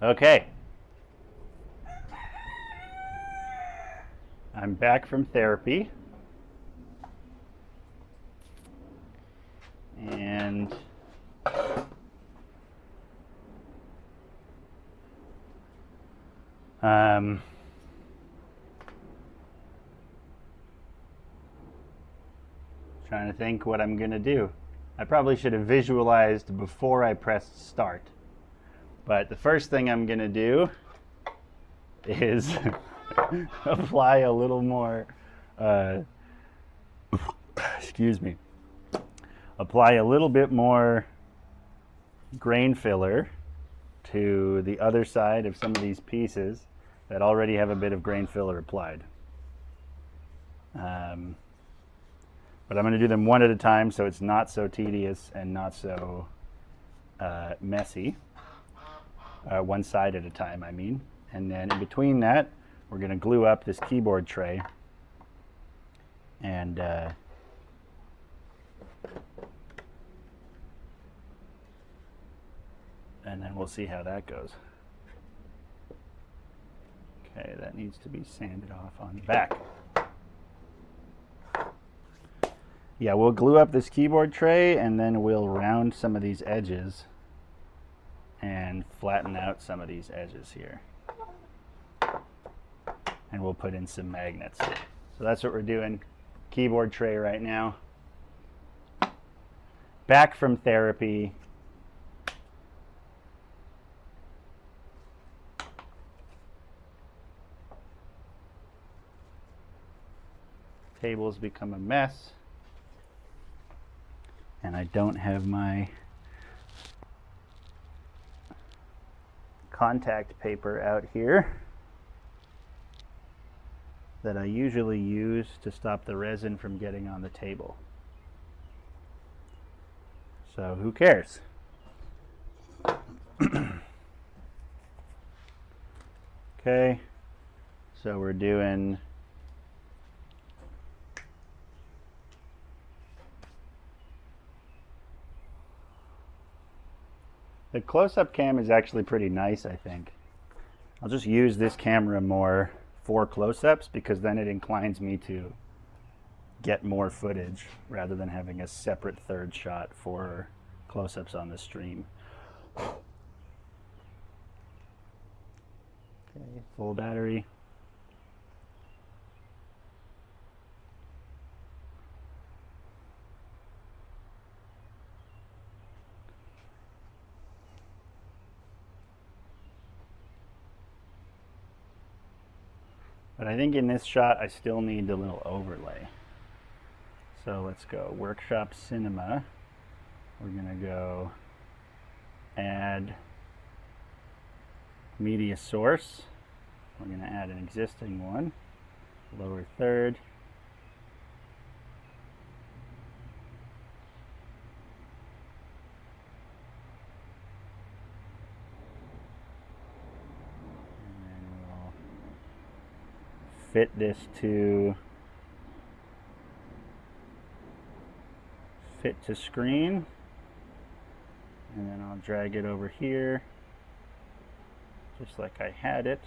Okay. I'm back from therapy. And trying to think what I'm going to do. I probably should have visualized before I pressed start. But the first thing I'm going to do is apply a little more, excuse me, apply a little bit more grain filler to the other side of some of these pieces that already have a bit of grain filler applied. But I'm going to do them one at a time so it's not so tedious and not so messy. One side at a time, I mean. And then in between that, we're going to glue up this keyboard tray. And then we'll see how that goes. Okay, that needs to be sanded off on the back. Yeah, we'll glue up this keyboard tray and then we'll round some of these edges and flatten out some of these edges here. And we'll put in some magnets. So that's what we're doing. Keyboard tray right now. Back from therapy. Table's become a mess. And I don't have my contact paper out here that I usually use to stop the resin from getting on the table. So who cares? Okay, so we're doing the close-up cam is actually pretty nice, I think. I'll just use this camera more for close-ups because then it inclines me to get more footage rather than having a separate third shot for close-ups on the stream. Okay, full battery. But I think in this shot, I still need a little overlay. So let's go Workshop Cinema. We're gonna go add media source. We're gonna add an existing one, lower third. Fit this to fit to screen, and then I'll drag it over here just like I had it,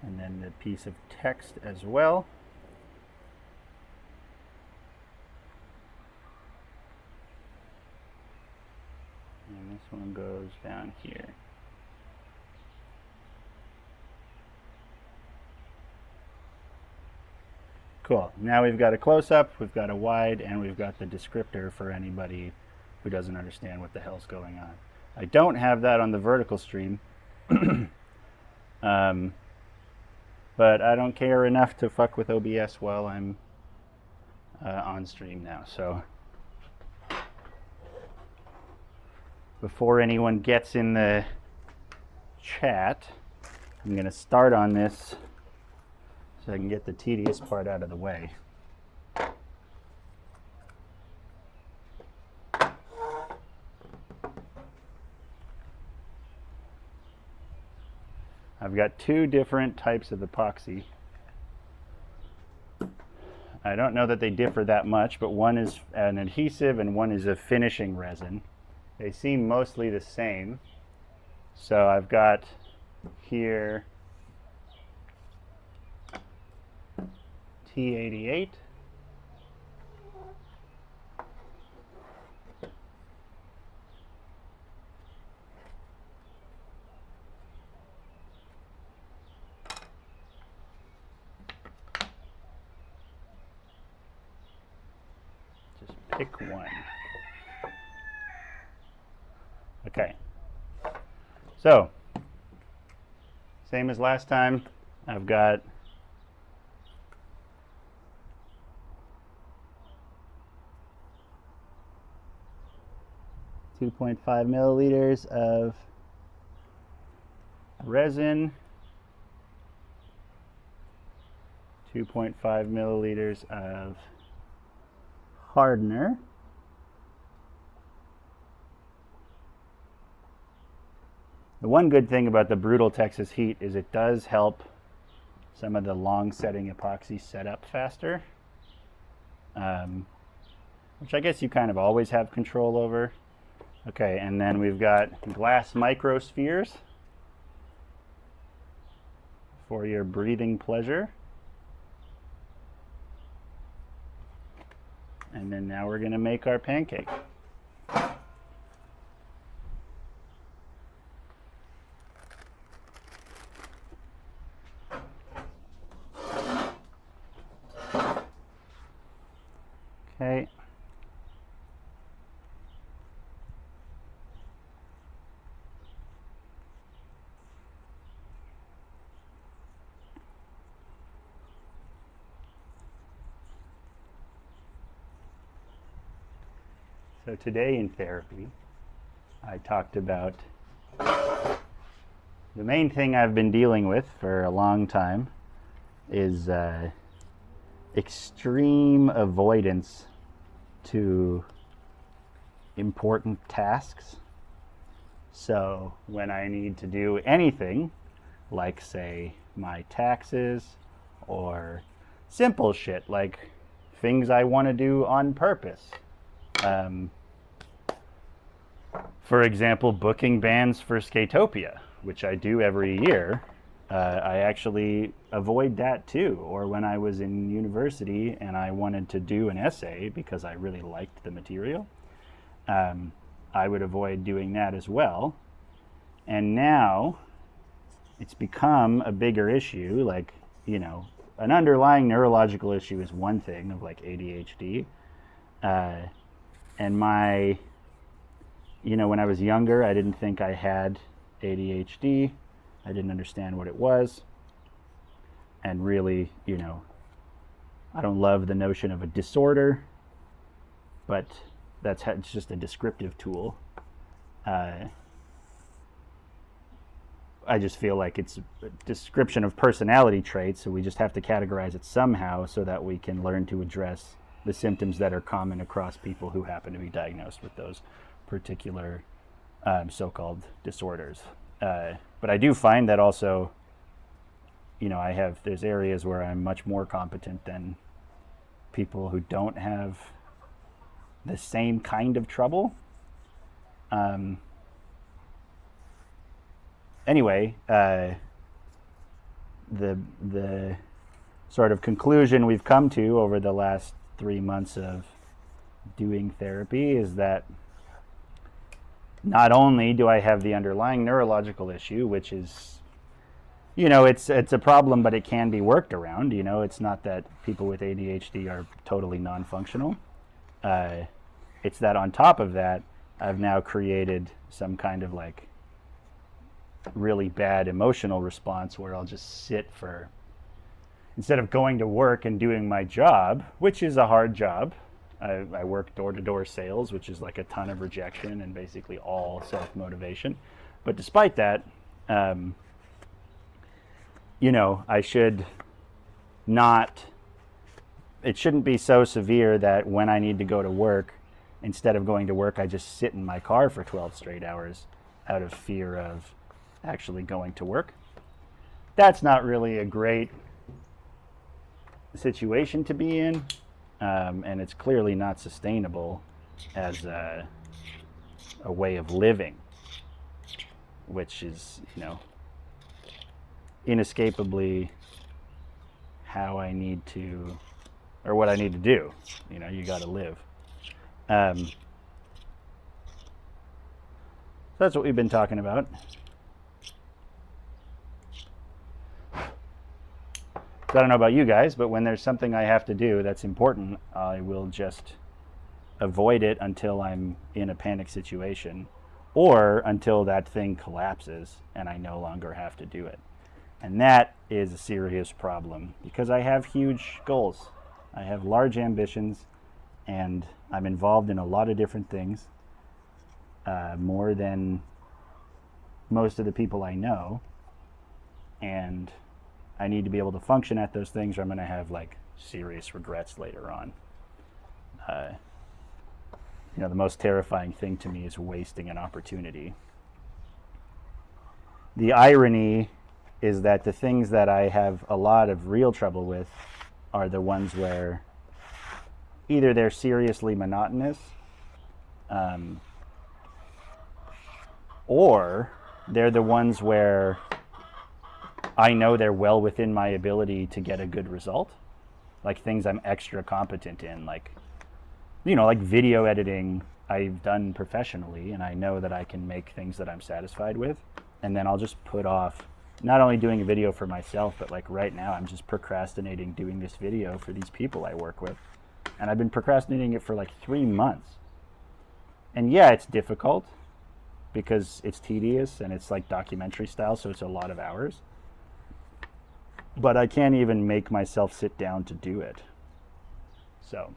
and then the piece of text as well. And this one goes down here. Cool. Now we've got a close-up, we've got a wide, and we've got the descriptor for anybody who doesn't understand what the hell's going on. I don't have that on the vertical stream, but I don't care enough to fuck with OBS while I'm on stream now. So before anyone gets in the chat, I'm going to start on this so I can get the tedious part out of the way. I've got two different types of epoxy. I don't know that they differ that much, but one is an adhesive and one is a finishing resin. They seem mostly the same. So I've got here T88. Just pick one. Okay. So, same as last time, I've got .5 milliliters of resin, 2.5 milliliters of hardener, the one good thing about the brutal Texas heat is it does help some of the long setting epoxy set up faster, which I guess you kind of always have control over. Okay, and then we've got glass microspheres for your breathing pleasure. And then now we're going to make our pancake. Okay. So today in therapy, I talked about the main thing I've been dealing with for a long time is extreme avoidance to important tasks. So when I need to do anything, like say my taxes or simple shit like things I want to do on purpose. For example, booking bands for Skatopia, which I do every year. I actually avoid that too. Or when I was in university and I wanted to do an essay because I really liked the material, I would avoid doing that as well. And now it's become a bigger issue. Like, you know, an underlying neurological issue is one thing, of like ADHD. And my, you know, when I was younger, I didn't think I had ADHD. I didn't understand what it was. And really, you know, I don't love the notion of a disorder, but it's just a descriptive tool. I just feel like it's a description of personality traits, so we just have to categorize it somehow so that we can learn to address the symptoms that are common across people who happen to be diagnosed with those particular so-called disorders. But I do find that also, you know, there's areas where I'm much more competent than people who don't have the same kind of trouble. Anyway, the sort of conclusion we've come to over the last 3 months of doing therapy is that not only do I have the underlying neurological issue, which is, you know, it's a problem, but it can be worked around. You know, it's not that people with ADHD are totally non-functional. It's that on top of that, I've now created some kind of like really bad emotional response where I'll just sit for, instead of going to work and doing my job, which is a hard job. I work door-to-door sales, which is like a ton of rejection and basically all self-motivation. But despite that, you know, I should not, it shouldn't be so severe that when I need to go to work, instead of going to work, I just sit in my car for 12 straight hours out of fear of actually going to work. That's not really a great situation to be in, and it's clearly not sustainable as a way of living, which is, inescapably how I need to, or what I need to do. You got to live. So that's what we've been talking about. So I don't know about you guys, but when there's something I have to do that's important, I will just avoid it until I'm in a panic situation, or until that thing collapses and I no longer have to do it. And that is a serious problem because I have huge goals. I have large ambitions, and I'm involved in a lot of different things, more than most of the people I know. And I need to be able to function at those things, or I'm going to have like serious regrets later on. The most terrifying thing to me is wasting an opportunity. The irony is that the things that I have a lot of real trouble with are the ones where either they're seriously monotonous, or they're the ones where I know they're well within my ability to get a good result, like things I'm extra competent in, like video editing I've done professionally, and I know that I can make things that I'm satisfied with, and then I'll just put off not only doing a video for myself, but like right now I'm just procrastinating doing this video for these people I work with, and I've been procrastinating it for like 3 months. And yeah, it's difficult because it's tedious and it's like documentary style, so it's a lot of hours. But I can't even make myself sit down to do it. So,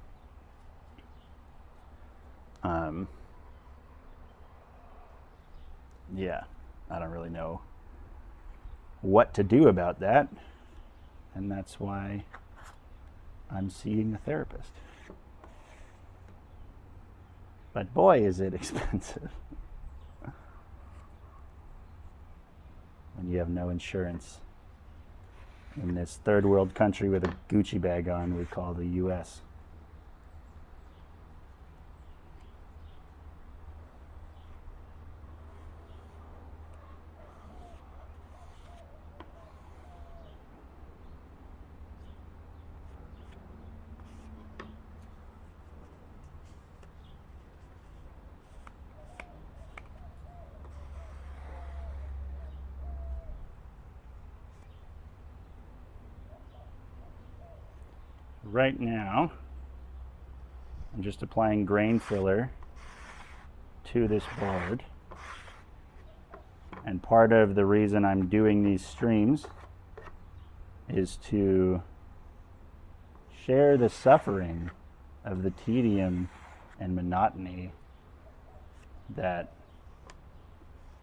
yeah, I don't really know what to do about that. And that's why I'm seeing a therapist. But boy, is it expensive. When you have no insurance in this third world country with a Gucci bag on we call the US. Right now, I'm just applying grain filler to this board. And part of the reason I'm doing these streams is to share the suffering of the tedium and monotony that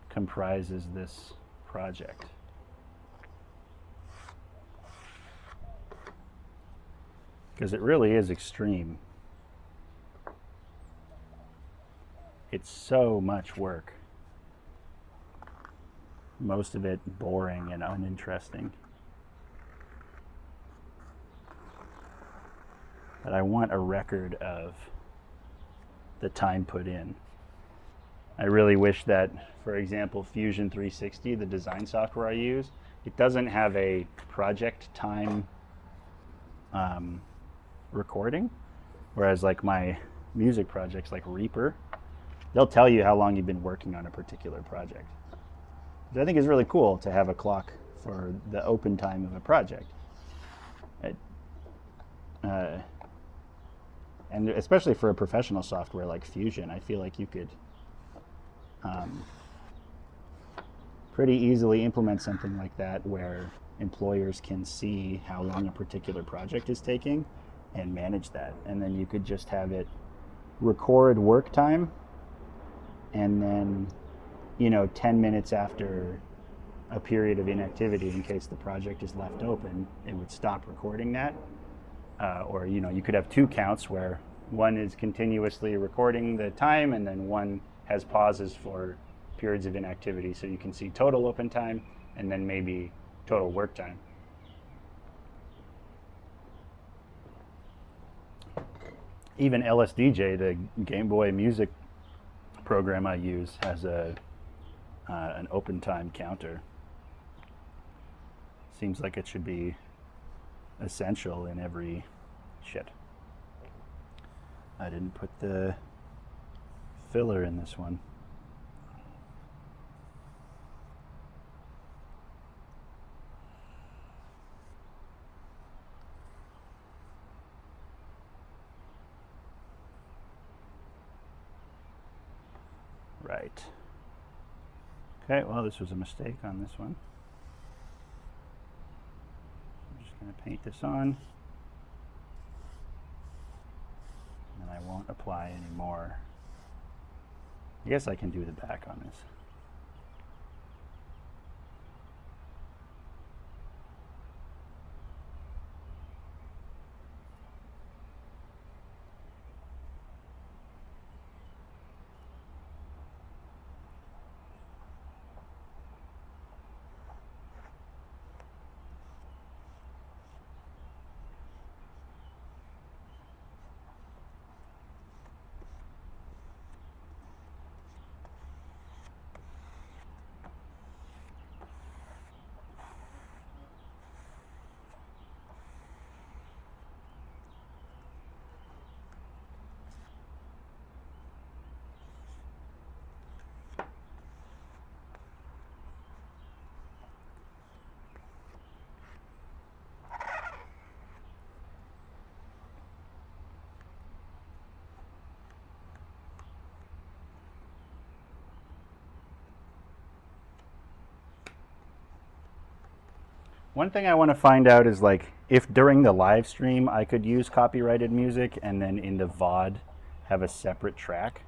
comprises this project. Because it really is extreme. It's so much work. Most of it boring and uninteresting. But I want a record of the time put in. I really wish that, for example, Fusion 360, the design software I use, it doesn't have a project time recording, whereas like my music projects like Reaper, they'll tell you how long you've been working on a particular project. Which I think is really cool to have a clock for the open time of a project. And especially for a professional software like Fusion, I feel like you could pretty easily implement something like that where employers can see how long a particular project is taking and manage that. And then you could just have it record work time, and then 10 minutes after a period of inactivity, in case the project is left open, it would stop recording that. Or you could have two counts where one is continuously recording the time and then one has pauses for periods of inactivity, so you can see total open time and then maybe total work time. Even LSDJ, the GameBoy music program I use has an open time counter. Seems like it should be essential in every shit. I didn't put the filler in this one. Right. Okay, well, this was a mistake on this one. I'm just going to paint this on. And I won't apply any more. I guess I can do the back on this. One thing I want to find out is like if during the live stream I could use copyrighted music and then in the VOD have a separate track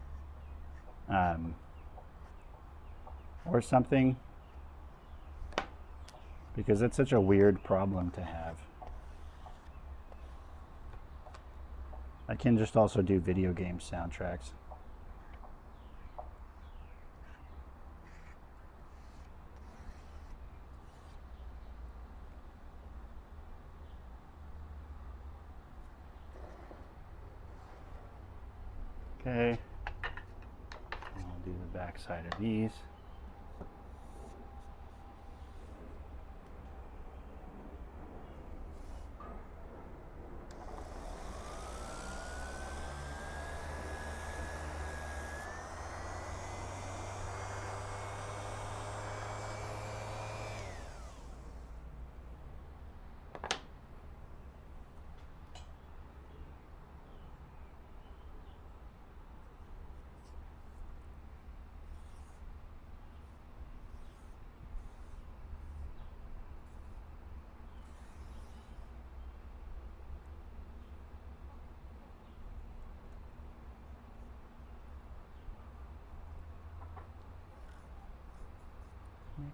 or something, because it's such a weird problem to have. I can just also do video game soundtracks. Okay, I'll do the back side of these.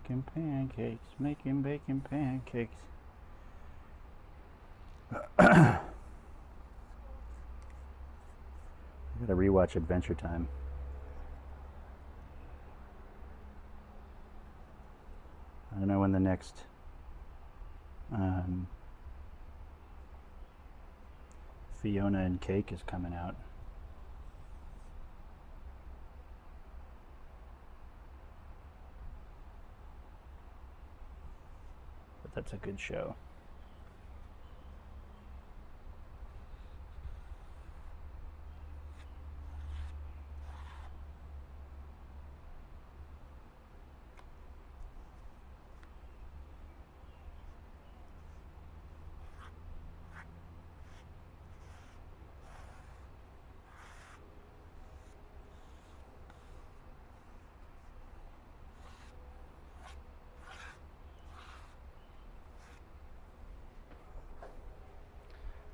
Making pancakes, making bacon pancakes. I gotta rewatch Adventure Time. I don't know when the next Fiona and Cake is coming out. But that's a good show.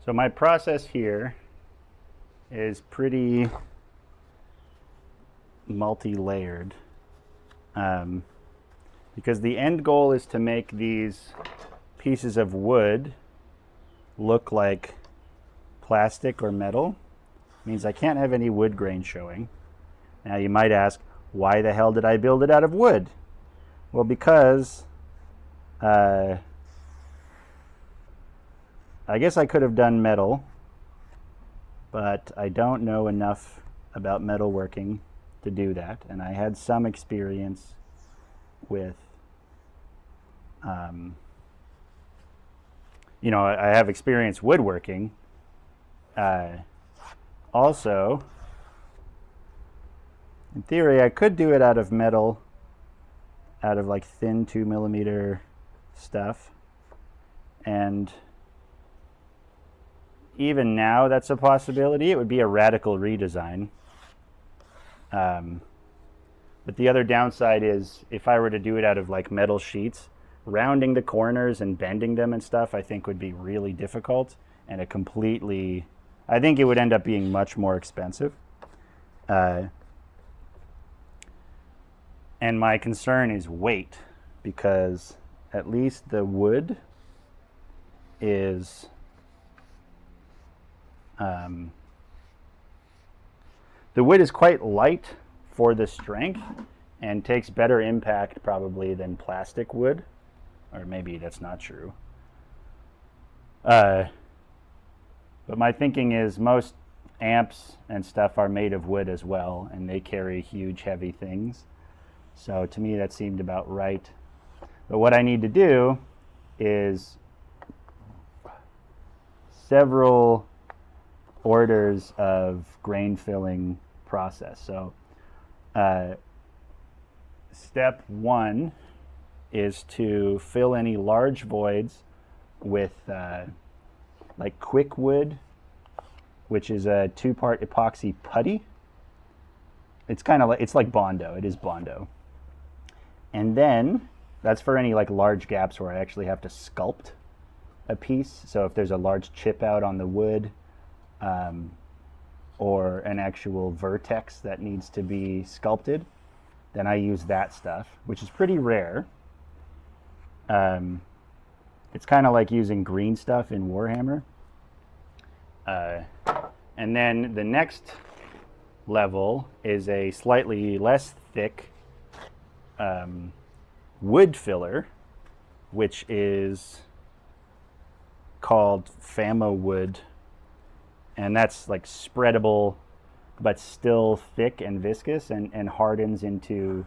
So my process here is pretty multi-layered because the end goal is to make these pieces of wood look like plastic or metal. It means I can't have any wood grain showing. Now you might ask, why the hell did I build it out of wood? Well, because I guess I could have done metal, but I don't know enough about metalworking to do that, and I had some experience with, you know, I have experience woodworking. Also, in theory, I could do it out of metal, out of like thin 2mm stuff, and even now that's a possibility. It would be a radical redesign. But the other downside is if I were to do it out of like metal sheets, rounding the corners and bending them and stuff, I think would be really difficult, and I think it would end up being much more expensive. And my concern is weight, because at least the wood is quite light for the strength and takes better impact probably than plastic wood, or maybe that's not true. But my thinking is most amps and stuff are made of wood as well, and they carry huge heavy things. So to me that seemed about right. But what I need to do is several orders of grain filling process. So step one is to fill any large voids with like quick wood, which is a 2-part epoxy putty. It's kind of like, it's like Bondo. It is Bondo. And then that's for any like large gaps where I actually have to sculpt a piece. So if there's a large chip out on the wood, or an actual vertex that needs to be sculpted, then I use that stuff, which is pretty rare. It's kind of like using green stuff in Warhammer. And then the next level is a slightly less thick wood filler, which is called Famo wood, and that's like spreadable but still thick and viscous, and hardens into,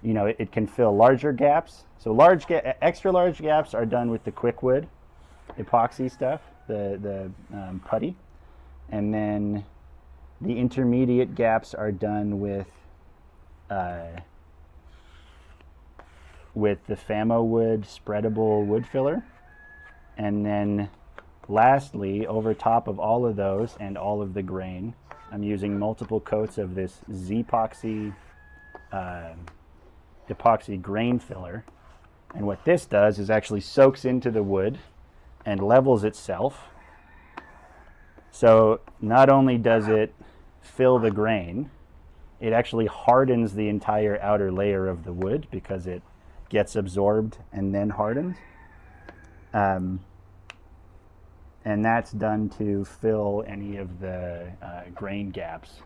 you know, it can fill larger gaps. So extra large gaps are done with the quick wood epoxy stuff, the putty, and then the intermediate gaps are done with the Famo wood spreadable wood filler. And then lastly, over top of all of those and all of the grain, I'm using multiple coats of this Z-epoxy epoxy grain filler. And what this does is actually soaks into the wood and levels itself. So not only does it fill the grain, it actually hardens the entire outer layer of the wood because it gets absorbed and then hardens. And that's done to fill any of the grain gaps,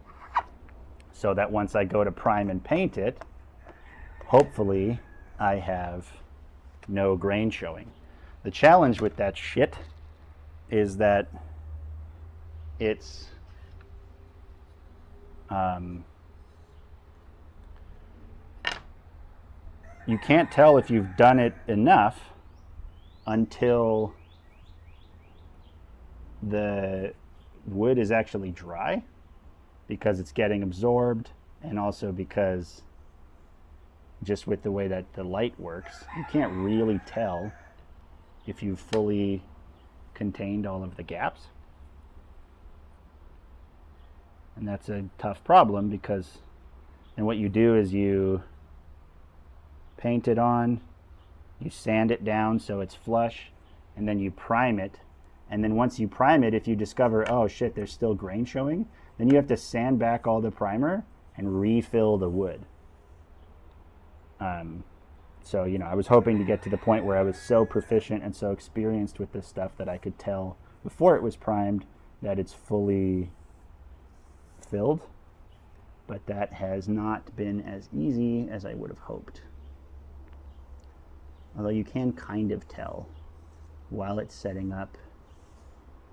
so that once I go to prime and paint it, hopefully I have no grain showing. The challenge with that shit is that it's you can't tell if you've done it enough until the wood is actually dry, because it's getting absorbed, and also because just with the way that the light works, you can't really tell if you've fully contained all of the gaps. And that's a tough problem, because then what you do is you paint it on, you sand it down so it's flush, and then you prime it. And then once you prime it, if you discover, oh shit, there's still grain showing, then you have to sand back all the primer and refill the wood. So, you know, I was hoping to get to the point where I was so proficient and so experienced with this stuff that I could tell before it was primed that it's fully filled. But that has not been as easy as I would have hoped. Although you can kind of tell while it's setting up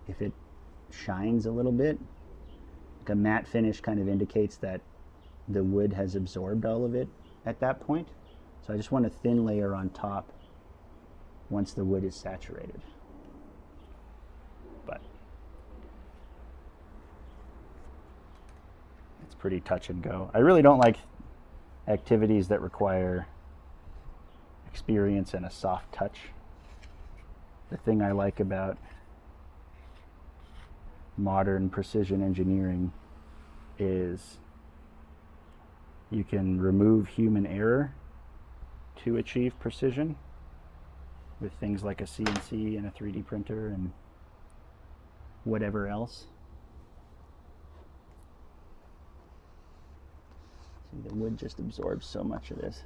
if it shines a little bit. Like a matte finish kind of indicates that the wood has absorbed all of it at that point. So I just want a thin layer on top once the wood is saturated. But it's pretty touch and go. I really don't like activities that require experience and a soft touch. The thing I like about modern precision engineering is you can remove human error to achieve precision with things like a CNC and a 3D printer and whatever else. See, the wood just absorbs so much of this.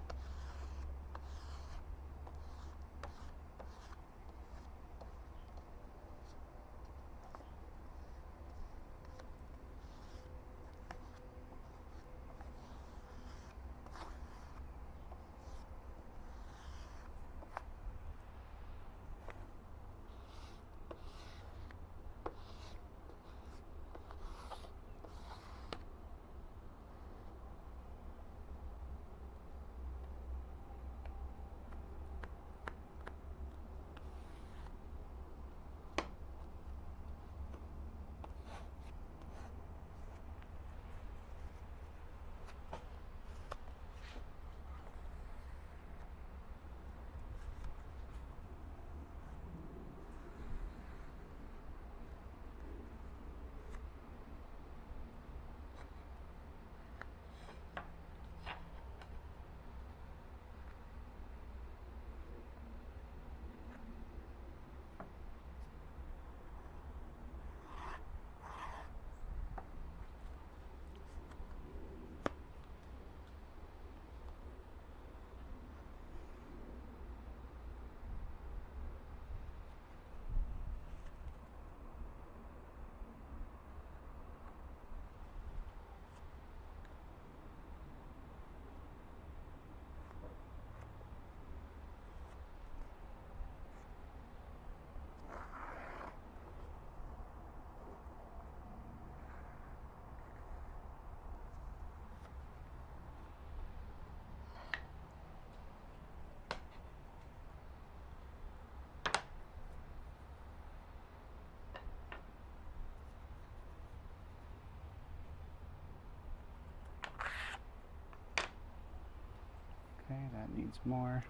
Okay, that needs more.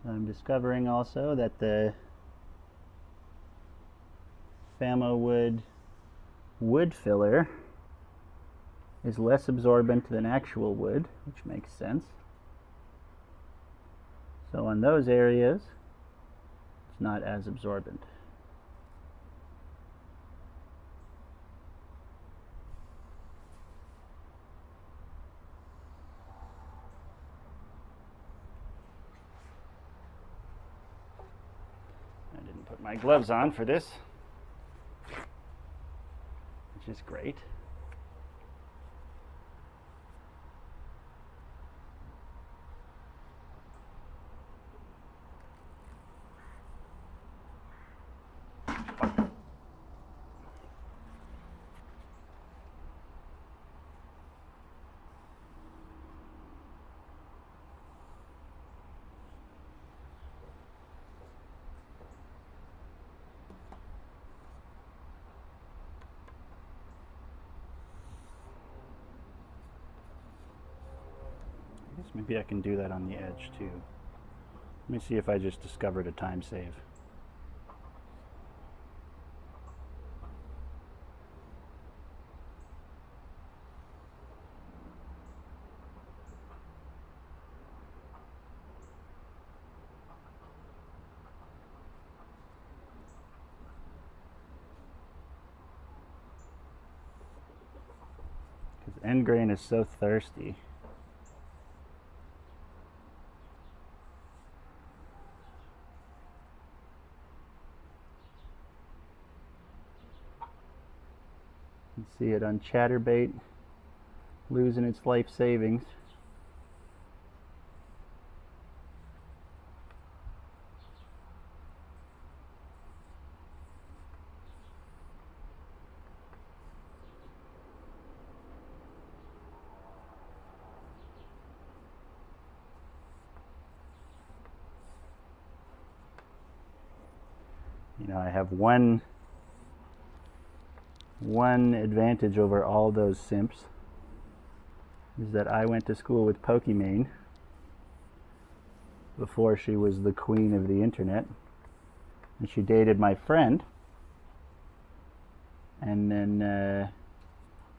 So I'm discovering also that the Famo wood filler is less absorbent than actual wood, which makes sense. So on those areas, it's not as absorbent. I didn't put my gloves on for this, which is great. I guess maybe I can do that on the edge too. Let me see if I just discovered a time save. Because end grain is so thirsty. You can see it on Chatterbait. losing its life savings. You know, I have one advantage over all those simps, is that I went to school with Pokimane before she was the queen of the internet, and she dated my friend, and then a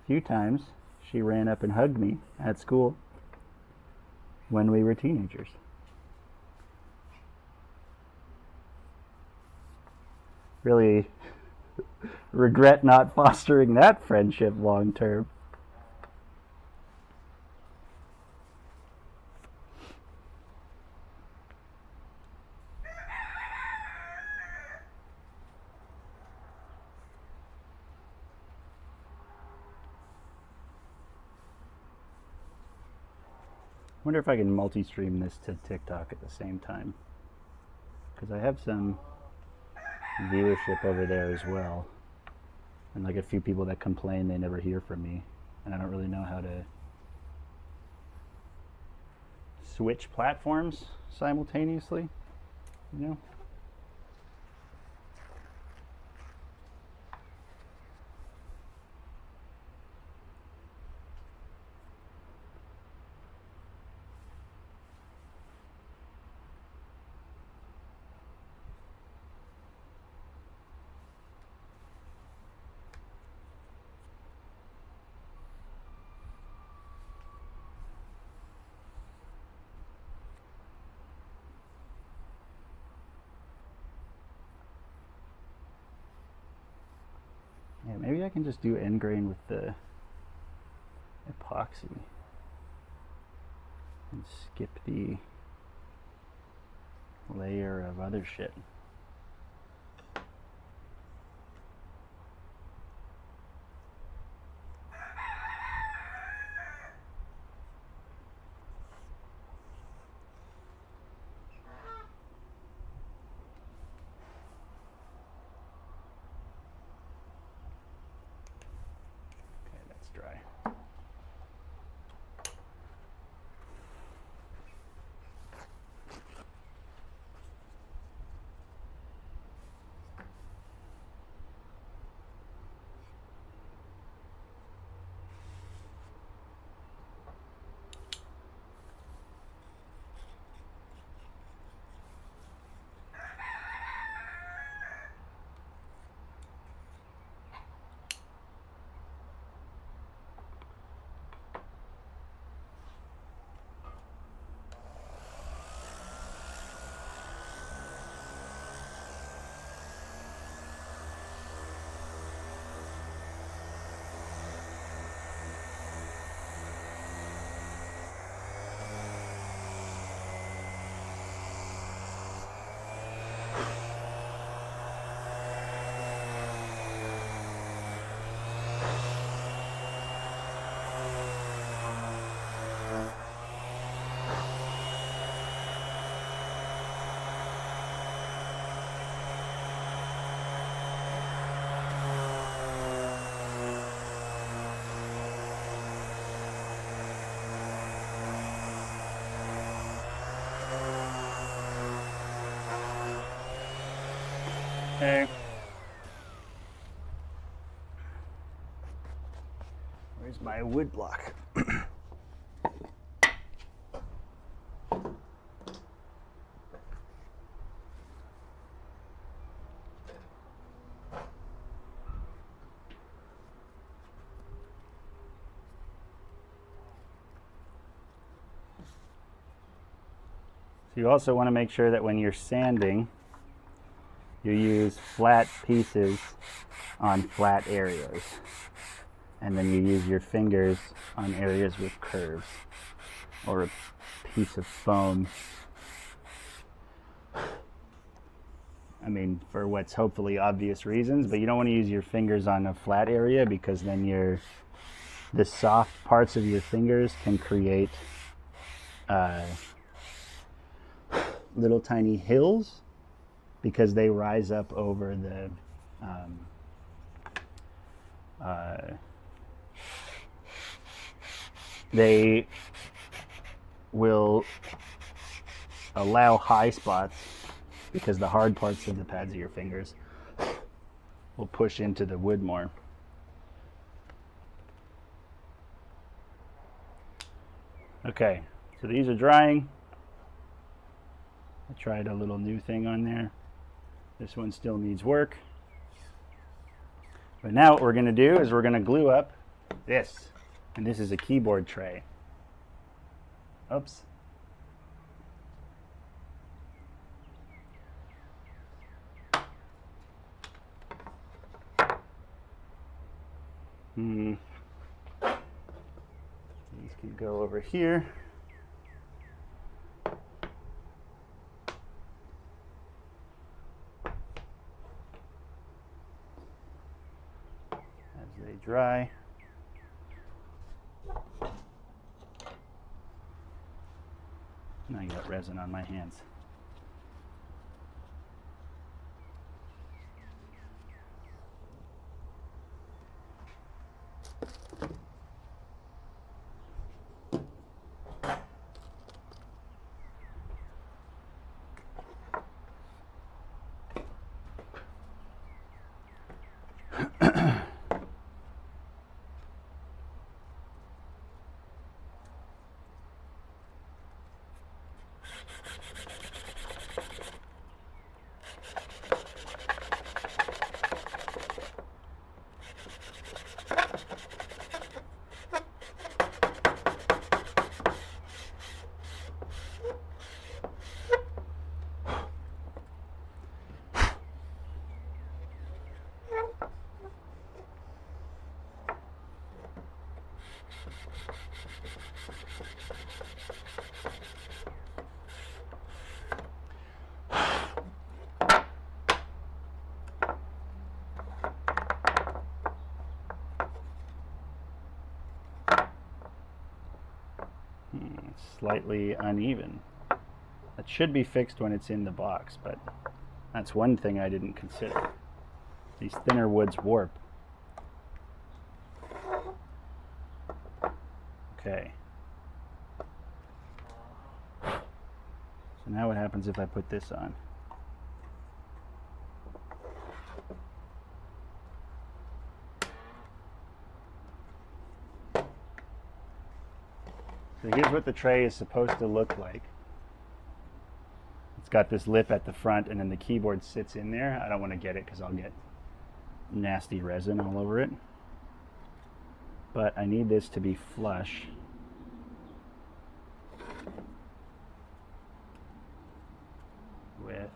few times she ran up and hugged me at school when we were teenagers. Really regret not fostering that friendship long term. I wonder if I can multi-stream this to TikTok at the same time, because I have some viewership over there as well, and like a few people that complain they never hear from me, and I don't really know how to switch platforms simultaneously, you know? Yeah, maybe I can just do end grain with the epoxy and skip the layer of other shit. Dry. Hey. Where's my wood block? So you also want to make sure that when you're sanding, you use flat pieces on flat areas, and then you use your fingers on areas with curves, or a piece of foam. I mean, for what's hopefully obvious reasons, but you don't want to use your fingers on a flat area, because then you're the soft parts of your fingers can create little tiny hills because they rise up over the they will allow high spots because the hard parts of the pads of your fingers will push into the wood more. Okay, so these are drying. I tried a little new thing on there. This one still needs work. But now what we're going to do is we're going to glue up this. And this is a keyboard tray. Oops. These can go over here. As they dry. Now I got resin on my hands. Slightly uneven. That should be fixed when it's in the box, but that's one thing I didn't consider. These thinner woods warp. Okay. So now what happens if I put this on? So here's what the tray is supposed to look like. It's got this lip at the front and then the keyboard sits in there. I don't want to get it because I'll get nasty resin all over it. But I need this to be flush. With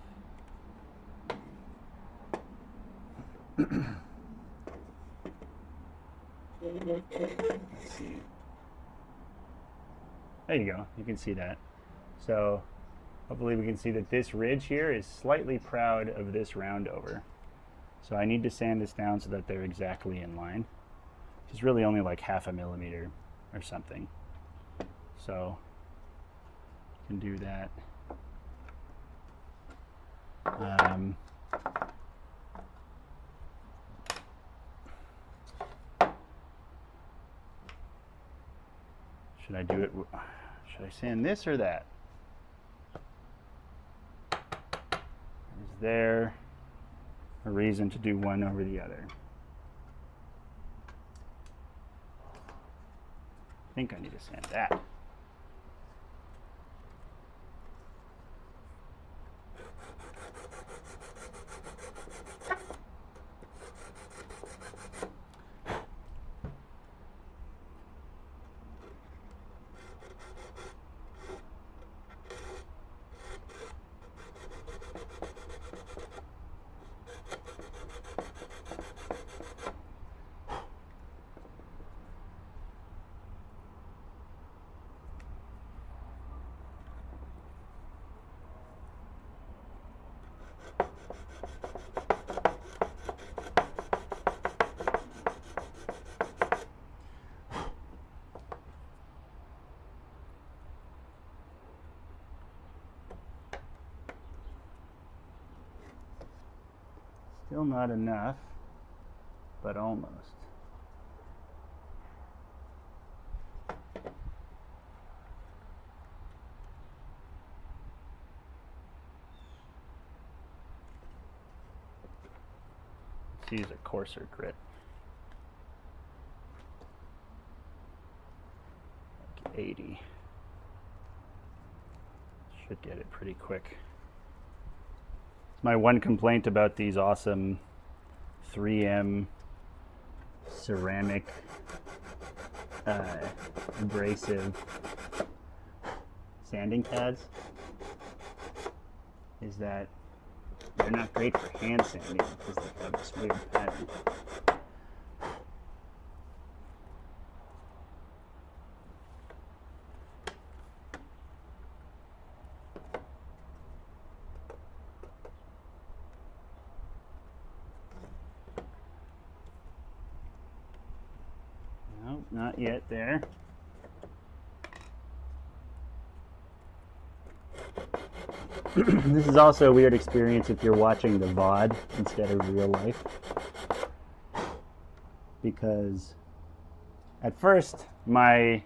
let's see. There you go, you can see that. So hopefully we can see that this ridge here is slightly proud of this roundover. So I need to sand this down so that they're exactly in line. It's really only like 0.5 millimeter or something. So you can do that. Should I do it? Should I sand this or that? Is there a reason to do one over the other? I think I need to sand that. Still not enough, but almost. Let's use a coarser grit. Like 80. Should get it pretty quick. It's my one complaint about these awesome 3M ceramic abrasive sanding pads is that they're not great for hand sanding because they have this weird pattern. No, not yet there. This is also a weird experience if you're watching the VOD instead of real life. Because at first, my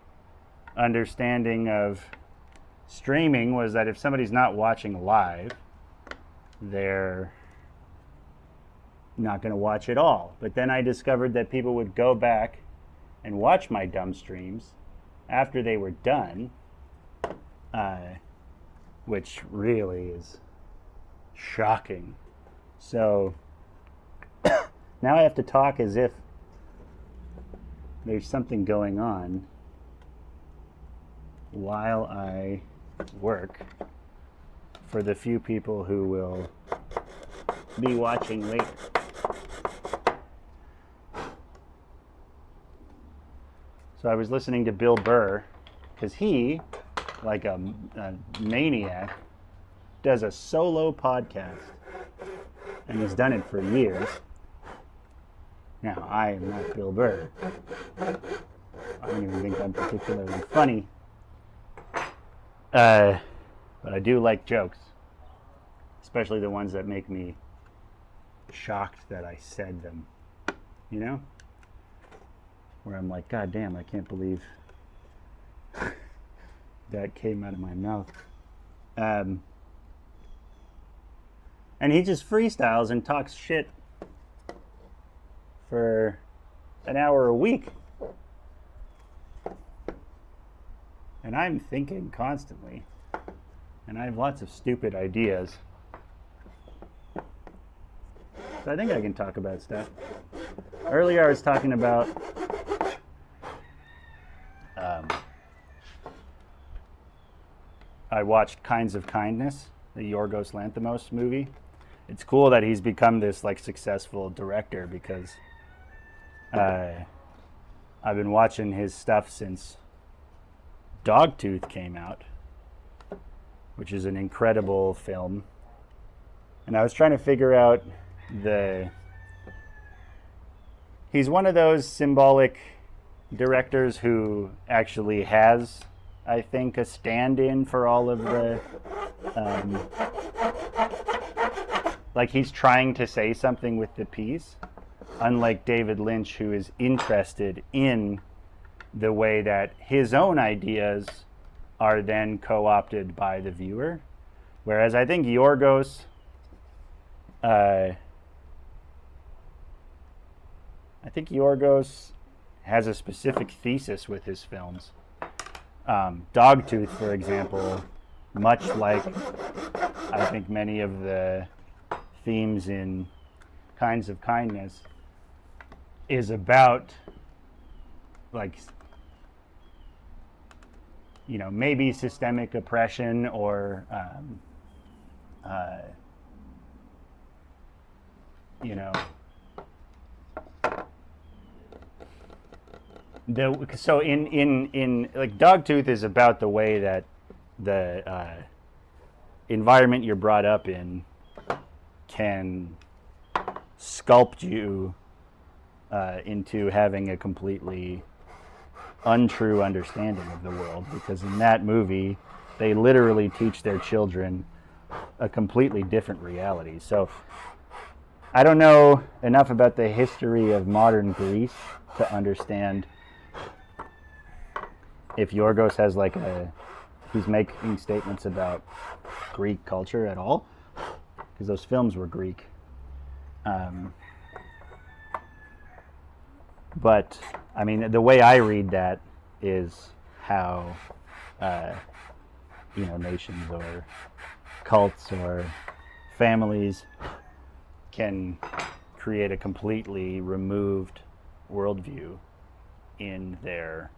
understanding of streaming was that if somebody's not watching live, they're not going to watch at all. But then I discovered that people would go back and watch my dumb streams after they were done, which really is shocking. So now I have to talk as if there's something going on while I work for the few people who will be watching later. So I was listening to Bill Burr because he, like a maniac, does a solo podcast, and he's done it for years. Now, I am not Bill Burr. I don't even think I'm particularly funny. But I do like jokes, especially the ones that make me shocked that I said them, you know? Where I'm like, God damn, I can't believe that came out of my mouth. And he just freestyles and talks shit for an hour a week. And I'm thinking constantly. And I have lots of stupid ideas. So I think I can talk about stuff. Earlier I was talking about I watched Kinds of Kindness, the Yorgos Lanthimos movie. It's cool that he's become this like successful director because I've been watching his stuff since Dogtooth came out, which is an incredible film. And I was trying to figure out he's one of those symbolic directors who actually has, I think, a stand-in for all of the, like he's trying to say something with the piece, unlike David Lynch, who is interested in the way that his own ideas are then co-opted by the viewer. Whereas I think Yorgos, has a specific thesis with his films. Dogtooth, for example, much like I think many of the themes in Kinds of Kindness, is about like, you know, maybe systemic oppression or you know, so in like Dogtooth is about the way that the environment you're brought up in can sculpt you into having a completely untrue understanding of the world, because in that movie they literally teach their children a completely different reality. So I don't know enough about the history of modern Greece to understand if Yorgos has like he's making statements about Greek culture at all, because those films were Greek. But I mean, the way I read that is how nations or cults or families can create a completely removed worldview in their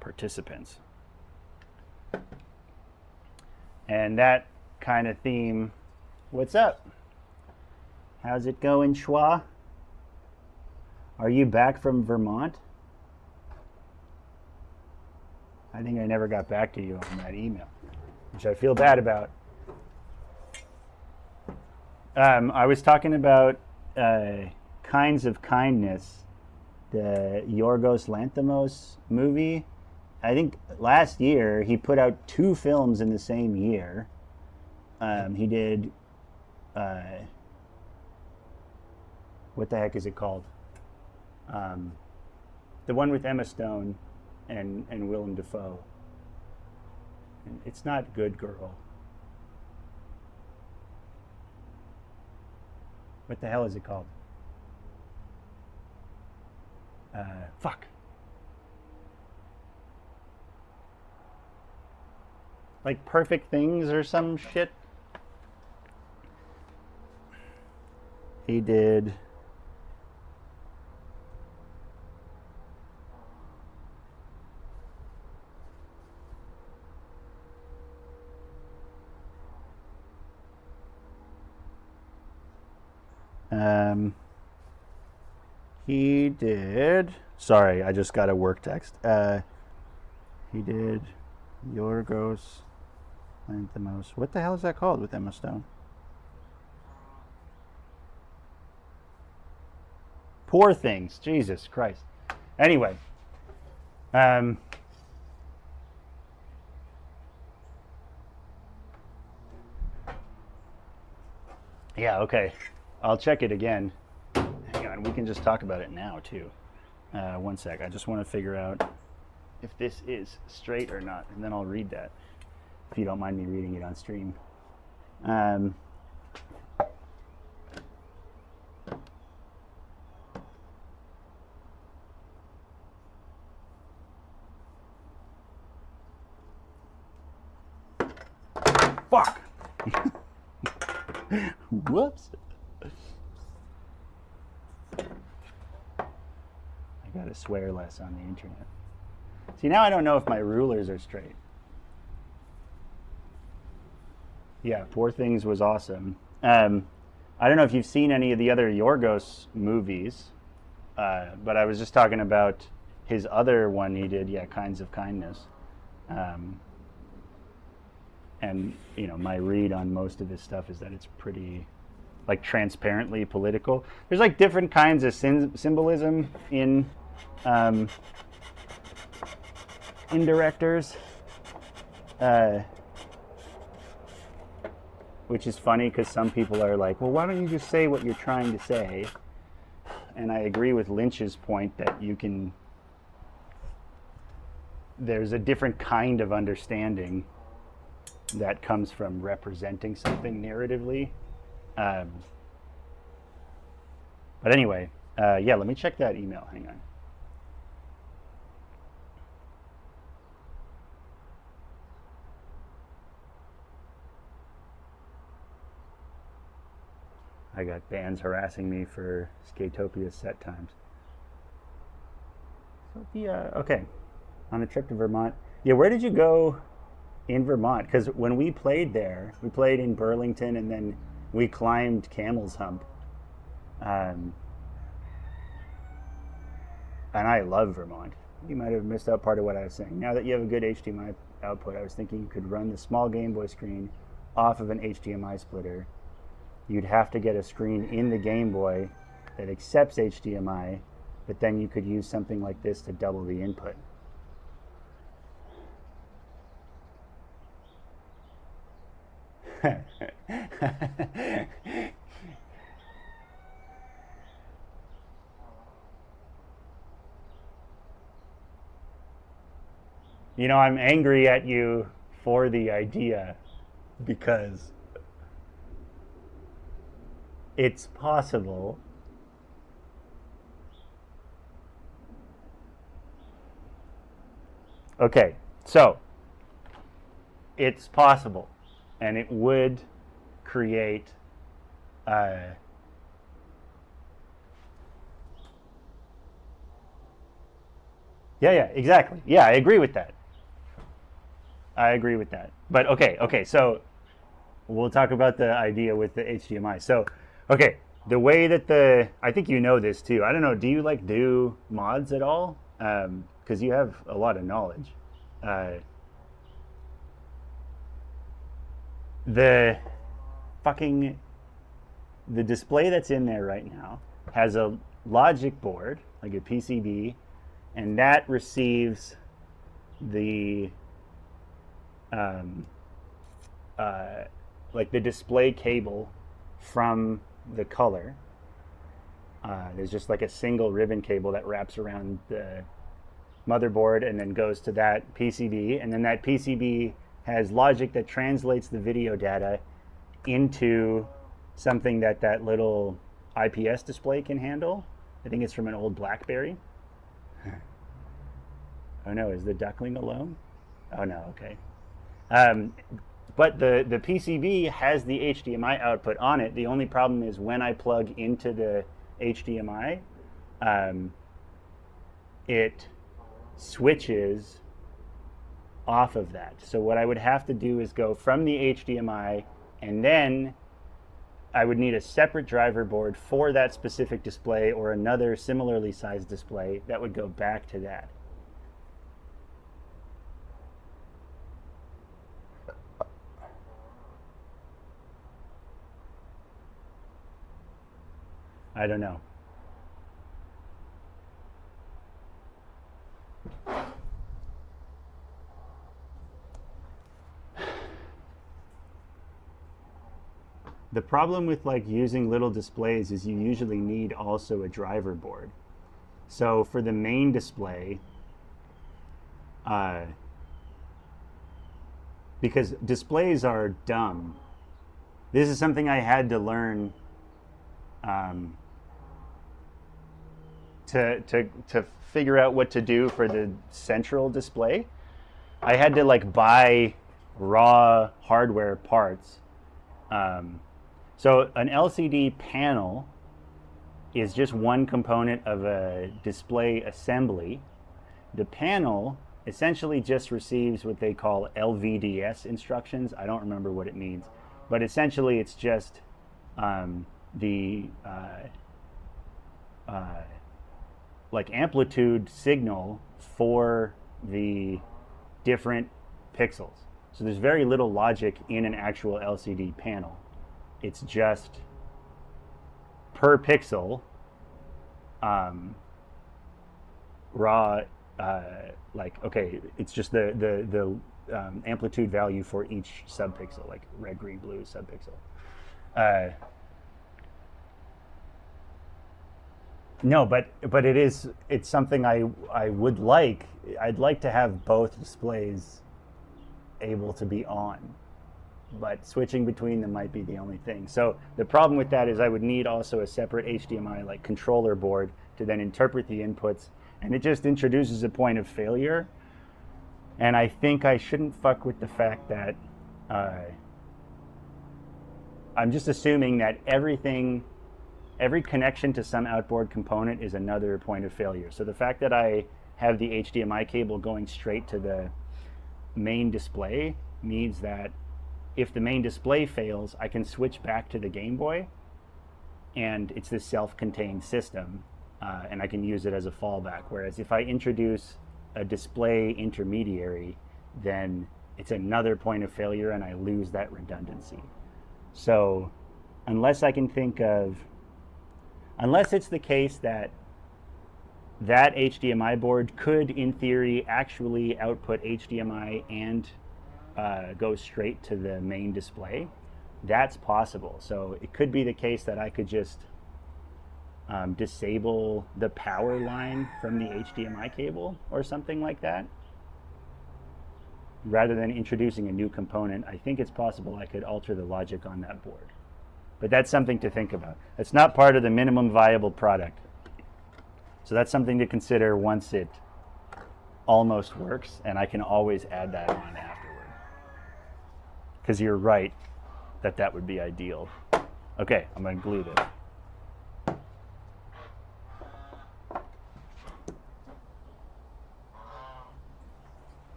participants. And that kind of theme, what's up? How's it going, Schwa? Are you back from Vermont? I think I never got back to you on that email, which I feel bad about. I was talking about Kinds of Kindness, the Yorgos Lanthimos movie. I think last year he put out 2 films in the same year. He did, what the heck is it called? The one with Emma Stone and Willem Dafoe. And it's not Good Girl. What the hell is it called? Fuck. Like Perfect Things or some shit. He did. He did. Sorry, I just got a work text. He did Yorgos Lanthimos. What the hell is that called with Emma Stone? Poor Things. Jesus Christ. Anyway. Yeah, okay. I'll check it again. Hang on, we can just talk about it now, too. One sec. I just want to figure out if this is straight or not, and then I'll read that, if you don't mind me reading it on stream. Fuck! Whoops. I gotta swear less on the internet. See, now I don't know if my rulers are straight. Yeah, Poor Things was awesome. I don't know if you've seen any of the other Yorgos movies, but I was just talking about his other one he did, Kinds of Kindness. And, my read on most of his stuff is that it's pretty, like, transparently political. There's, like, different kinds of symbolism in directors, which is funny because some people are like, well, why don't you just say what you're trying to say? And I agree with Lynch's point that there's a different kind of understanding that comes from representing something narratively. But anyway, let me check that email. Hang on. I got bands harassing me for Skatopia set times. Sophia, okay. On a trip to Vermont. Yeah, where did you go in Vermont? Because when we played there, we played in Burlington and then we climbed Camel's Hump. And I love Vermont. You might have missed out part of what I was saying. Now that you have a good HDMI output, I was thinking you could run the small GameBoy screen off of an HDMI splitter. You'd have to get a screen in the Game Boy that accepts HDMI, but then you could use something like this to double the input. You know, I'm angry at you for the idea because it's possible. Okay, so it's possible, and it would create yeah, exactly. Yeah, I agree with that. I agree with that. But okay, so we'll talk about the idea with the HDMI. So, okay, the way that I think you know this too. I don't know, do you like do mods at all? Because you have a lot of knowledge. Uh, the fucking the display that's in there right now has a logic board, like a PCB, and that receives the um, like the display cable from the color. There's just like a single ribbon cable that wraps around the motherboard and then goes to that PCB, and then that PCB has logic that translates the video data into something that that little IPS display can handle. I think it's from an old BlackBerry. Oh no, is the duckling alone? Oh no, okay. But the PCB has the HDMI output on it. The only problem is when I plug into the HDMI, it switches off of that. So what I would have to do is go from the HDMI, and then I would need a separate driver board for that specific display or another similarly sized display that would go back to that. I don't know. The problem with like using little displays is you usually need also a driver board. So for the main display, because displays are dumb, this is something I had to learn to figure out what to do for the central display. I had to like buy raw hardware parts. So an LCD panel is just one component of a display assembly. The panel essentially just receives what they call LVDS instructions. I don't remember what it means, but essentially it's just the like amplitude signal for the different pixels. So there's very little logic in an actual LCD panel. It's just per pixel raw, like, okay, it's just the amplitude value for each subpixel, like red, green, blue subpixel. No, but it's something I would like. I'd like to have both displays able to be on, but switching between them might be the only thing. So the problem with that is I would need also a separate HDMI like controller board to then interpret the inputs, and it just introduces a point of failure. And I think I shouldn't fuck with the fact that I'm just assuming that every connection to some outboard component is another point of failure. So the fact that I have the HDMI cable going straight to the main display means that if the main display fails, I can switch back to the Game Boy, and it's this self-contained system, and I can use it as a fallback. Whereas if I introduce a display intermediary, then it's another point of failure and I lose that redundancy. So unless it's the case that that HDMI board could, in theory, actually output HDMI and go straight to the main display, that's possible. So it could be the case that I could just disable the power line from the HDMI cable or something like that. rather than introducing a new component, I think it's possible I could alter the logic on that board. But that's something to think about. It's not part of the minimum viable product. So that's something to consider once it almost works, and I can always add that on afterward. Because you're right that that would be ideal. Okay, I'm going to glue this.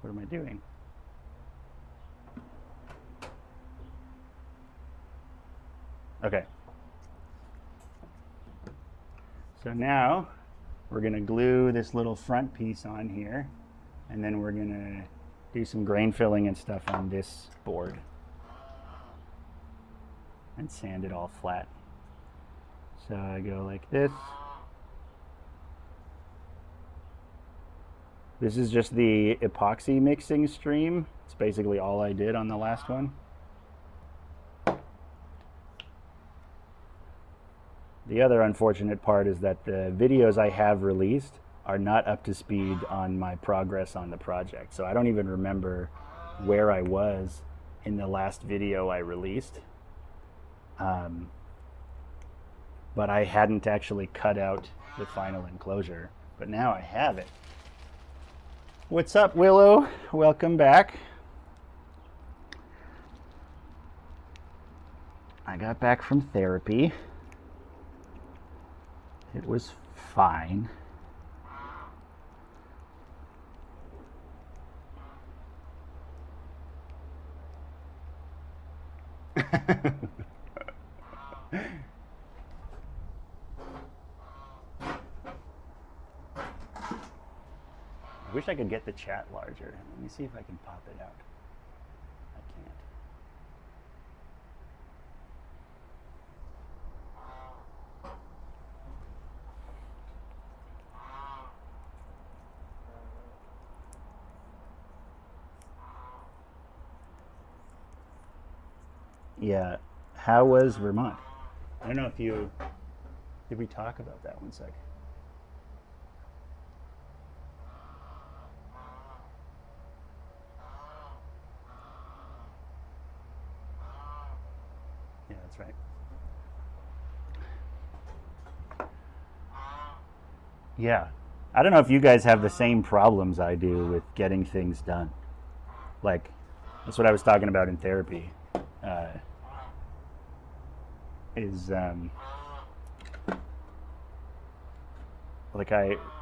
What am I doing? Okay. So now we're going to glue this little front piece on here, and then we're going to do some grain filling and stuff on this board and sand it all flat. So I go like this. This is just the epoxy mixing stream. It's basically all I did on the last one. The other unfortunate part is that the videos I have released are not up to speed on my progress on the project. So I don't even remember where I was in the last video I released. But I hadn't actually cut out the final enclosure. But now I have it. What's up, Willow? Welcome back. I got back from therapy. It was fine. I wish I could get the chat larger. Let me see if I can pop it out. I can't. Yeah. How was Vermont? I don't know if you... Did we talk about that one sec? Yeah, that's right. Yeah. I don't know if you guys have the same problems I do with getting things done. Like, that's what I was talking about in therapy. Like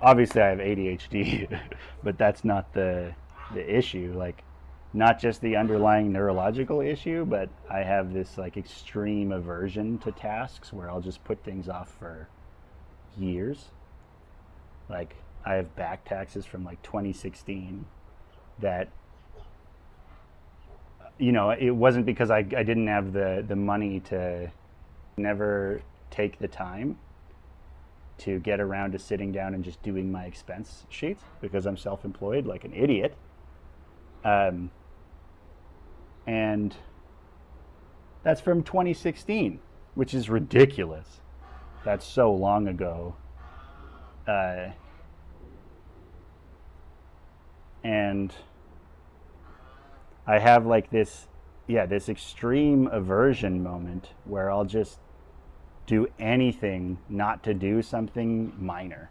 obviously I have ADHD, but that's not the issue. Like, not just the underlying neurological issue, but I have this like extreme aversion to tasks where I'll just put things off for years. Like, I have back taxes from like 2016 that, you know, it wasn't because I didn't have the money to never take the time to get around to sitting down and just doing my expense sheets because I'm self-employed like an idiot. And that's from 2016, which is ridiculous. That's so long ago. And I have like this extreme aversion moment where I'll just do anything not to do something minor.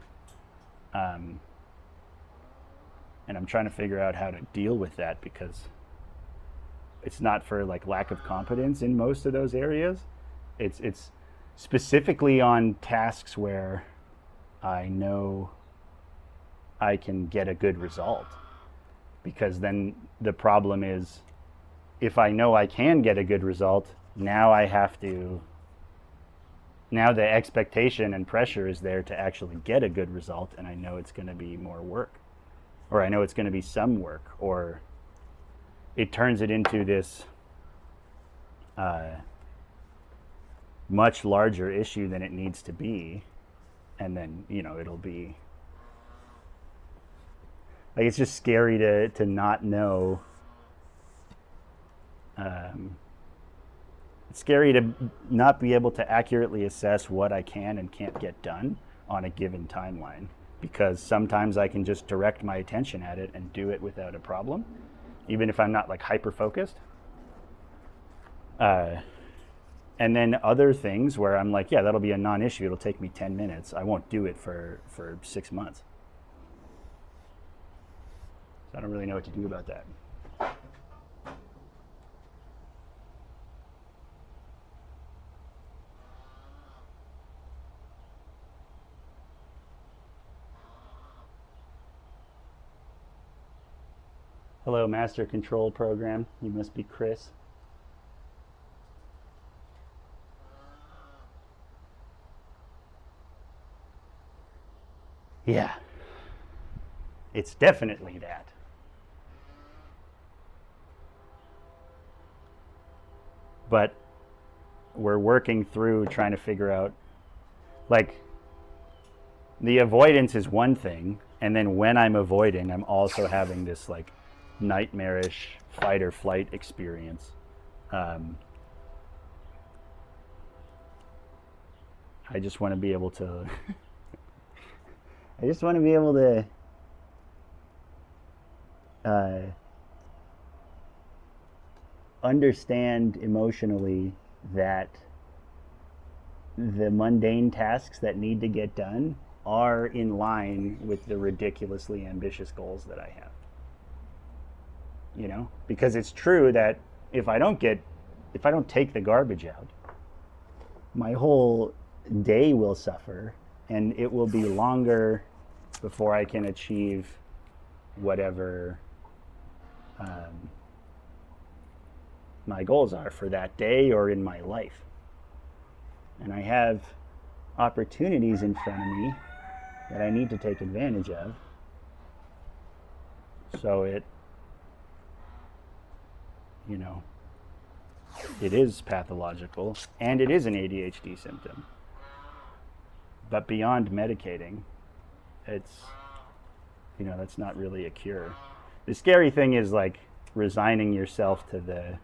And I'm trying to figure out how to deal with that because it's not for like lack of competence in most of those areas. It's specifically on tasks where I know I can get a good result. Because then the problem is, if I know I can get a good result, now the expectation and pressure is there to actually get a good result, and I know it's going to be more work, or I know it's going to be some work, or it turns it into this much larger issue than it needs to be, and then, you know, it'll be... Like, it's just scary to not know. It's scary to not be able to accurately assess what I can and can't get done on a given timeline, because sometimes I can just direct my attention at it and do it without a problem, even if I'm not like hyper focused. And then other things where I'm like, yeah, that'll be a non-issue. It'll take me 10 minutes. I won't do it for 6 months. So I don't really know what to do about that. Hello, Master Control Program. You must be Chris. Yeah, it's definitely that. But we're working through trying to figure out, like, the avoidance is one thing, and then when I'm avoiding, I'm also having this like nightmarish fight or flight experience. I just want to be able to I just want to be able to understand emotionally that the mundane tasks that need to get done are in line with the ridiculously ambitious goals that I have. You know, because it's true that if I don't take the garbage out, my whole day will suffer, and it will be longer before I can achieve whatever my goals are for that day or in my life. And I have opportunities in front of me that I need to take advantage of. So it is pathological, and it is an ADHD symptom. But beyond medicating, it's, that's not really a cure. The scary thing is like resigning yourself to the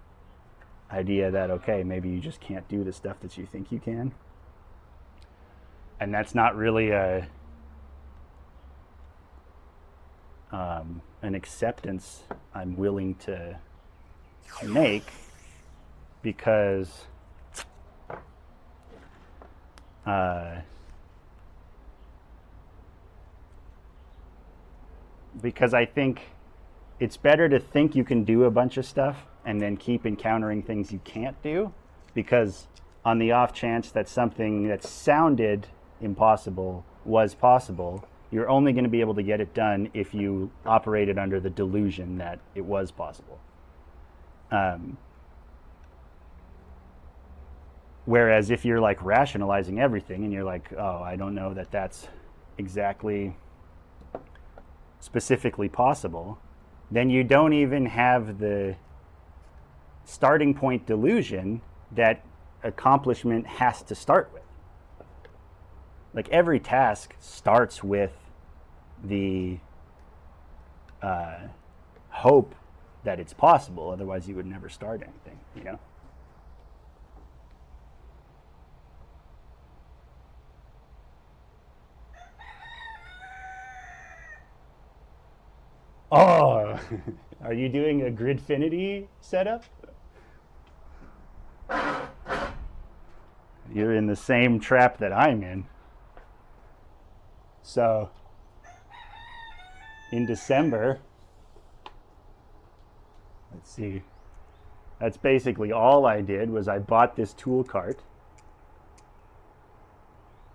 idea that, okay, maybe you just can't do the stuff that you think you can. And that's not really an acceptance I'm willing to make, because I think it's better to think you can do a bunch of stuff and then keep encountering things you can't do, because on the off chance that something that sounded impossible was possible, you're only going to be able to get it done if you operated under the delusion that it was possible. Whereas if you're like rationalizing everything and you're like, oh, I don't know that that's exactly specifically possible, then you don't even have the starting point delusion that accomplishment has to start with. Like, every task starts with the hope that it's possible, otherwise you would never start anything, Oh, are you doing a Gridfinity setup? You're in the same trap that I'm in. So, in December, let's see, that's basically all I did was I bought this tool cart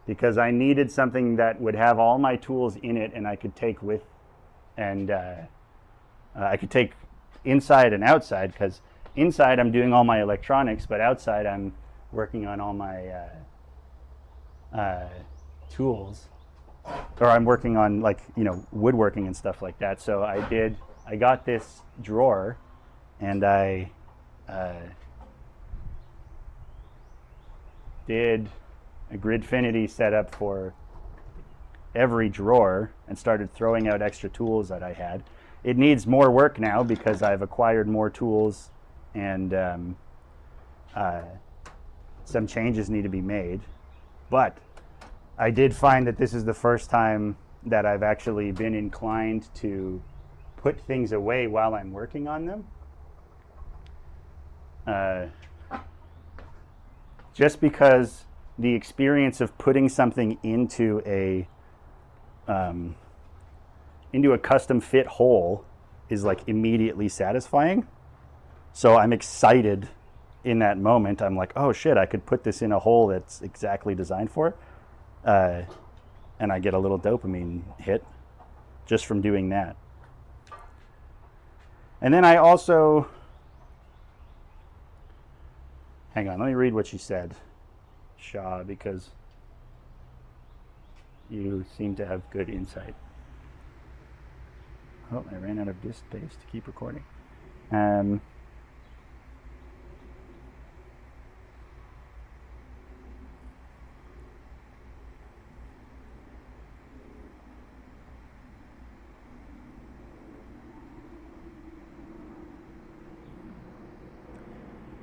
because I needed something that would have all my tools in it and I could take with, and I could take inside and outside, because inside I'm doing all my electronics, but outside I'm working on all my tools, or I'm working on woodworking and stuff like that. So I got this drawer, and I did a Gridfinity setup for every drawer and started throwing out extra tools that I had. It needs more work now because I've acquired more tools, and some changes need to be made. But I did find that this is the first time that I've actually been inclined to put things away while I'm working on them. Just because the experience of putting something into a custom fit hole is like immediately satisfying. So I'm excited in that moment. I'm like, oh shit, I could put this in a hole that's exactly designed for it. And I get a little dopamine hit just from doing that. And then I also, hang on, let me read what she said, Shaw, because you seem to have good insight. Oh, I ran out of disk space to keep recording.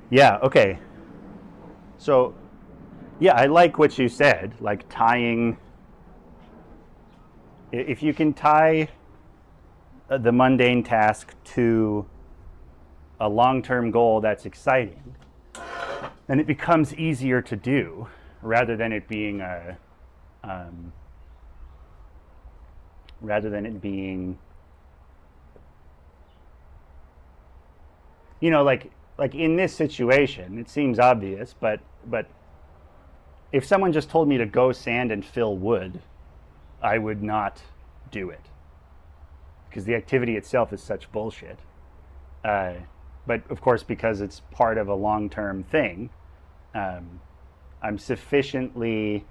Yeah, okay. So, yeah, I like what you said, like tying, if you can tie the mundane task to a long-term goal that's exciting, then it becomes easier to do rather than it being you know, like in this situation, it seems obvious, but if someone just told me to go sand and fill wood, I would not do it because the activity itself is such bullshit. But of course, because it's part of a long-term thing, I've sufficiently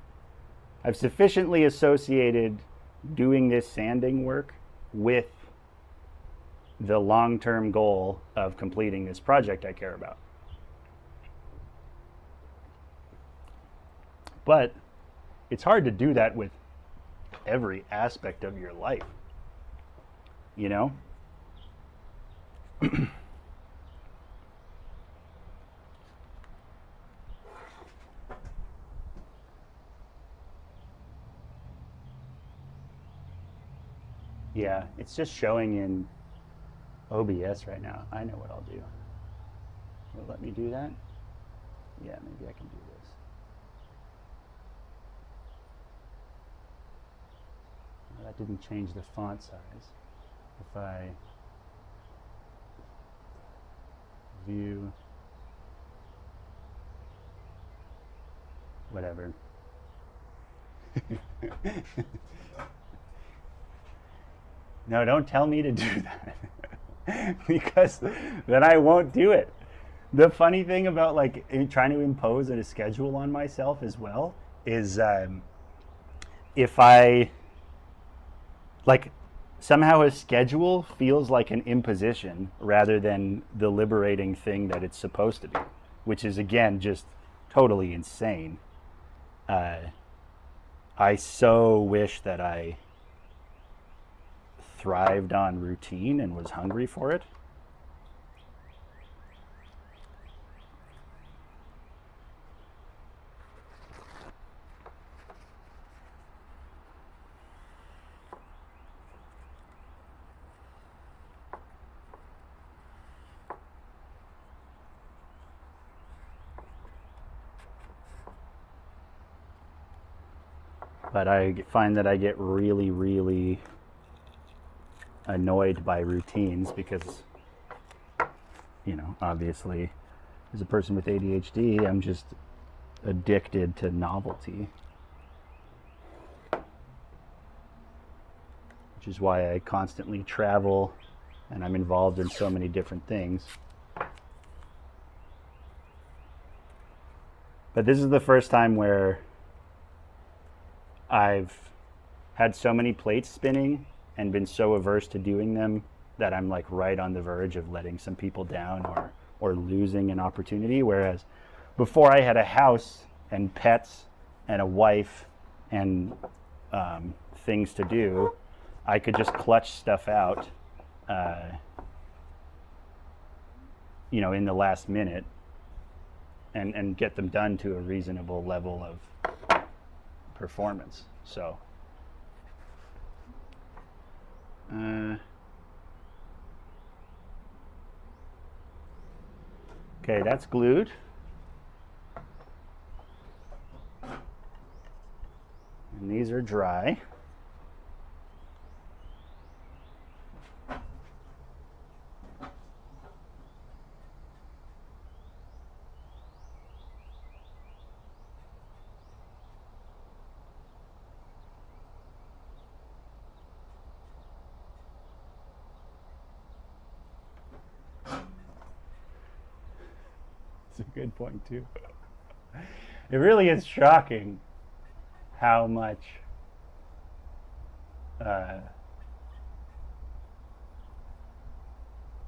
associated doing this sanding work with the long-term goal of completing this project I care about. But it's hard to do that with every aspect of your life, you know? Yeah, it's just showing in OBS right now. I know what I'll do. Will it let me do that? Yeah, maybe I can do this. Well, that didn't change the font size. If I view, whatever. No, don't tell me to do that because then I won't do it. The funny thing about like trying to impose a schedule on myself as well is if I like somehow a schedule feels like an imposition rather than the liberating thing that it's supposed to be, which is again just totally insane. I so wish that I thrived on routine and was hungry for it. But I find that I get really, really annoyed by routines because, you know, obviously as a person with ADHD, I'm just addicted to novelty. Which is why I constantly travel and I'm involved in so many different things. But this is the first time where I've had so many plates spinning and been so averse to doing them that I'm like right on the verge of letting some people down or losing an opportunity. Whereas before I had a house and pets and a wife and things to do, I could just clutch stuff out, you know, in the last minute and get them done to a reasonable level of performance. So, okay, that's glued. And these are dry. That's a good point too. It really is shocking how much yeah,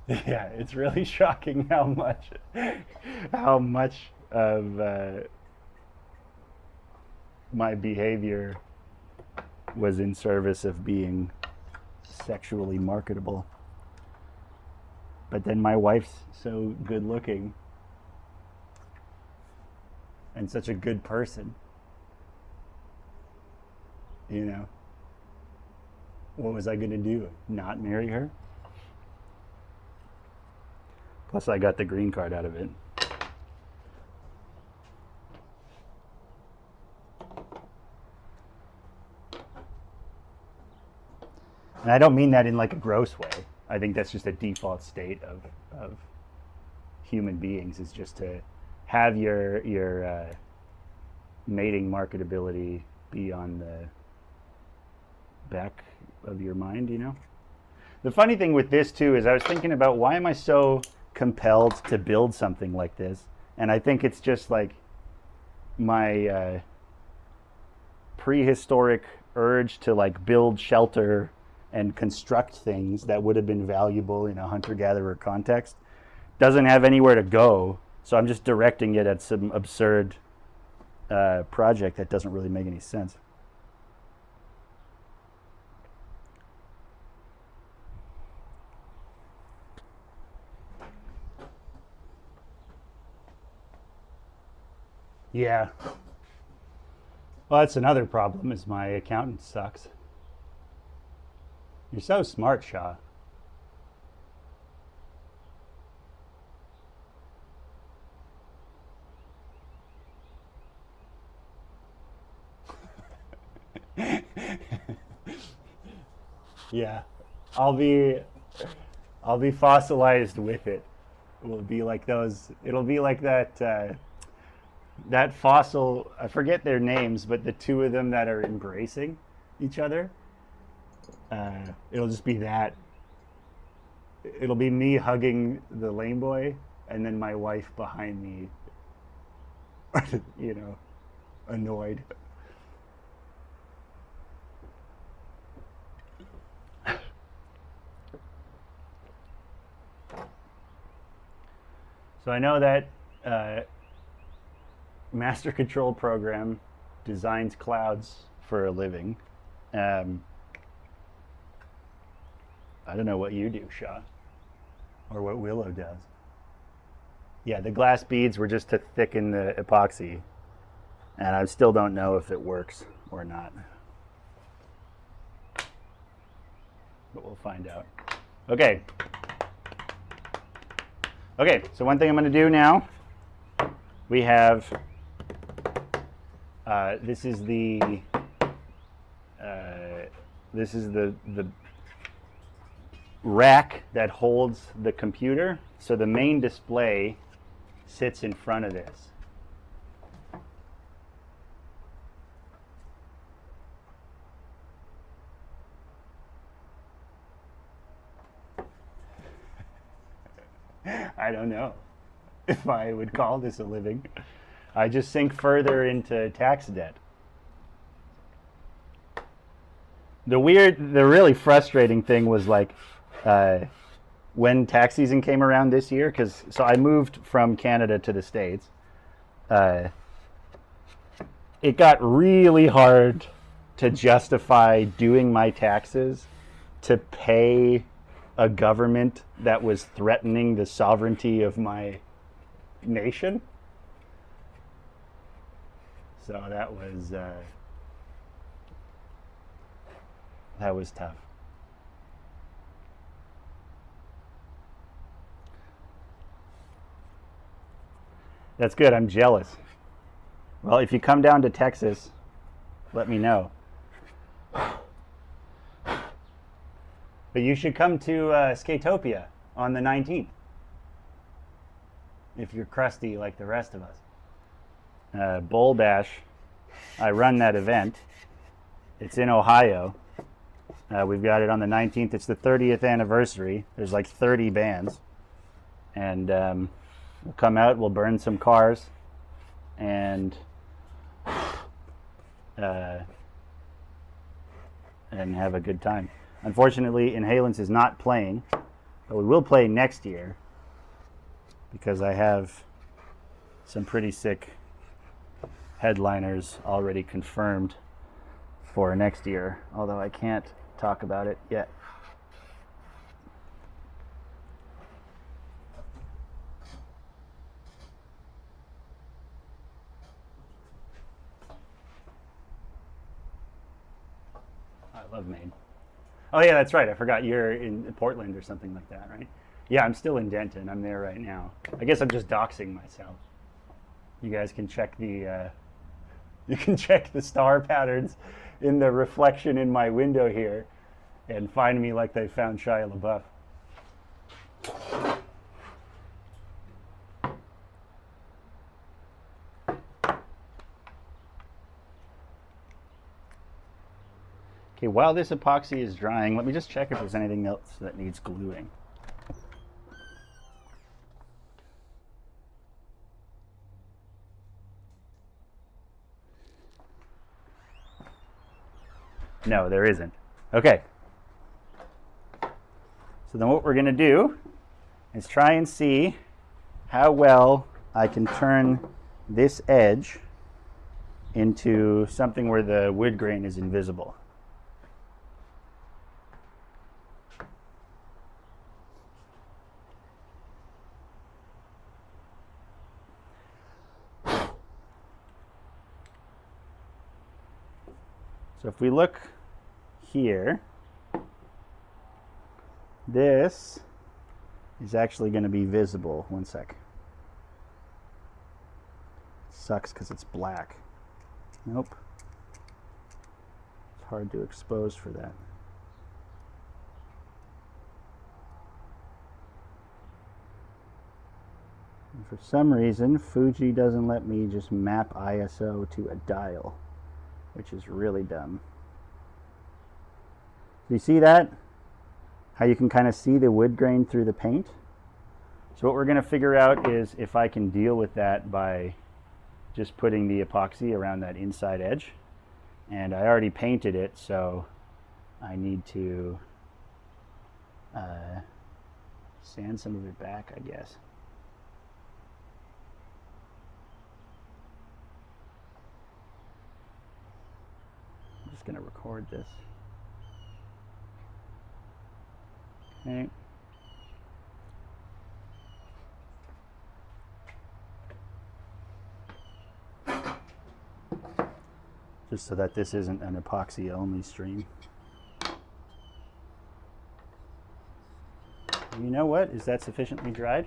it's really shocking how much of my behavior was in service of being sexually marketable. But then my wife's so good looking and such a good person. You know, what was I going to do? Not marry her? Plus, I got the green card out of it. And I don't mean that in like a gross way. I think that's just a default state of human beings, is just to have your mating marketability be on the back of your mind, you know? The funny thing with this too is I was thinking about, why am I so compelled to build something like this? And I think it's just like my prehistoric urge to like build shelter and construct things that would have been valuable in a hunter-gatherer context doesn't have anywhere to go, so I'm just directing it at some absurd project that doesn't really make any sense. Yeah. Well, that's another problem, is my accountant sucks. You're so smart, Shaw. Yeah. I'll be fossilized with it. It will be like those, it'll be like that fossil, I forget their names, but the two of them that are embracing each other. It'll just be that. It'll be me hugging the lame boy, and then my wife behind me, you know, annoyed. So I know that master control program designs clouds for a living. I don't know what you do, Shaw, or what Willow does. Yeah, the glass beads were just to thicken the epoxy, and I still don't know if it works or not. But we'll find out. Okay. Okay, so one thing I'm going to do now, we have, this is the rack that holds the computer. So the main display sits in front of this. I don't know if I would call this a living. I just sink further into tax debt. The really frustrating thing was like, when tax season came around this year, so I moved from Canada to the States. It got really hard to justify doing my taxes to pay a government that was threatening the sovereignty of my nation. So that was tough. That's good. I'm jealous. Well, if you come down to Texas, let me know. But you should come to Skatopia on the 19th. If you're crusty like the rest of us. Bowl Bash. I run that event. It's in Ohio. We've got it on the 19th. It's the 30th anniversary. There's like 30 bands. And we'll come out, we'll burn some cars, and have a good time. Unfortunately, Inhalants is not playing, but we will play next year because I have some pretty sick headliners already confirmed for next year, although I can't talk about it yet. I love Maine. Oh yeah, that's right. I forgot you're in Portland or something like that, right? Yeah, I'm still in Denton. I'm there right now. I guess I'm just doxing myself. You guys can check the star patterns in the reflection in my window here and find me like they found Shia LaBeouf. Okay, while this epoxy is drying, let me just check if there's anything else that needs gluing. No, there isn't. Okay. So then what we're going to do is try and see how well I can turn this edge into something where the wood grain is invisible. So if we look here, this is actually going to be visible. One sec. It sucks because it's black. Nope. It's hard to expose for that. And for some reason, Fuji doesn't let me just map ISO to a dial, which is really dumb. Do you see that? How you can kind of see the wood grain through the paint? So what we're going to figure out is if I can deal with that by just putting the epoxy around that inside edge. And I already painted it, so I need to sand some of it back, I guess. I'm just going to record this. Okay. Just so that this isn't an epoxy only stream. You know what? Is that sufficiently dried?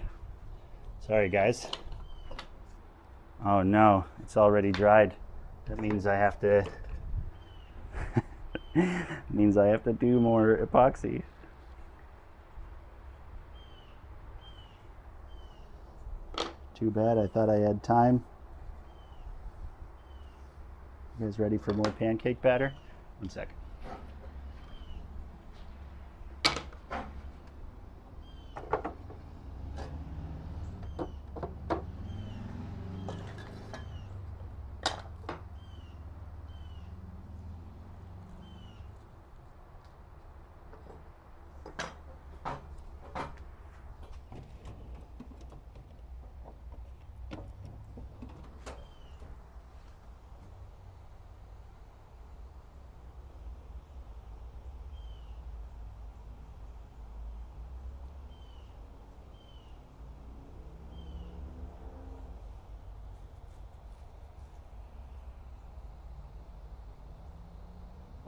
Sorry guys. Oh no, it's already dried. That means I have to means I have to do more epoxy. Too bad, I thought I had time. You guys ready for more pancake batter? One second.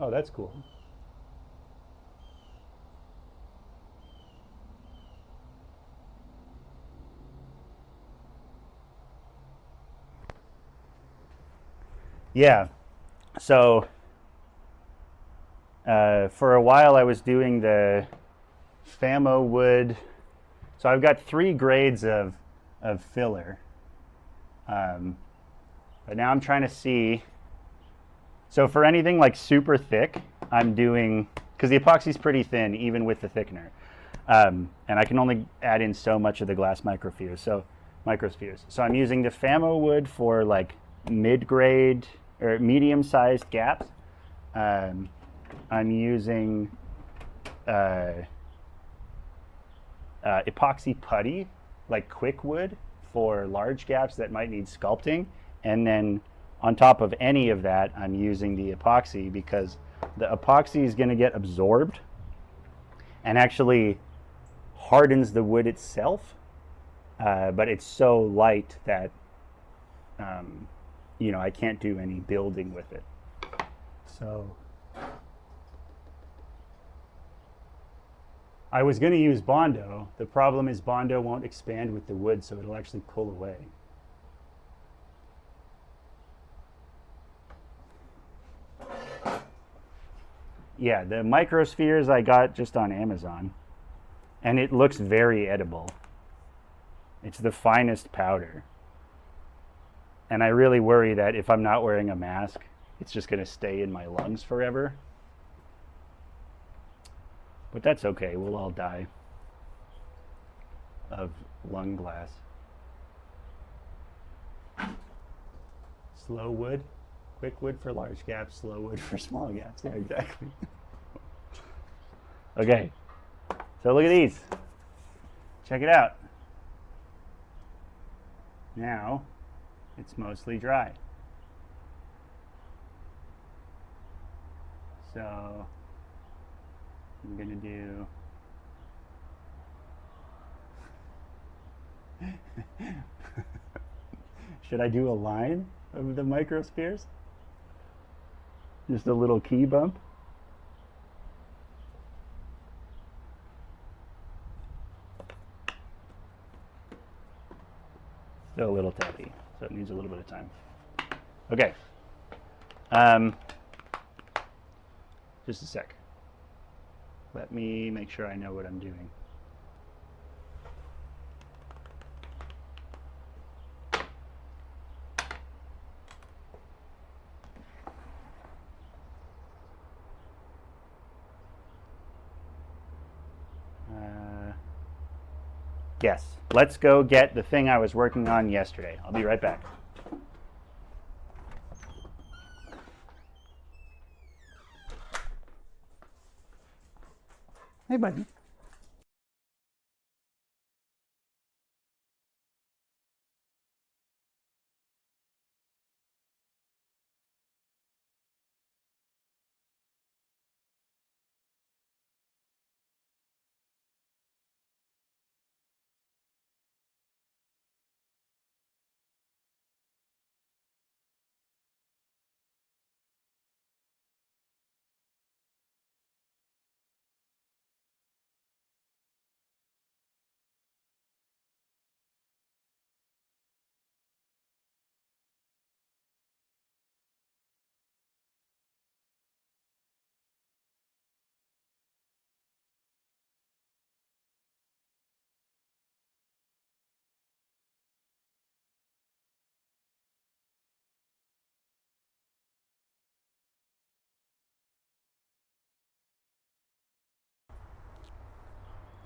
Oh, that's cool. Yeah. So for a while I was doing the Famo wood. So I've got 3 grades of filler. But now I'm trying to see. So for anything like super thick, I'm doing, because the epoxy is pretty thin even with the thickener. And I can only add in so much of the glass microspheres. So I'm using the Famo wood for like mid-grade or medium-sized gaps. I'm using epoxy putty, like quick wood, for large gaps that might need sculpting. And then on top of any of that, I'm using the epoxy because the epoxy is going to get absorbed and actually hardens the wood itself. But it's so light that, I can't do any building with it. So I was going to use Bondo. The problem is Bondo won't expand with the wood, so it'll actually pull away. Yeah, the microspheres I got just on Amazon, and it looks very edible. It's the finest powder. And I really worry that if I'm not wearing a mask, it's just going to stay in my lungs forever. But that's okay, we'll all die of lung blast. Slow wood, quick wood for large gaps, slow wood for small gaps. Yeah, exactly. Okay, so look at these. Check it out. Now, it's mostly dry. So, I'm gonna do should I do a line of the microspheres? Just a little key bump? Still a little tacky, so it needs a little bit of time. Okay. Just a sec. Let me make sure I know what I'm doing. Yes, let's go get the thing I was working on yesterday. I'll be right back. Hey, buddy.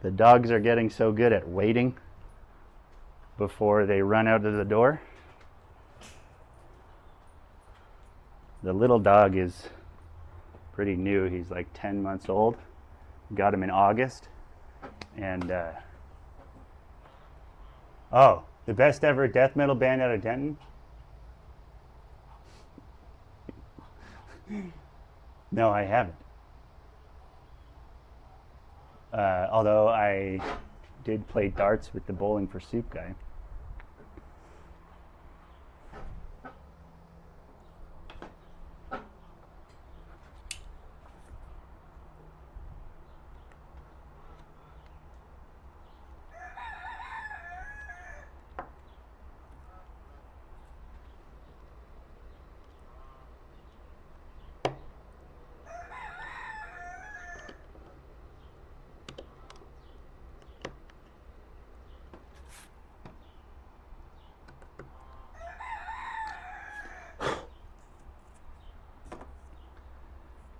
The dogs are getting so good at waiting before they run out of the door. The little dog is pretty new. He's like 10 months old. Got him in August. And, oh, the best ever death metal band out of Denton? No, I haven't. Although I did play darts with the Bowling for Soup guy.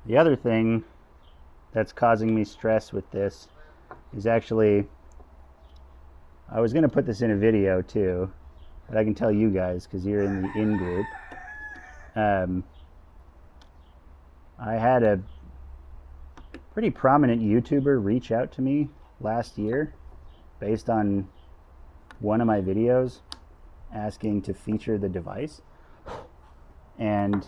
The other thing that's causing me stress with this is actually, I was going to put this in a video too, but I can tell you guys because you're in the in group. I had a pretty prominent YouTuber reach out to me last year based on one of my videos asking to feature the device. And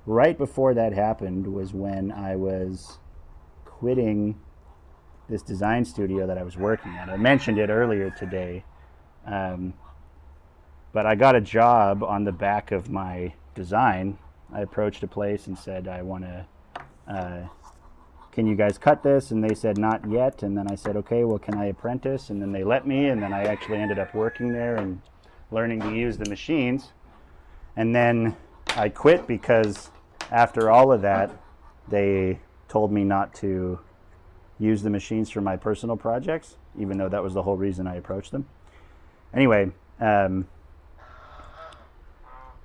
right before that happened was when I was quitting this design studio that I was working at. I mentioned it earlier today, but I got a job on the back of my design. I approached a place and said, I want to, can you guys cut this? And they said, not yet. And then I said, okay, well, can I apprentice? And then they let me, and then I actually ended up working there and learning to use the machines. And then I quit because after all of that, they told me not to use the machines for my personal projects, even though that was the whole reason I approached them. Anyway, I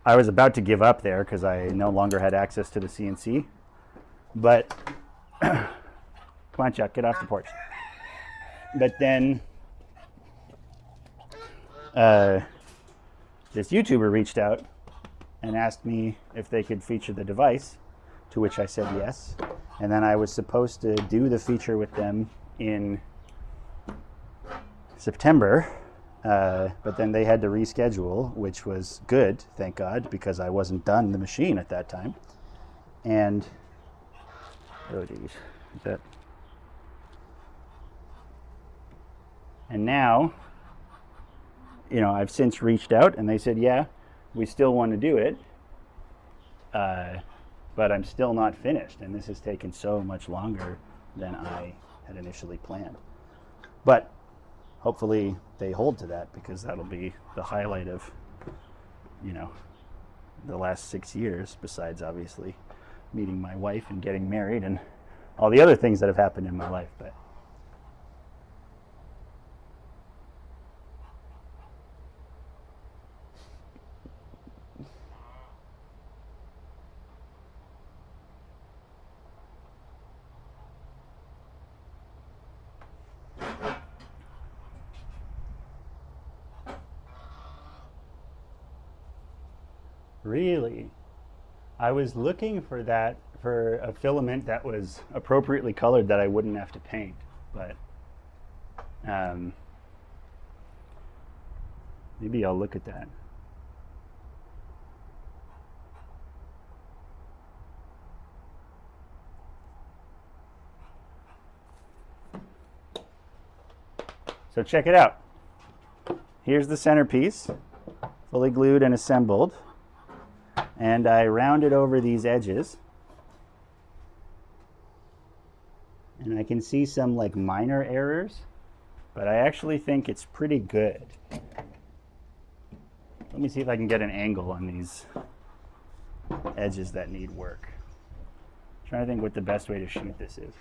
was about to give up there because I no longer had access to the CNC. But, come on, Chuck, get off the porch. But then, this YouTuber reached out and asked me if they could feature the device, to which I said yes. And then I was supposed to do the feature with them in September, but then they had to reschedule, which was good, thank God, because I wasn't done the machine at that time. And, oh geez, is that? And now, you know, I've since reached out and they said, yeah, we still want to do it, but I'm still not finished, and this has taken so much longer than I had initially planned. But hopefully they hold to that, because that'll be the highlight of, you know, the last 6 years, besides obviously meeting my wife and getting married and all the other things that have happened in my life. But really, I was looking for that, for a filament that was appropriately colored that I wouldn't have to paint, but maybe I'll look at that. So check it out. Here's the centerpiece, fully glued and assembled. And I rounded over these edges. And I can see some like minor errors, but I actually think it's pretty good. Let me see if I can get an angle on these edges that need work. I'm trying to think what the best way to shoot this is.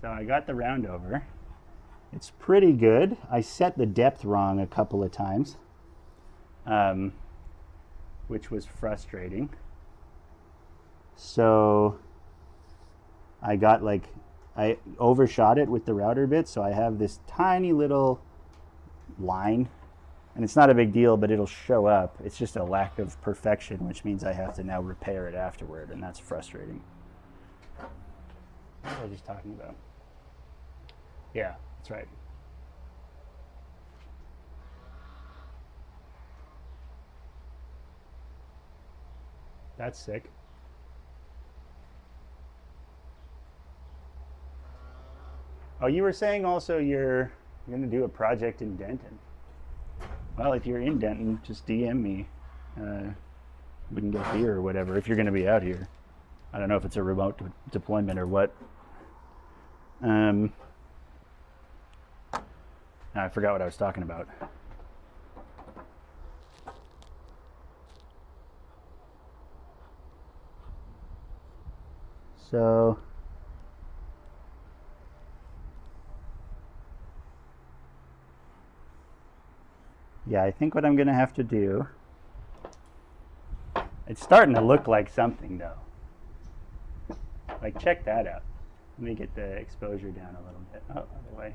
So I got the round over. It's pretty good. I set the depth wrong a couple of times, which was frustrating. So I got I overshot it with the router bit, so I have this tiny little line, and it's not a big deal, but it'll show up. It's just a lack of perfection, which means I have to now repair it afterward, and that's frustrating. What was I just talking about? Yeah, that's right. That's sick. Oh, you were saying also you're going to do a project in Denton. Well, if you're in Denton, just DM me. We can get beer or whatever if you're going to be out here. I don't know if it's a remote deployment or what. I forgot what I was talking about. So yeah, I think what I'm gonna have to do, it's starting to look like something though. Like, check that out. Let me get the exposure down a little bit. Oh, other way.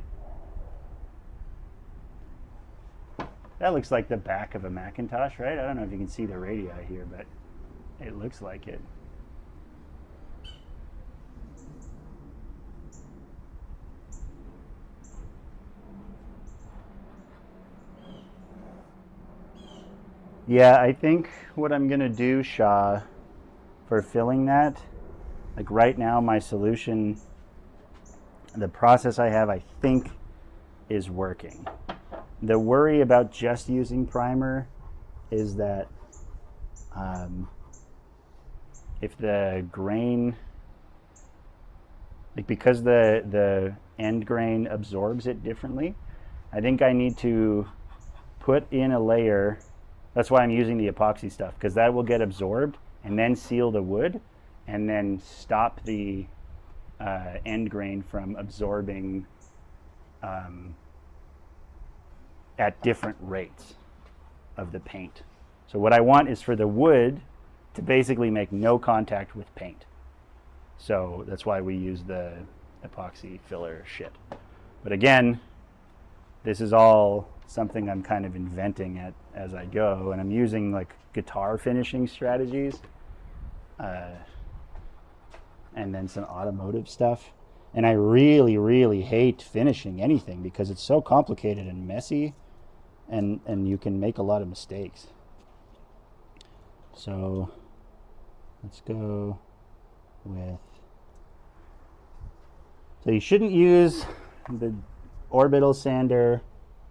That looks like the back of a Macintosh, right? I don't know if you can see the radii here, but it looks like it. Yeah, I think what I'm gonna do, Shah, for filling that, like right now my solution, the process I have, I think is working. The worry about just using primer is that if the grain, like because the end grain absorbs it differently, I think I need to put in a layer. That's why I'm using the epoxy stuff, because that will get absorbed and then seal the wood and then stop the end grain from absorbing at different rates of the paint. So what I want is for the wood to basically make no contact with paint. So that's why we use the epoxy filler shit. But again, this is all something I'm kind of inventing as I go, and I'm using like guitar finishing strategies and then some automotive stuff. And I really, really hate finishing anything because it's so complicated and messy, and you can make a lot of mistakes. So let's go with, so you shouldn't use the orbital sander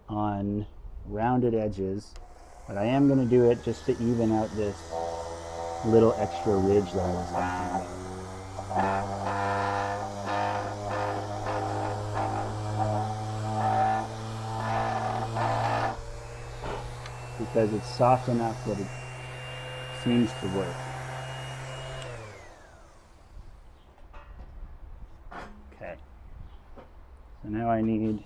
on rounded edges, but I am going to do it just to even out this little extra ridge that I was talking about, because it's soft enough that it seems to work. Okay, so now I need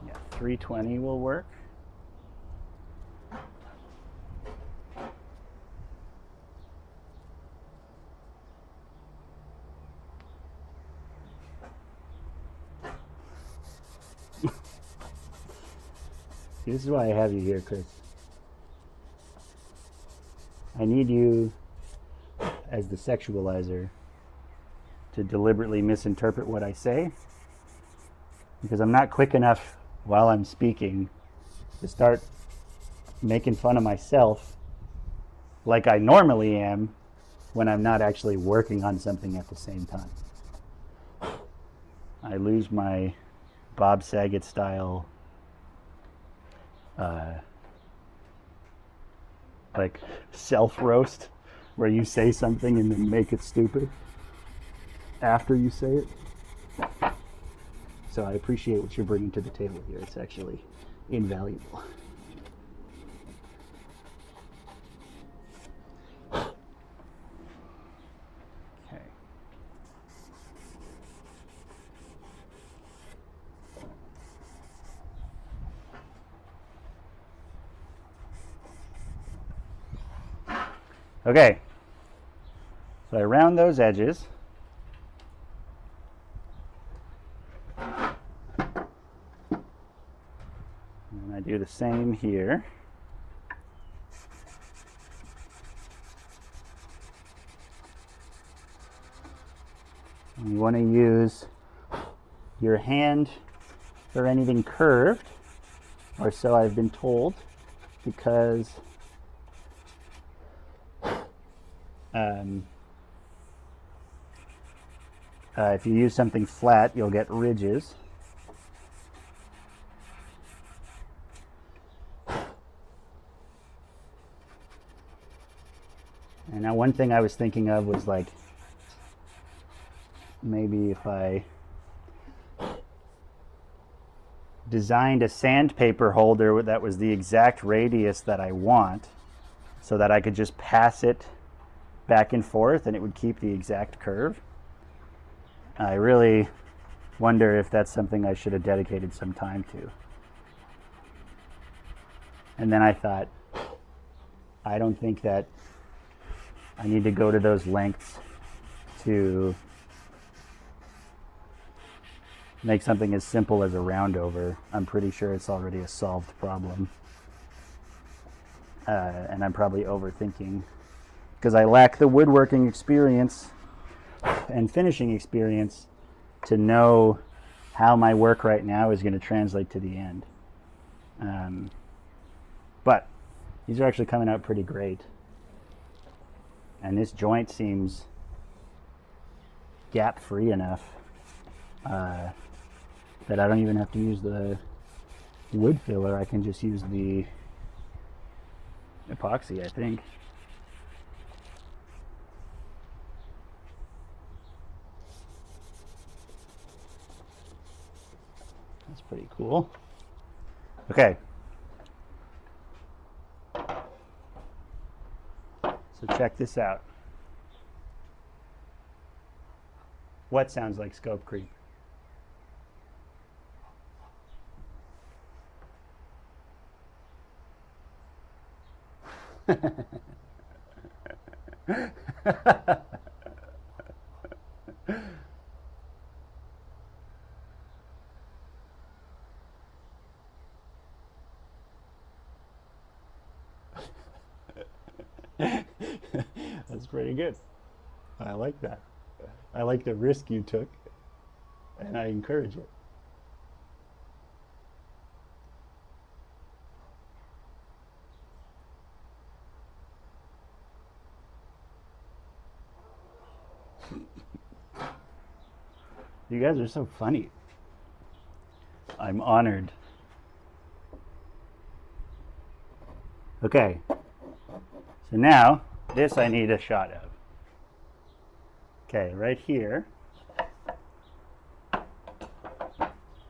yeah, 320 will work. This is why I have you here, Chris. I need you, as the sexualizer, to deliberately misinterpret what I say, because I'm not quick enough while I'm speaking to start making fun of myself like I normally am when I'm not actually working on something at the same time. I lose my Bob Saget style like self-roast, where you say something and then make it stupid after you say it. So I appreciate what you're bringing to the table here. It's actually invaluable. Okay. Okay, so I round those edges. And I do the same here. And you want to use your hand for anything curved, or so I've been told, because if you use something flat, you'll get ridges. And now one thing I was thinking of was like maybe if I designed a sandpaper holder that was the exact radius that I want, so that I could just pass it back and forth and it would keep the exact curve. I really wonder if that's something I should have dedicated some time to. And then I thought, I don't think that I need to go to those lengths to make something as simple as a roundover. I'm pretty sure it's already a solved problem. And I'm probably overthinking because I lack the woodworking experience and finishing experience to know how my work right now is going to translate to the end. But these are actually coming out pretty great. And this joint seems gap free enough that I don't even have to use the wood filler. I can just use the epoxy, I think. That's pretty cool. Okay. So check this out. What sounds like scope creep? That's pretty good. I like that. I like the risk you took, and I encourage it. You guys are so funny. I'm honored. Okay. So now, this I need a shot of. Okay, right here.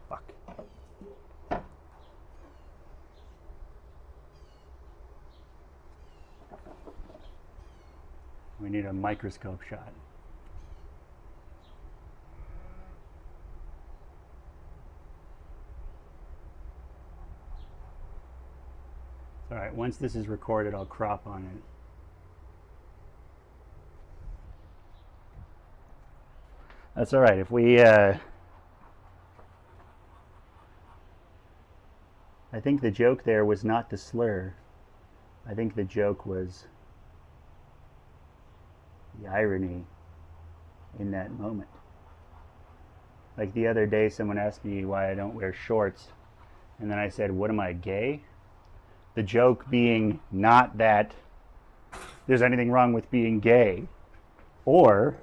Fuck. We need a microscope shot. All right, once this is recorded, I'll crop on it. That's all right. If we, I think the joke there was not to slur. I think the joke was the irony in that moment. Like the other day, someone asked me why I don't wear shorts, and then I said, "What am I, gay?" The joke being not that there's anything wrong with being gay, or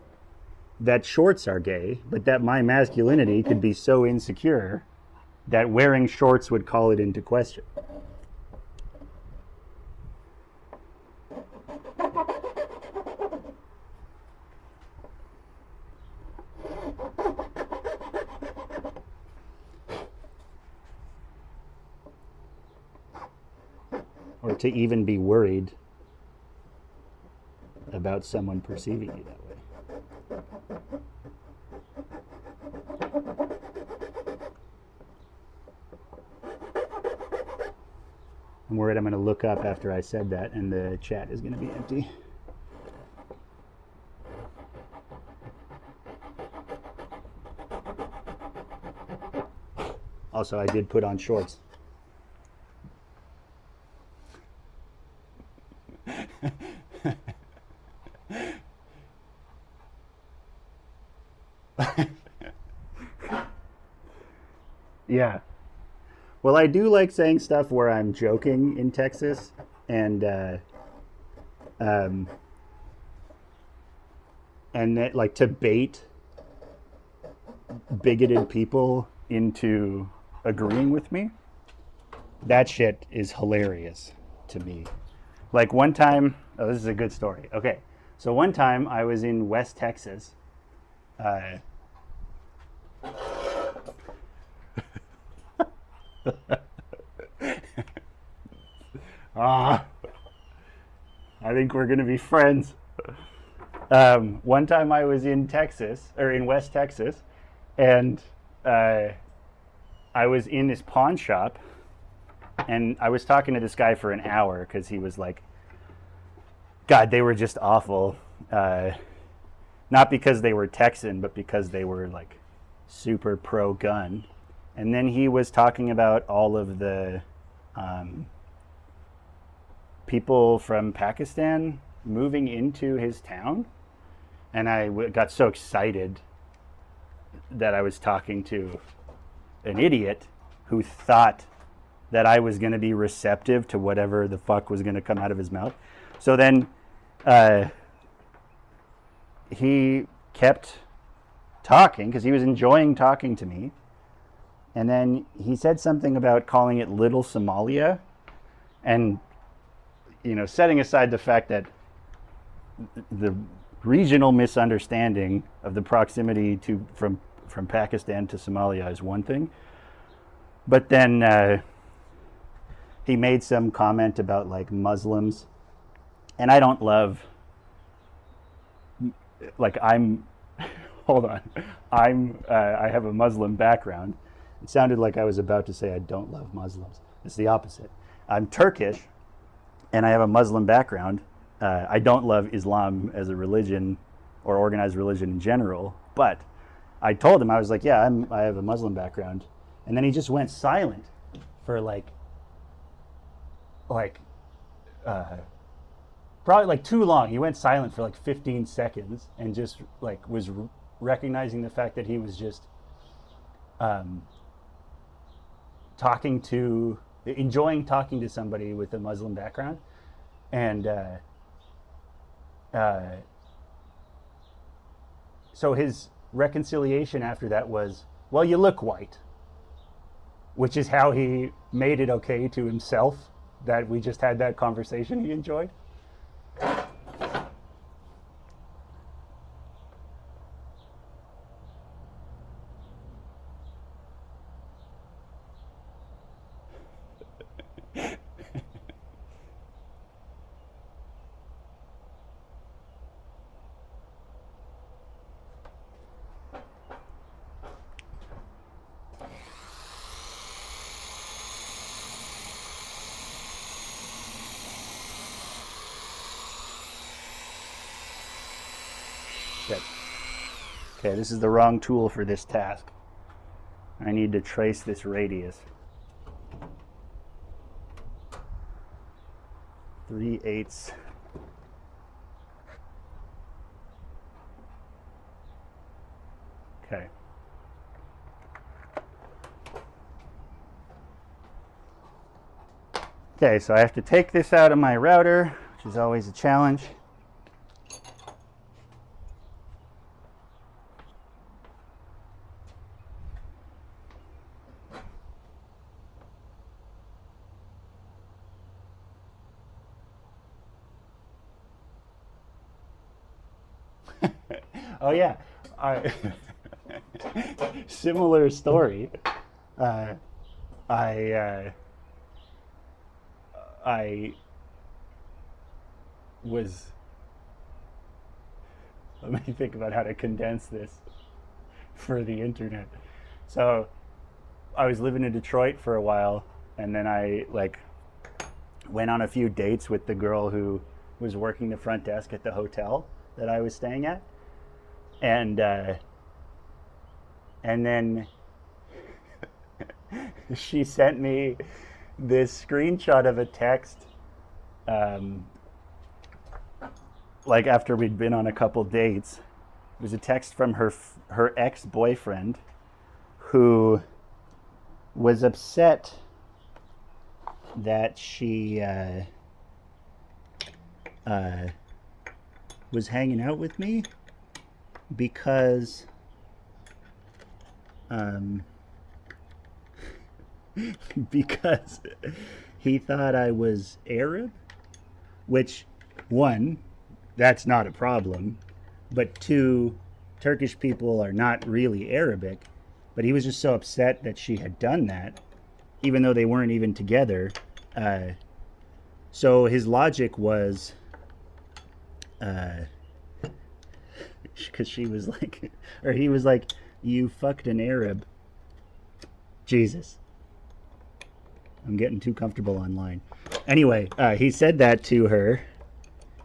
that shorts are gay, but that my masculinity could be so insecure that wearing shorts would call it into question. Or to even be worried about someone perceiving you that way. I'm worried I'm going to look up after I said that and the chat is going to be empty. Also, I did put on shorts. Yeah. Well, I do like saying stuff where I'm joking in Texas, and that, like, to bait bigoted people into agreeing with me. That shit is hilarious to me. Like one time, oh, this is a good story. Okay, so one time I was in West Texas, Ah, I think we're gonna be friends. One time I was in Texas, or in West Texas, and I was in this pawn shop, and I was talking to this guy for an hour because he was like, God, they were just awful. Not because they were Texan, but because they were like super pro gun. And then he was talking about all of the people from Pakistan moving into his town. And I got so excited that I was talking to an idiot who thought that I was going to be receptive to whatever the fuck was going to come out of his mouth. So then he kept talking because he was enjoying talking to me. And then he said something about calling it Little Somalia. And, you know, setting aside the fact that the regional misunderstanding of the proximity to from Pakistan to Somalia is one thing. But then he made some comment about like Muslims. And I don't love, like hold on, I have a Muslim background. It sounded like I was about to say I don't love Muslims. It's the opposite. I'm Turkish, and I have a Muslim background. I don't love Islam as a religion or organized religion in general, but I told him, I was like, yeah, I have a Muslim background. And then he just went silent for probably like too long. He went silent for like 15 seconds and just like was recognizing the fact that he was just enjoying talking to somebody with a Muslim background. And so his reconciliation after that was, well, you look white, which is how he made it okay to himself that we just had that conversation he enjoyed. Okay, this is the wrong tool for this task. I need to trace this radius. 3/8. Okay. Okay, so I have to take this out of my router, which is always a challenge. Oh yeah, similar story. I was. Let me think about how to condense this for the internet. So, I was living in Detroit for a while, and then I went on a few dates with the girl who was working the front desk at the hotel that I was staying at. And then she sent me this screenshot of a text, like after we'd been on a couple dates. It was a text from her ex-boyfriend, who was upset that she was hanging out with me because because he thought I was Arab, which, one, that's not a problem, but two, Turkish people are not really Arabic, But he was just so upset that she had done that, even though they weren't even together. So his logic was, because she was like, or he was like, you fucked an Arab. Jesus. I'm getting too comfortable online. Anyway, he said that to her,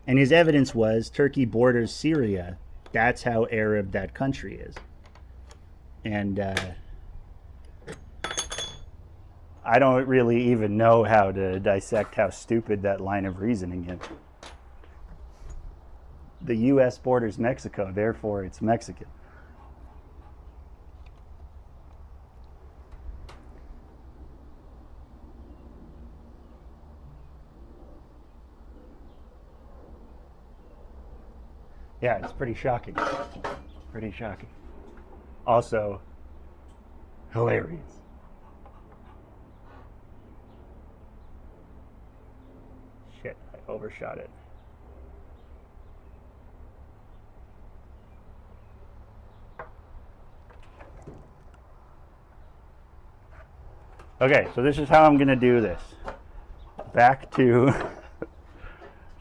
and his evidence was Turkey borders Syria. That's how Arab that country is. And I don't really even know how to dissect how stupid that line of reasoning is. The U.S. borders Mexico, therefore it's Mexican. Yeah, it's pretty shocking. Pretty shocking. Also, hilarious. Shit, I overshot it. Okay, so this is how I'm going to do this. Back to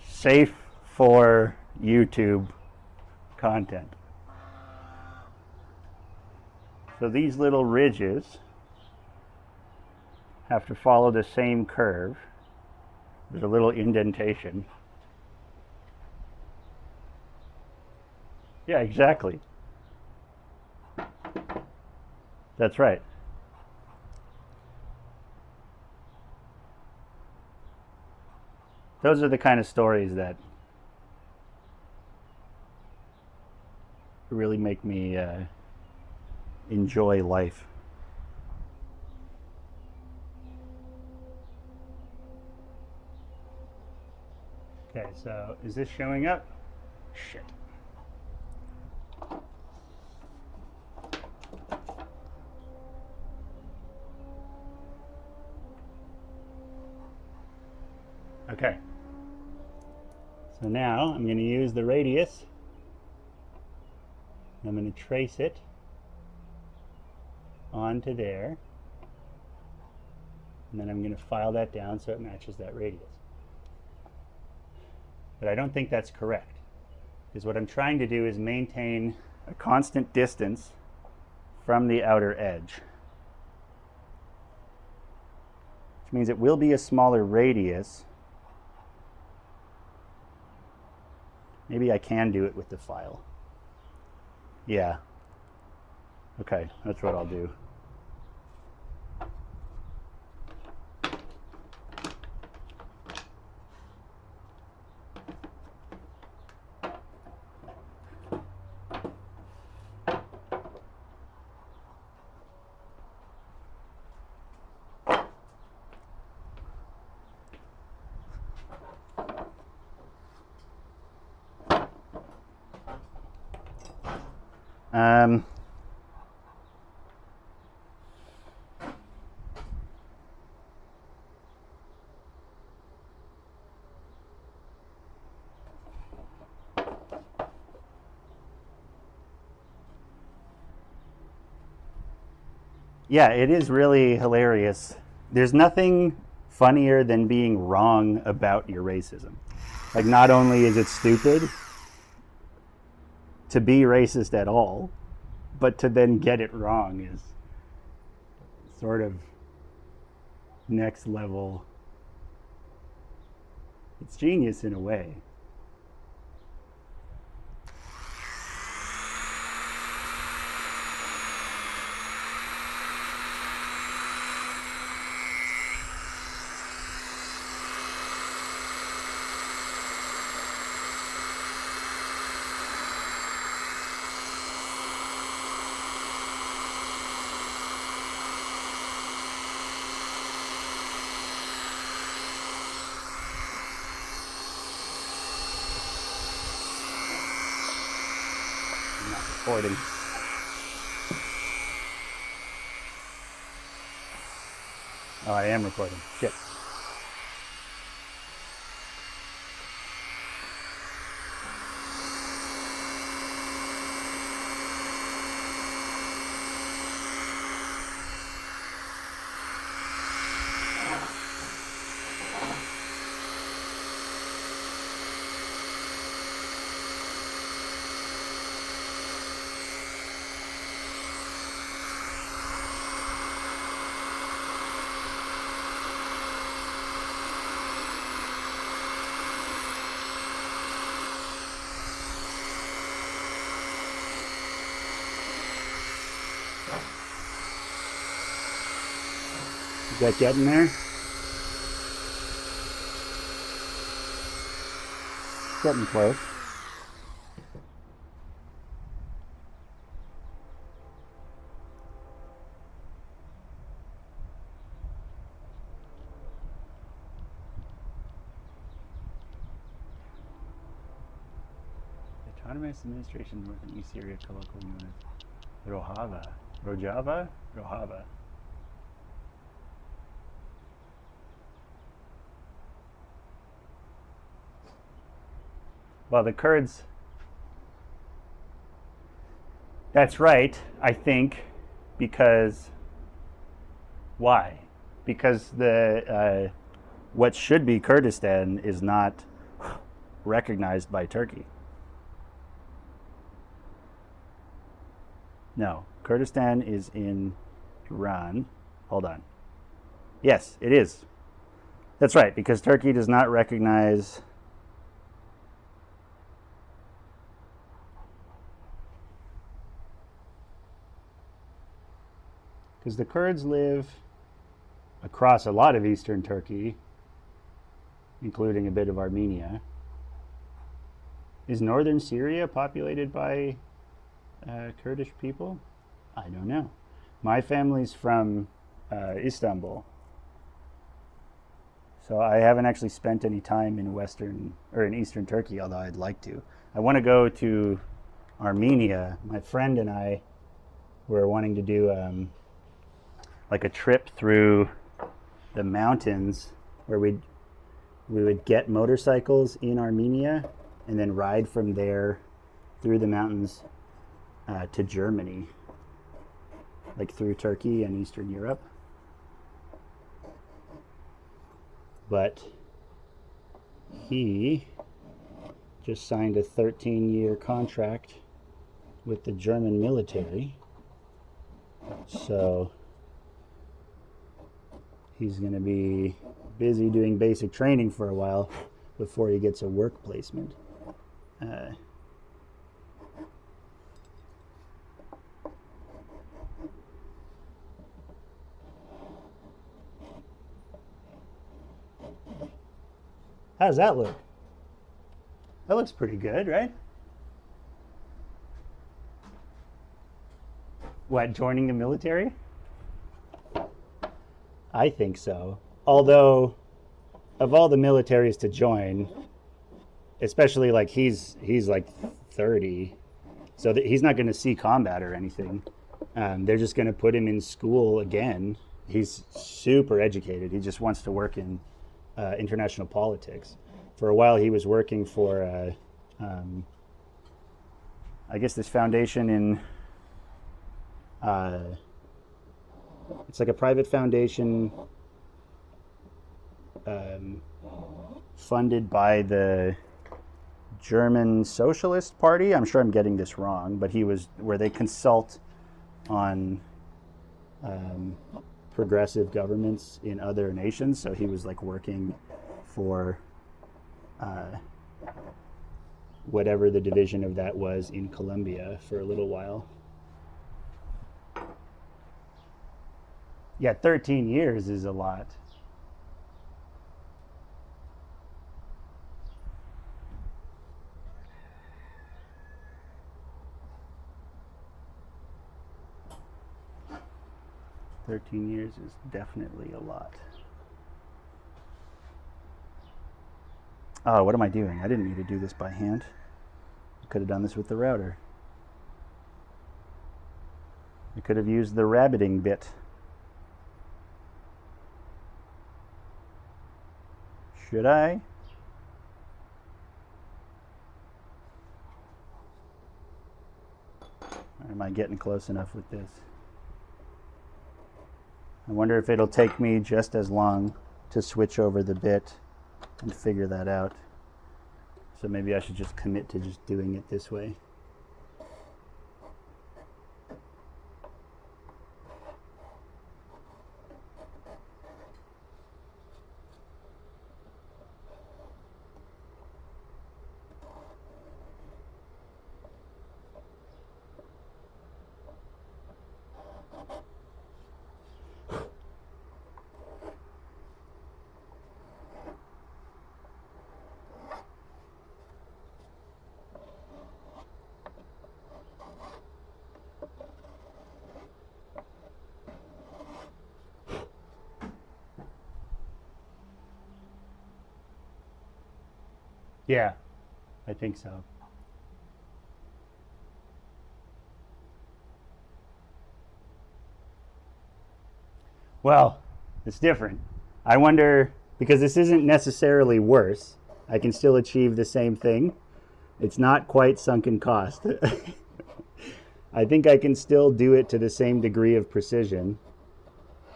safe for YouTube content. So these little ridges have to follow the same curve. There's a little indentation. Yeah, exactly. That's right. Those are the kind of stories that really make me enjoy life. Okay, so is this showing up? Shit. Okay. So now I'm going to use the radius. I'm going to trace it onto there. And then I'm going to file that down so it matches that radius. But I don't think that's correct, because what I'm trying to do is maintain a constant distance from the outer edge, which means it will be a smaller radius. Maybe I can do it with the file. Yeah. Okay, that's what I'll do. Yeah, it is really hilarious. There's nothing funnier than being wrong about your racism. Like, not only is it stupid to be racist at all, but to then get it wrong is sort of next level. It's genius in a way. Recording. Oh, I am recording. Shit. Is that getting there? Getting close. Autonomous Administration North and East Syria colloquial known as Rojava. Rojava? Rojava. Well, the Kurds. That's right, I think, because why? Because the what should be Kurdistan is not recognized by Turkey. No, Kurdistan is in Iran. Hold on. Yes, it is. That's right, because Turkey does not recognize. Because the Kurds live across a lot of eastern Turkey, including a bit of Armenia. Is northern Syria populated by Kurdish people? I don't know. My family's from Istanbul, so I haven't actually spent any time in western or in eastern Turkey, although I'd like to. I want to go to Armenia. My friend and I were wanting to do like a trip through the mountains where we would get motorcycles in Armenia and then ride from there through the mountains to Germany, like through Turkey and Eastern Europe. But he just signed a 13-year contract with the German military, so he's going to be busy doing basic training for a while before he gets a work placement. How does that look? That looks pretty good, right? What, joining the military? I think so. Although, of all the militaries to join, especially like he's like 30, so that he's not going to see combat or anything. They're just going to put him in school again. He's super educated. He just wants to work in international politics. For a while, he was working for, I guess, this foundation in. It's like a private foundation funded by the German Socialist Party. I'm sure I'm getting this wrong, but he was where they consult on progressive governments in other nations. So he was like working for whatever the division of that was in Colombia for a little while. Yeah, 13 years is a lot. "13 years is definitely a lot." Oh, what am I doing? I didn't need to do this by hand. I could have done this with the router. I could have used the rabbiting bit. Should I? Or am I getting close enough with this? I wonder if it'll take me just as long to switch over the bit and figure that out. So maybe I should just commit to just doing it this way. Yeah, I think so. Well, it's different. I wonder, because this isn't necessarily worse, I can still achieve the same thing. It's not quite sunken cost. I think I can still do it to the same degree of precision.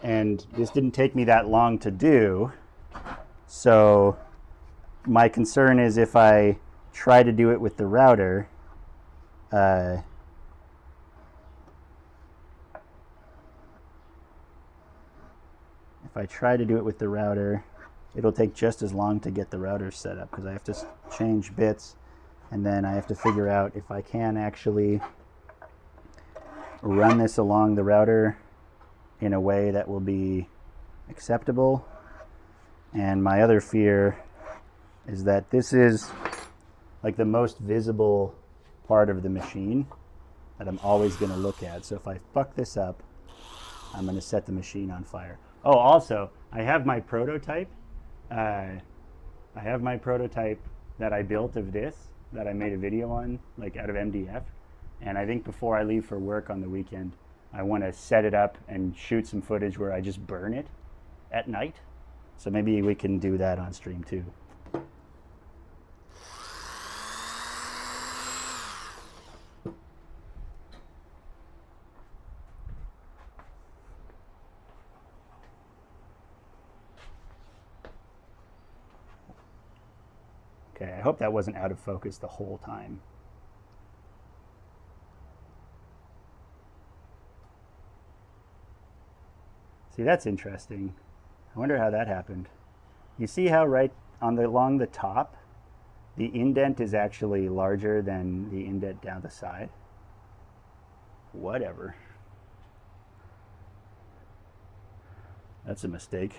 And this didn't take me that long to do. So my concern is if I try to do it with the router, if I try to do it with the router, it'll take just as long to get the router set up because I have to change bits, and then I have to figure out if I can actually run this along the router in a way that will be acceptable. And my other fear is that this is like the most visible part of the machine that I'm always going to look at. So if I fuck this up, I'm going to set the machine on fire. Oh, also, I have my prototype. I have my prototype that I built of this, that I made a video on, like out of MDF. And I think before I leave for work on the weekend, I want to set it up and shoot some footage where I just burn it at night. So maybe we can do that on stream too. Okay, I hope that wasn't out of focus the whole time. See, that's interesting. I wonder how that happened. You see how right on along the top, the indent is actually larger than the indent down the side? Whatever. That's a mistake.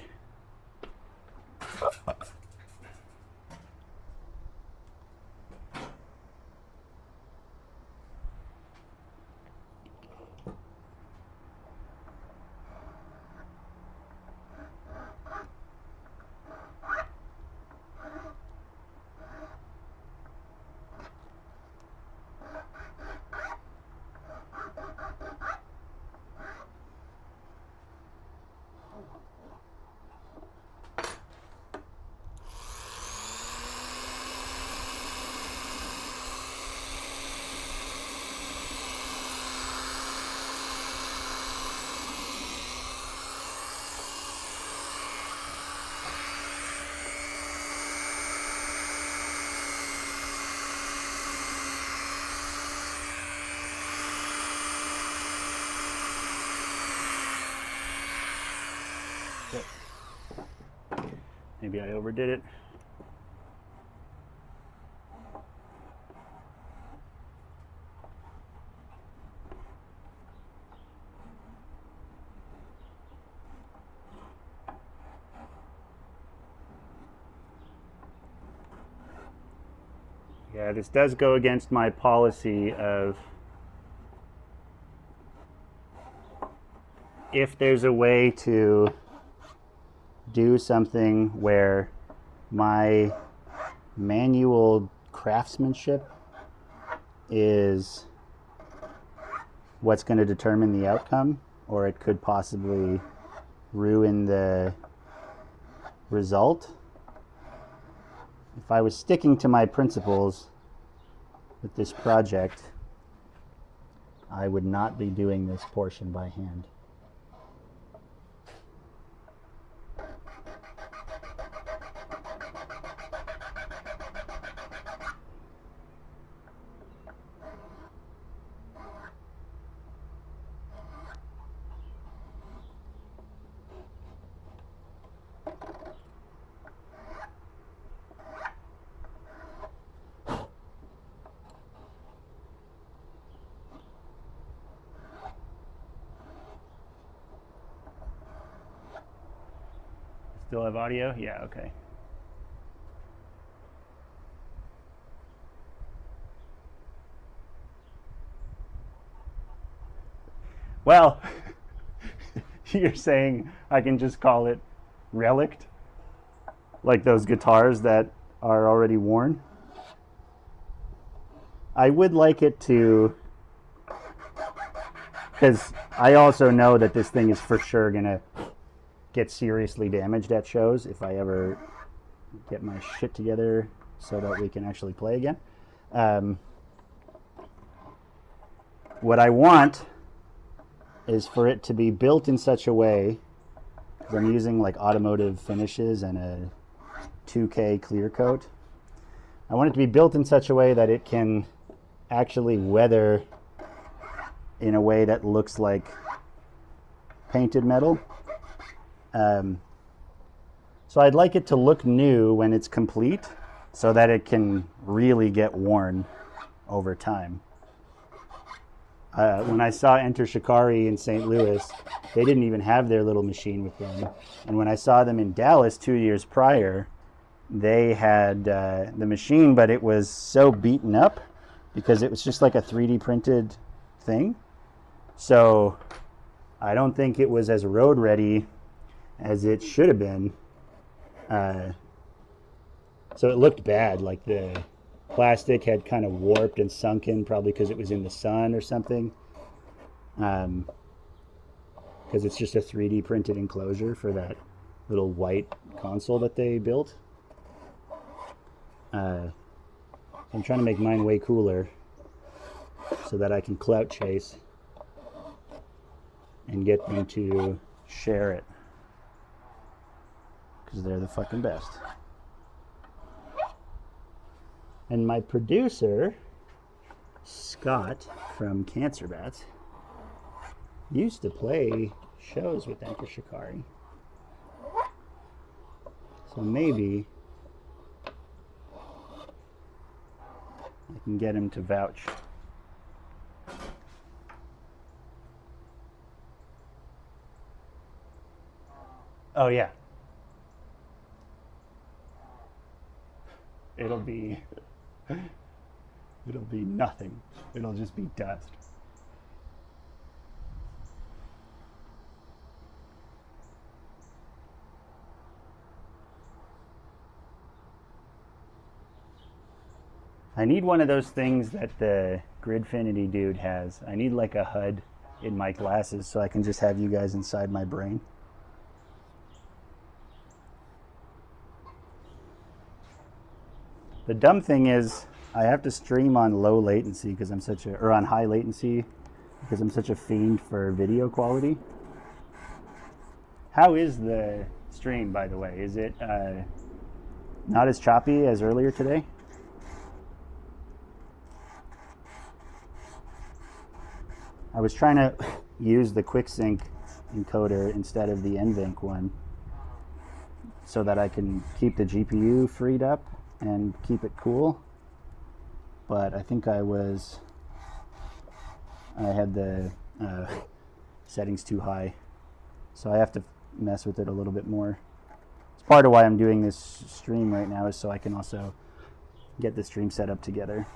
Maybe I overdid it. Yeah, this does go against my policy of if there's a way to do something where my manual craftsmanship is what's going to determine the outcome, or it could possibly ruin the result. If I was sticking to my principles with this project, I would not be doing this portion by hand. Still have audio? Yeah, okay. Well, you're saying I can just call it relict? Like those guitars that are already worn? I would like it to, because I also know that this thing is for sure going to get seriously damaged at shows if I ever get my shit together so that we can actually play again. What I want is for it to be built in such a way, because I'm using like automotive finishes and a 2K clear coat. I want it to be built in such a way that it can actually weather in a way that looks like painted metal. So I'd like it to look new when it's complete so that it can really get worn over time. When I saw Enter Shikari in St. Louis, they didn't even have their little machine with them. And when I saw them in Dallas 2 years prior, they had the machine, but it was so beaten up because it was just like a 3D printed thing. So I don't think it was as road ready as it should have been. So it looked bad, like the plastic had kind of warped and sunken, probably because it was in the sun or something. Because it's just a 3D printed enclosure for that little white console that they built. I'm trying to make mine way cooler so that I can clout chase and get them to share it, because they're the fucking best. And my producer, Scott from Cancer Bats, used to play shows with Enter Shikari. So maybe I can get him to vouch. Oh yeah. It'll be nothing. It'll just be dust. I need one of those things that the Gridfinity dude has. I need like a HUD in my glasses so I can just have you guys inside my brain. The dumb thing is I have to stream on low latency because or on high latency because I'm such a fiend for video quality. How is the stream, by the way? Is it not as choppy as earlier today? I was trying to use the QuickSync encoder instead of the NVENC one so that I can keep the GPU freed up and keep it cool. But I think I had the settings too high. So I have to mess with it a little bit more. It's part of why I'm doing this stream right now, is so I can also get the stream set up together.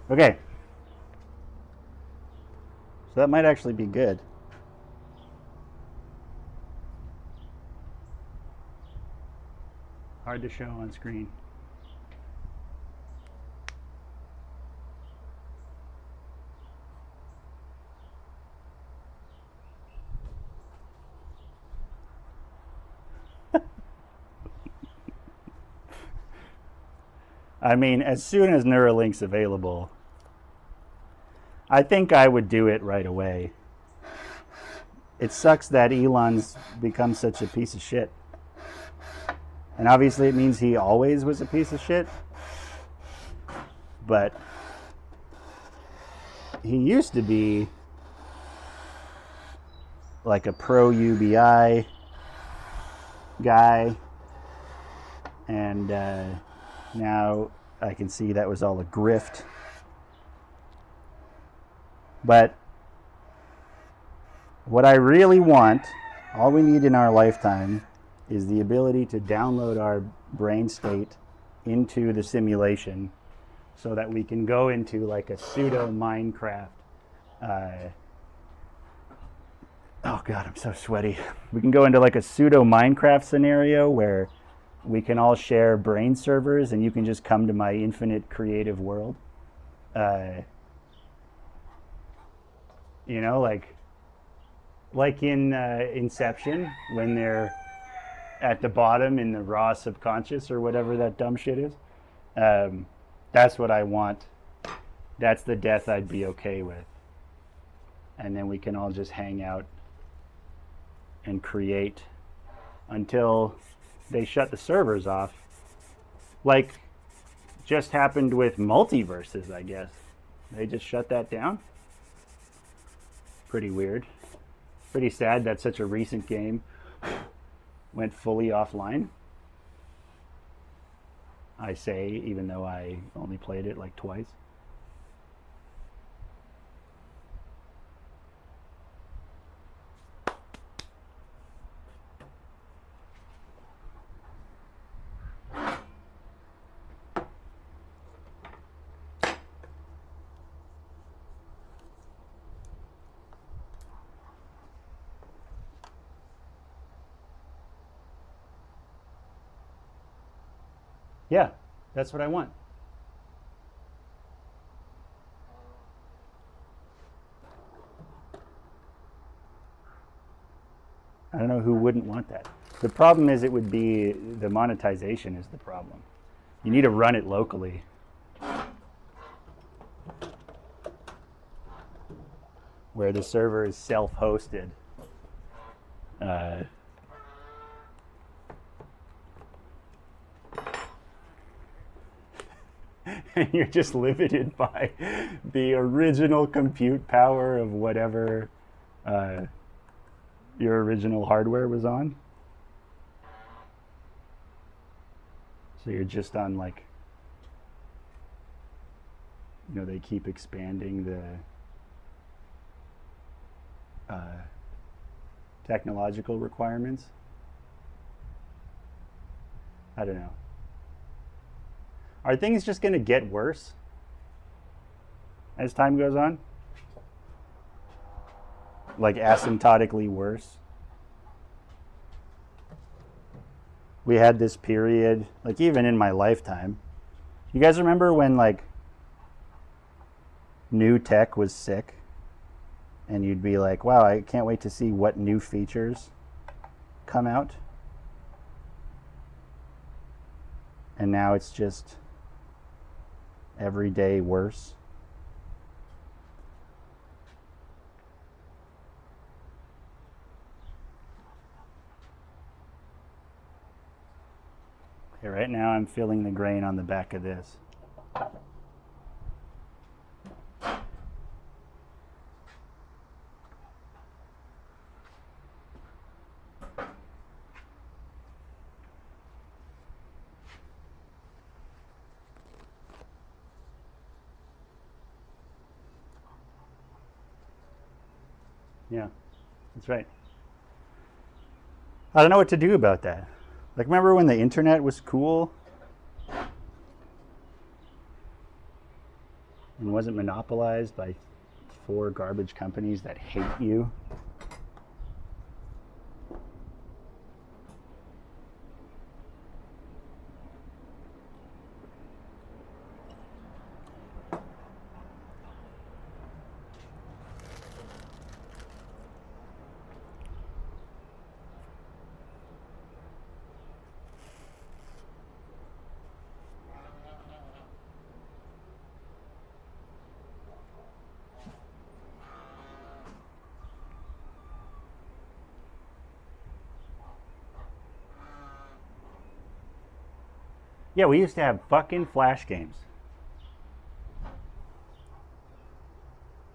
Okay, so that might actually be good. Hard to show on screen. I mean, as soon as Neuralink's available, I think I would do it right away. It sucks that Elon's become such a piece of shit. And obviously it means he always was a piece of shit. But he used to be like a pro UBI guy. And now I can see that was all a grift. But what I really want, all we need in our lifetime, is the ability to download our brain state into the simulation so that we can go into like a pseudo Minecraft. Oh God, I'm so sweaty. We can go into like a pseudo Minecraft scenario where we can all share brain servers and you can just come to my infinite creative world. You know, like in Inception, when they're at the bottom in the raw subconscious or whatever that dumb shit is. That's what I want. That's the death I'd be okay with. And then we can all just hang out and create until they shut the servers off. Like just happened with multiverses, I guess. They just shut that down. Pretty weird. Pretty sad that such a recent game went fully offline. I say, even though I only played it like twice. Yeah, that's what I want. I don't know who wouldn't want that. The problem is it would be the monetization is the problem. You need to run it locally. Where the server is self-hosted. And you're just limited by the original compute power of whatever your original hardware was on. So you're just on like, you know, they keep expanding the technological requirements. I don't know. Are things just going to get worse as time goes on? Like asymptotically worse? We had this period, like even in my lifetime. You guys remember when like new tech was sick? And you'd be like, wow, I can't wait to see what new features come out. And now it's just every day worse. Okay, right now I'm feeling the grain on the back of this. Yeah, that's right. I don't know what to do about that. Like, remember when the internet was cool and wasn't monopolized by 4 garbage companies that hate you? Yeah, we used to have fucking Flash games.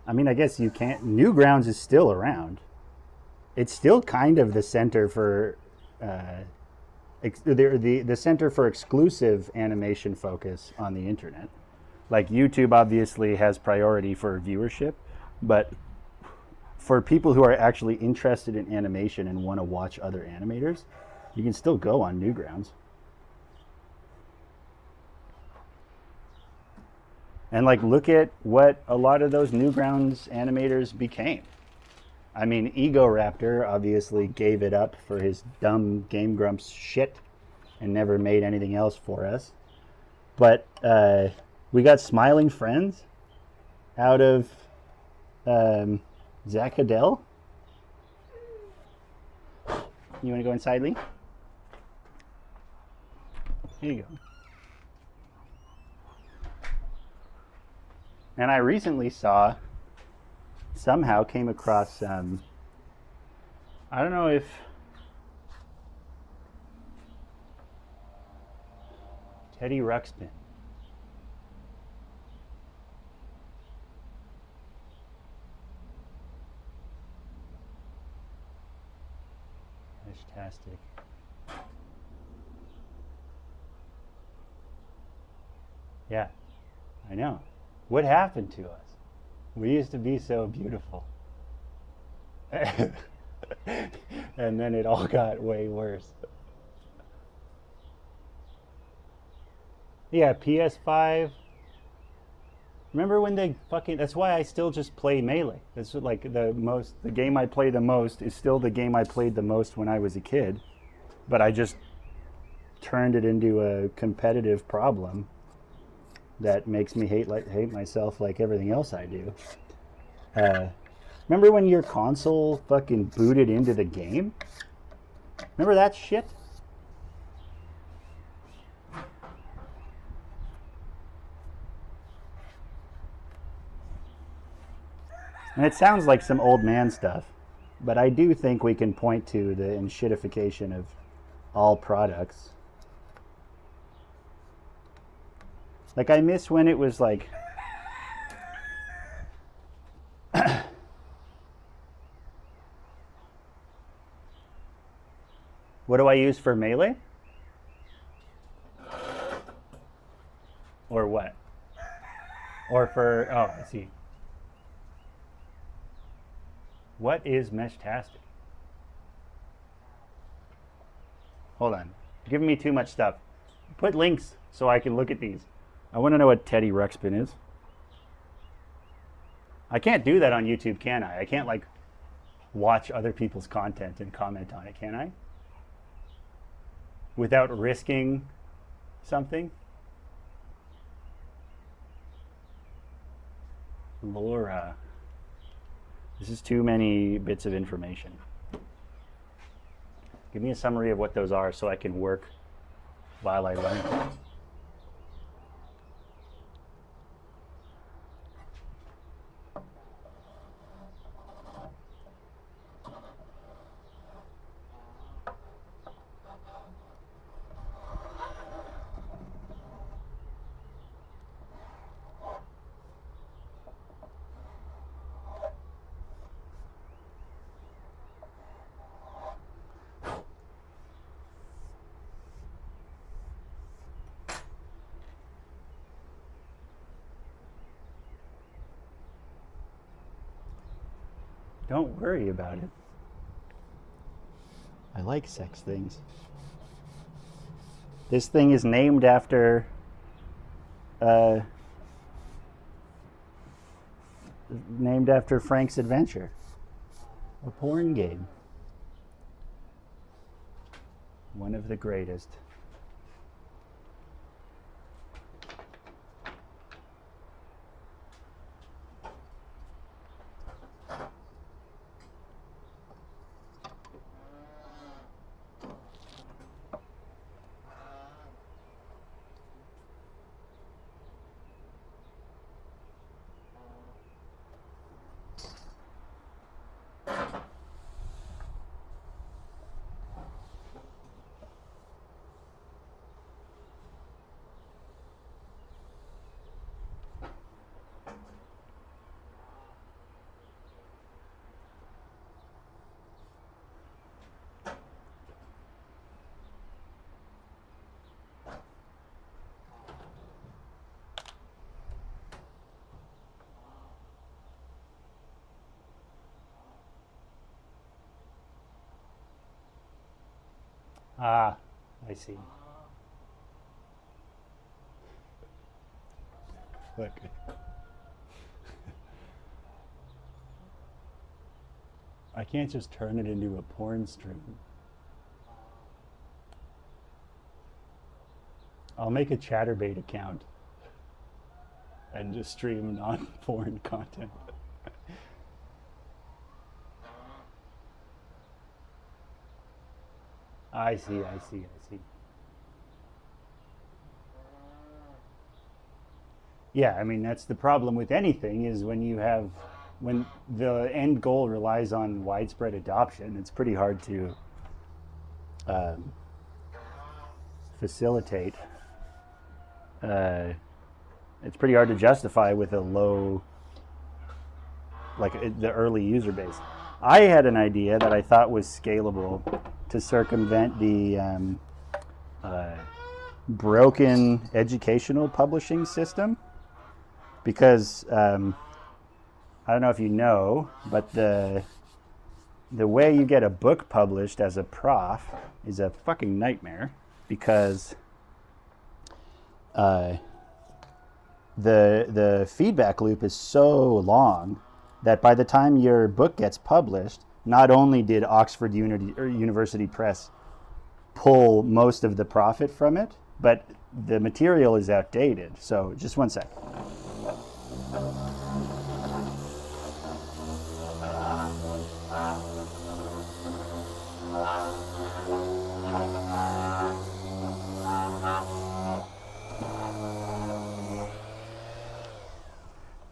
I mean, I guess you can't. Newgrounds is still around. It's still kind of the center for the center for exclusive animation focus on the internet. Like YouTube obviously has priority for viewership, but for people who are actually interested in animation and want to watch other animators, You can still go on Newgrounds. And like, look at what a lot of those Newgrounds animators became. I mean, Ego Raptor obviously gave it up for his dumb Game Grumps shit and never made anything else for us. But we got Smiling Friends out of Zach Adele. You want to go inside, Lee? Here you go. And I recently somehow came across, I don't know if, Teddy Ruxpin. Fantastic. Yeah, I know. What happened to us? We used to be so beautiful. And then it all got way worse. Yeah, PS5. Remember when they fucking... That's why I still just play Melee. That's like the game I play the most is still the game I played the most when I was a kid. But I just turned it into a competitive problem that makes me hate myself like everything else I do. Remember when your console fucking booted into the game? Remember that shit? And it sounds like some old man stuff, but I do think we can point to the enshittification of all products. Like, I miss when it was like... What do I use for Melee? Or what? Or for... Oh, I see. What is Meshtastic? Hold on. You're giving me too much stuff. Put links so I can look at these. I want to know what Teddy Ruxpin is. I can't do that on YouTube, can I? I can't, like, watch other people's content and comment on it, can I? Without risking something? Laura. This is too many bits of information. Give me a summary of what those are so I can work while I learn. Don't worry about it. I like sex things. This thing is named after Frank's Adventure, a porn game. One of the greatest. Ah, I see. Look. I can't just turn it into a porn stream. I'll make a Chatterbait account and just stream non-porn content. I see, I see, I see. Yeah, I mean that's the problem with anything is when the end goal relies on widespread adoption, it's pretty hard to um, facilitate. Uh, it's pretty hard to justify with a low, like the early user base. I had an idea that I thought was scalable to circumvent the uh, broken educational publishing system because I don't know if you know, but the way you get a book published as a prof is a fucking nightmare because uh, the feedback loop is so long that by the time your book gets published, not only did Oxford University Press pull most of the profit from it, but the material is outdated. So just one sec.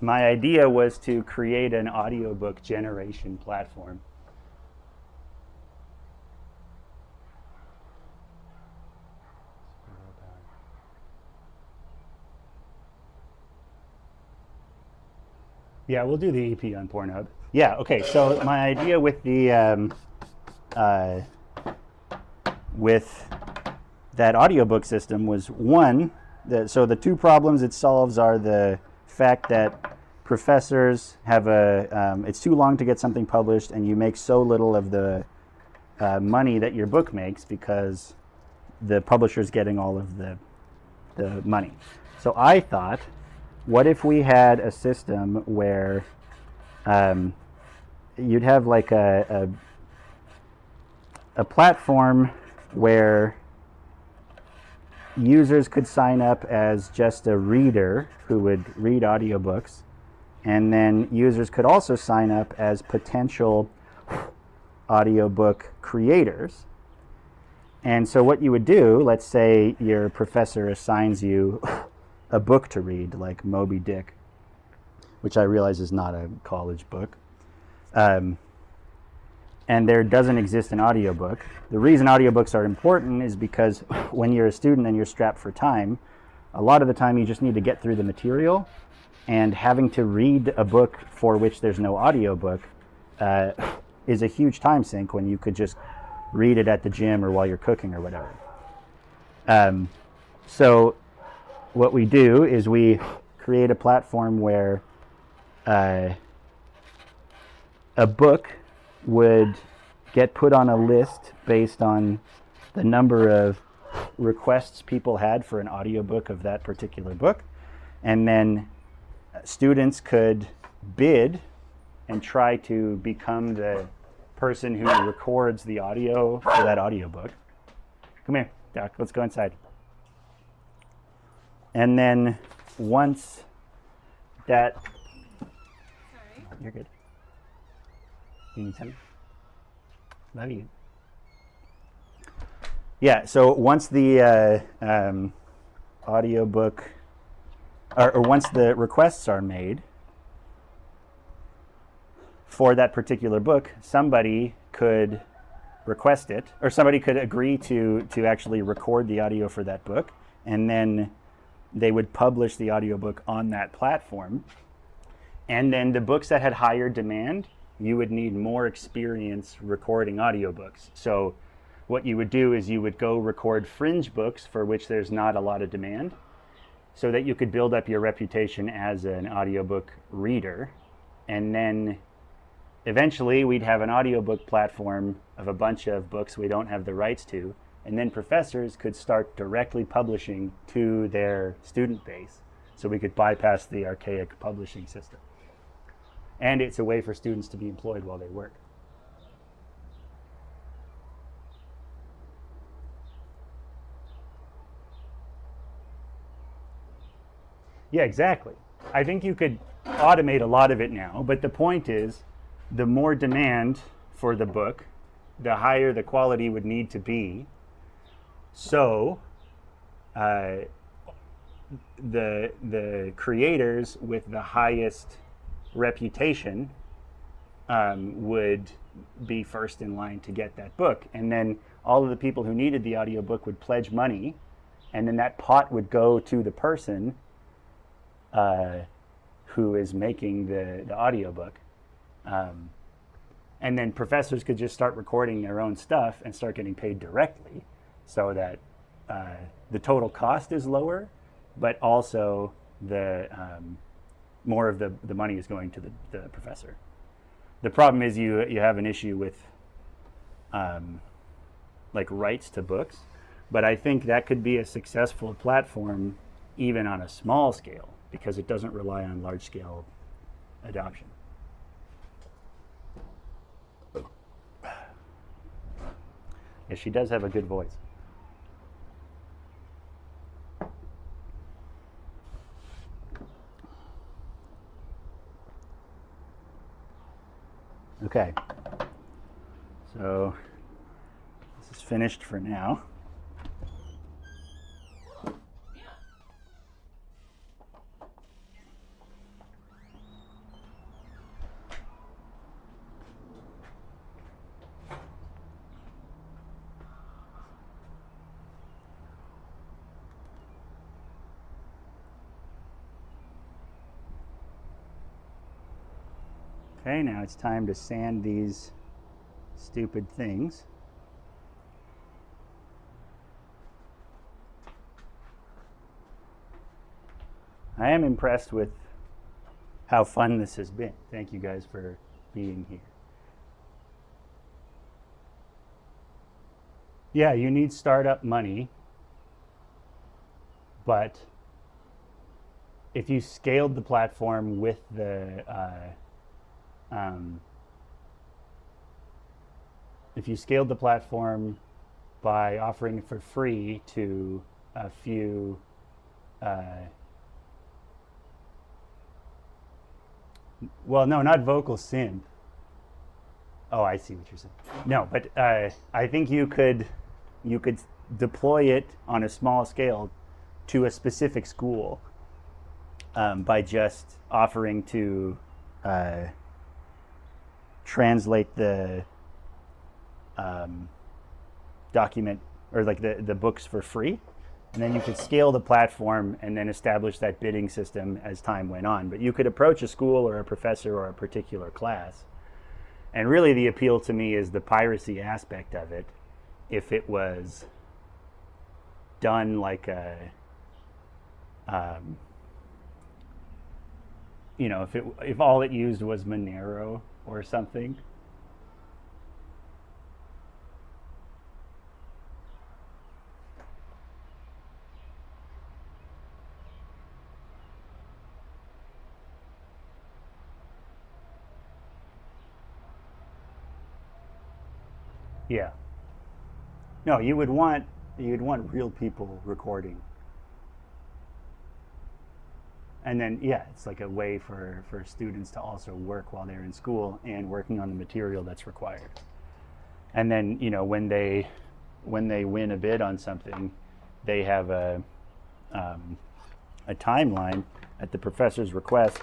My idea was to create an audiobook generation platform. Yeah, we'll do the EP on Pornhub. Yeah, okay. So my idea uh, with that audiobook system was one. So the two problems it solves are the fact that professors have it's too long to get something published, and you make so little of the money that your book makes because the publisher's getting all of the money. So I thought, what if we had a system where you'd have like a platform where users could sign up as just a reader who would read audiobooks, and then users could also sign up as potential audiobook creators. And so what you would do, let's say your professor assigns you a book to read, like Moby Dick, which I realize is not a college book. And there doesn't exist an audiobook. The reason audiobooks are important is because when you're a student and you're strapped for time, a lot of the time you just need to get through the material, and having to read a book for which there's no audiobook is a huge time sink when you could just read it at the gym or while you're cooking or whatever. So what we do is we create a platform where a book would get put on a list based on the number of requests people had for an audiobook of that particular book. And then students could bid and try to become the person who records the audio for that audiobook. Come here, Doc, let's go inside. And then once that... Sorry. You're good. You need something? Love you. Yeah, so once the audiobook, or once the requests are made for that particular book, somebody could request it, or somebody could agree to actually record the audio for that book, and then they would publish the audiobook on that platform. And then the books that had higher demand, you would need more experience recording audiobooks. So what you would do is you would go record fringe books for which there's not a lot of demand, so that you could build up your reputation as an audiobook reader. And then eventually we'd have an audiobook platform of a bunch of books we don't have the rights to, And then professors could start directly publishing to their student base. So we could bypass the archaic publishing system. And it's a way for students to be employed while they work. Yeah, exactly. I think you could automate a lot of it now, but the point is, the more demand for the book, the higher the quality would need to be. So, the creators with the highest reputation would be first in line to get that book, and then all of the people who needed the audiobook would pledge money, and then that pot would go to the person who is making the audiobook. And then professors could just start recording their own stuff and start getting paid directly, so that the total cost is lower, but also the more of the money is going to the professor. The problem is you have an issue with like rights to books, but I think that could be a successful platform even on a small scale, because it doesn't rely on large scale adoption. Yeah, she does have a good voice. Okay, so this is finished for now. Okay, now it's time to sand these stupid things. I am impressed with how fun this has been. Thank you guys for being here. Yeah, you need startup money, but if you scaled the platform with the if you scaled the platform by offering it for free to a few well, no, not vocal synth. Oh, I see what you're saying. No, but I think you could deploy it on a small scale to a specific school by just offering to translate the document or like the books for free, and then you could scale the platform and then establish that bidding system as time went on. But you could approach a school or a professor or a particular class, and really the appeal to me is the piracy aspect of it. If it was done like a you know, if all it used was Monero or something. Yeah. No, you'd want real people recording. And then, yeah, it's like a way for students to also work while they're in school and working on the material that's required. And then, you know, when they win a bid on something, they have a timeline at the professor's request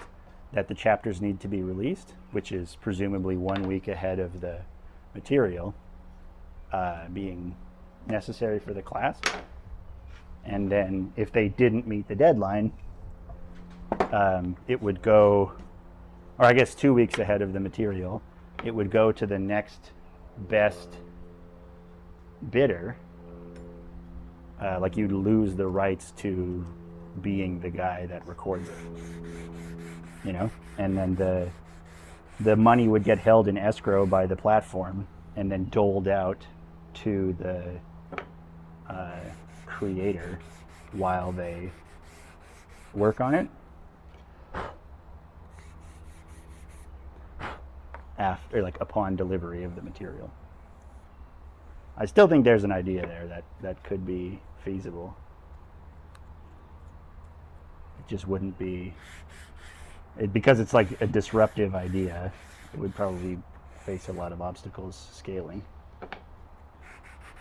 that the chapters need to be released, which is presumably 1 week ahead of the material being necessary for the class. And then if they didn't meet the deadline, it would go, or I guess 2 weeks ahead of the material, it would go to the next best bidder. Like you'd lose the rights to being the guy that records it, you know? And then the money would get held in escrow by the platform and then doled out to creator while they work on it. After, like, upon delivery of the material. I still think there's an idea there that could be feasible. It just wouldn't be, because it's like a disruptive idea, it would probably face a lot of obstacles scaling.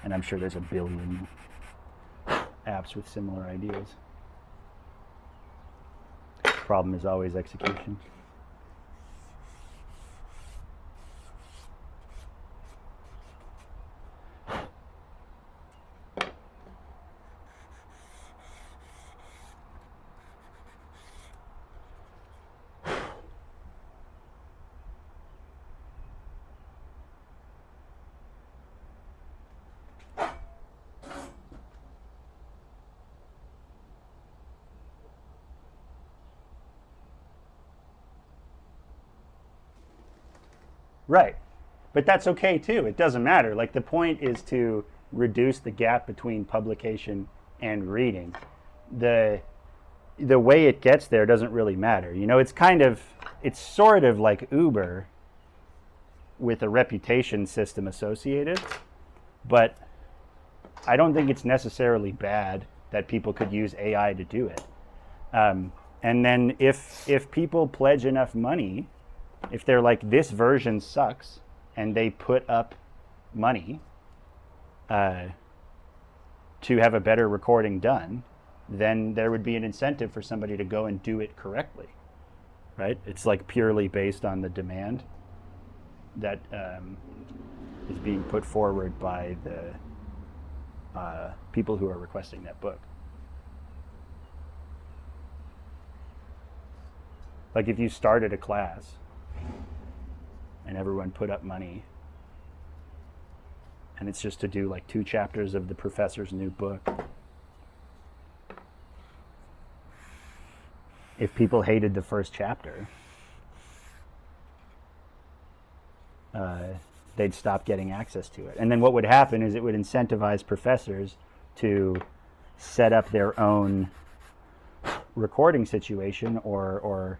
And I'm sure there's a billion apps with similar ideas. Problem is always execution. Right. But that's okay too. It doesn't matter. Like, the point is to reduce the gap between publication and reading. The way it gets there doesn't really matter. You know, it's sort of like Uber with a reputation system associated, but I don't think it's necessarily bad that people could use AI to do it. And then if people pledge enough money, if they're like, this version sucks, and they put up money to have a better recording done, then there would be an incentive for somebody to go and do it correctly, right? It's like purely based on the demand that is being put forward by the people who are requesting that book. Like, if you started a class and everyone put up money, and it's just to do like 2 chapters of the professor's new book. If people hated the first chapter, they'd stop getting access to it. And then what would happen is it would incentivize professors to set up their own recording situation or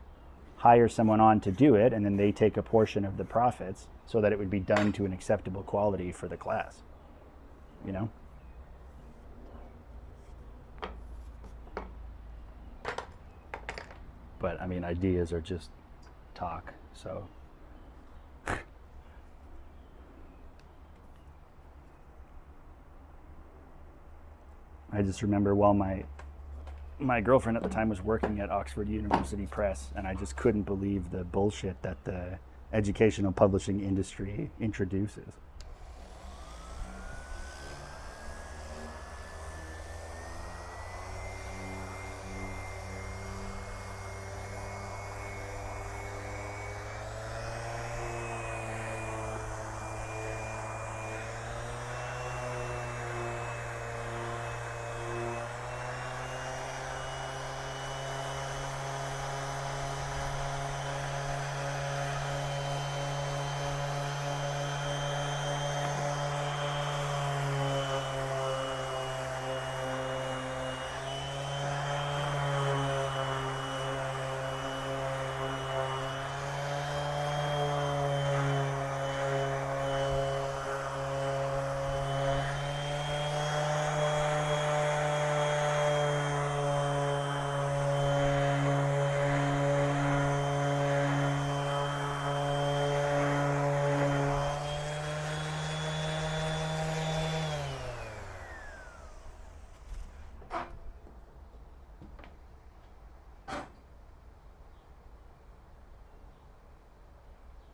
hire someone on to do it, and then they take a portion of the profits so that it would be done to an acceptable quality for the class, you know? But I mean, ideas are just talk, so. I just remember while my girlfriend at the time was working at Oxford University Press, and I just couldn't believe the bullshit that the educational publishing industry introduces.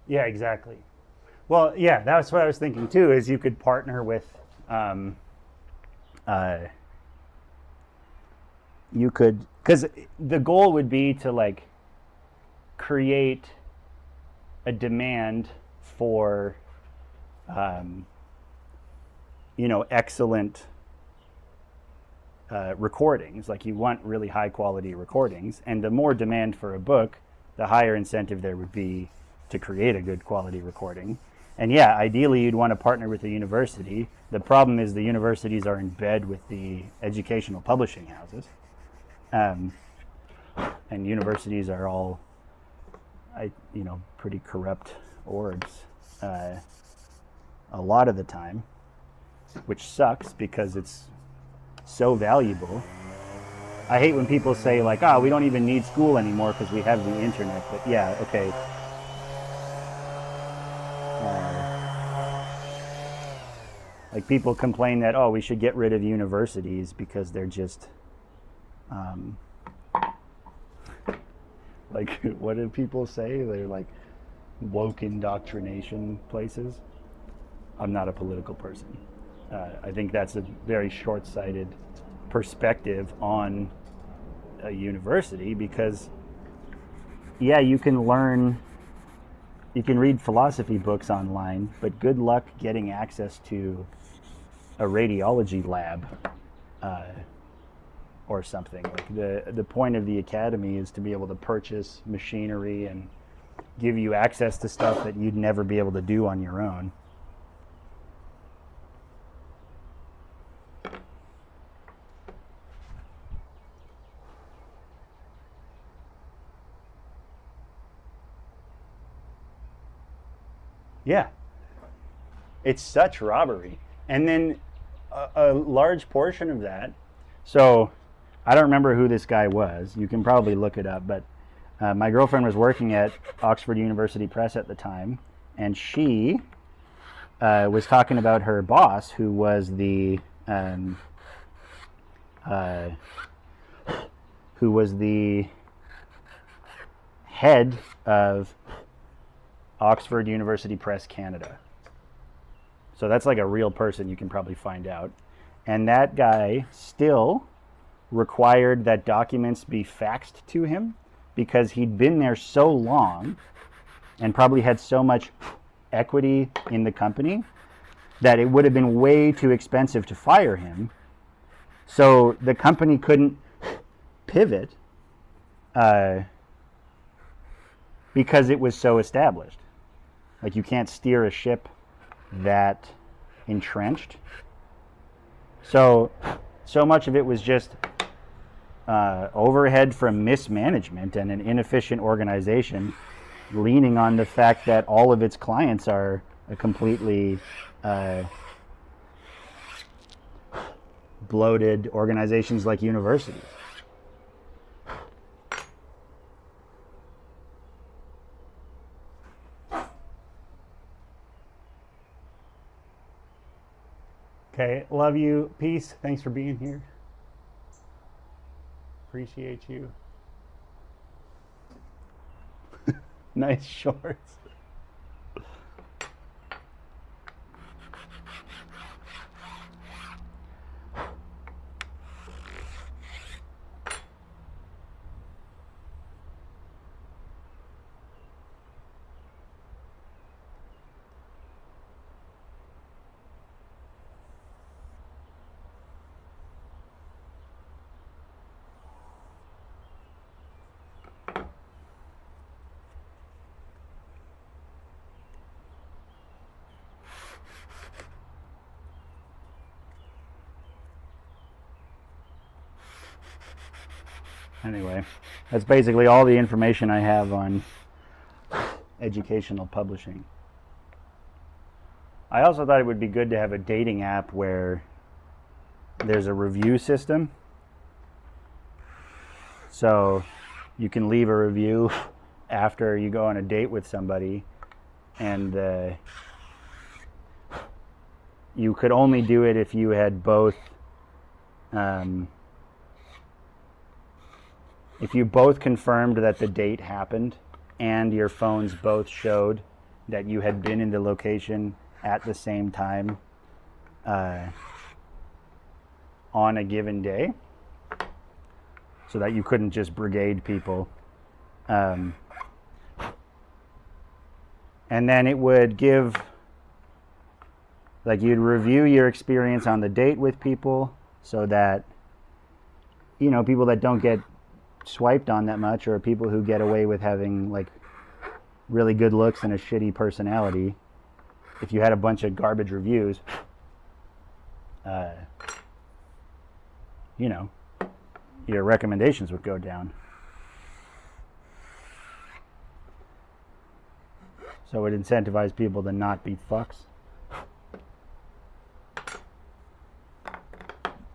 Yeah, exactly. Well, yeah, that's what I was thinking too, is you could partner with, you could, because the goal would be to like create a demand for, excellent recordings. Like, you want really high quality recordings, and the more demand for a book, the higher incentive there would be to create a good quality recording. And yeah, ideally you'd want to partner with the university. The problem is the universities are in bed with the educational publishing houses. And universities are all, pretty corrupt orgs a lot of the time, which sucks because it's so valuable. I hate when people say like, we don't even need school anymore because we have the internet. But yeah, okay. Like people complain that, we should get rid of universities because they're just, like, what do people say? They're like woke indoctrination places. I'm not a political person. I think that's a very short-sighted perspective on a university because, yeah, you can read philosophy books online, but good luck getting access to a radiology lab or something. Like the point of the academy is to be able to purchase machinery and give you access to stuff that you'd never be able to do on your own. Yeah, it's such robbery. And then a large portion of that, so I don't remember who this guy was. You can probably look it up, but my girlfriend was working at Oxford University Press at the time, and she was talking about her boss, who was the head of Oxford University Press Canada. So that's like a real person, you can probably find out. And that guy still required that documents be faxed to him because he'd been there so long and probably had so much equity in the company that it would have been way too expensive to fire him. So the company couldn't pivot because it was so established. Like, you can't steer a ship that entrenched. So much of it was just overhead from mismanagement and an inefficient organization leaning on the fact that all of its clients are a completely bloated organizations like universities. Okay, love you. Peace. Thanks for being here. Appreciate you. Nice shorts. Anyway, that's basically all the information I have on educational publishing. I also thought it would be good to have a dating app where there's a review system. So you can leave a review after you go on a date with somebody, and you could only do it if you had both if you both confirmed that the date happened and your phones both showed that you had been in the location at the same time on a given day, so that you couldn't just brigade people. And then it would give, like, you'd review your experience on the date with people so that, you know, people that don't get swiped on that much, or people who get away with having like really good looks and a shitty personality, if you had a bunch of garbage reviews, you know, your recommendations would go down. So it would incentivize people to not be fucks.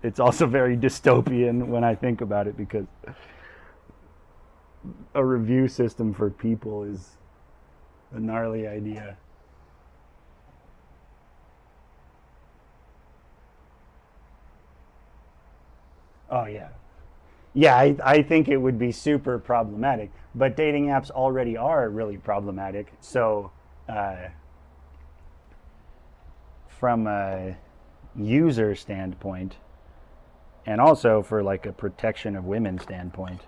It's also very dystopian when I think about it, because a review system for people is a gnarly idea. Oh, yeah. Yeah, I think it would be super problematic. But dating apps already are really problematic. So, from a user standpoint, and also for like a protection of women standpoint,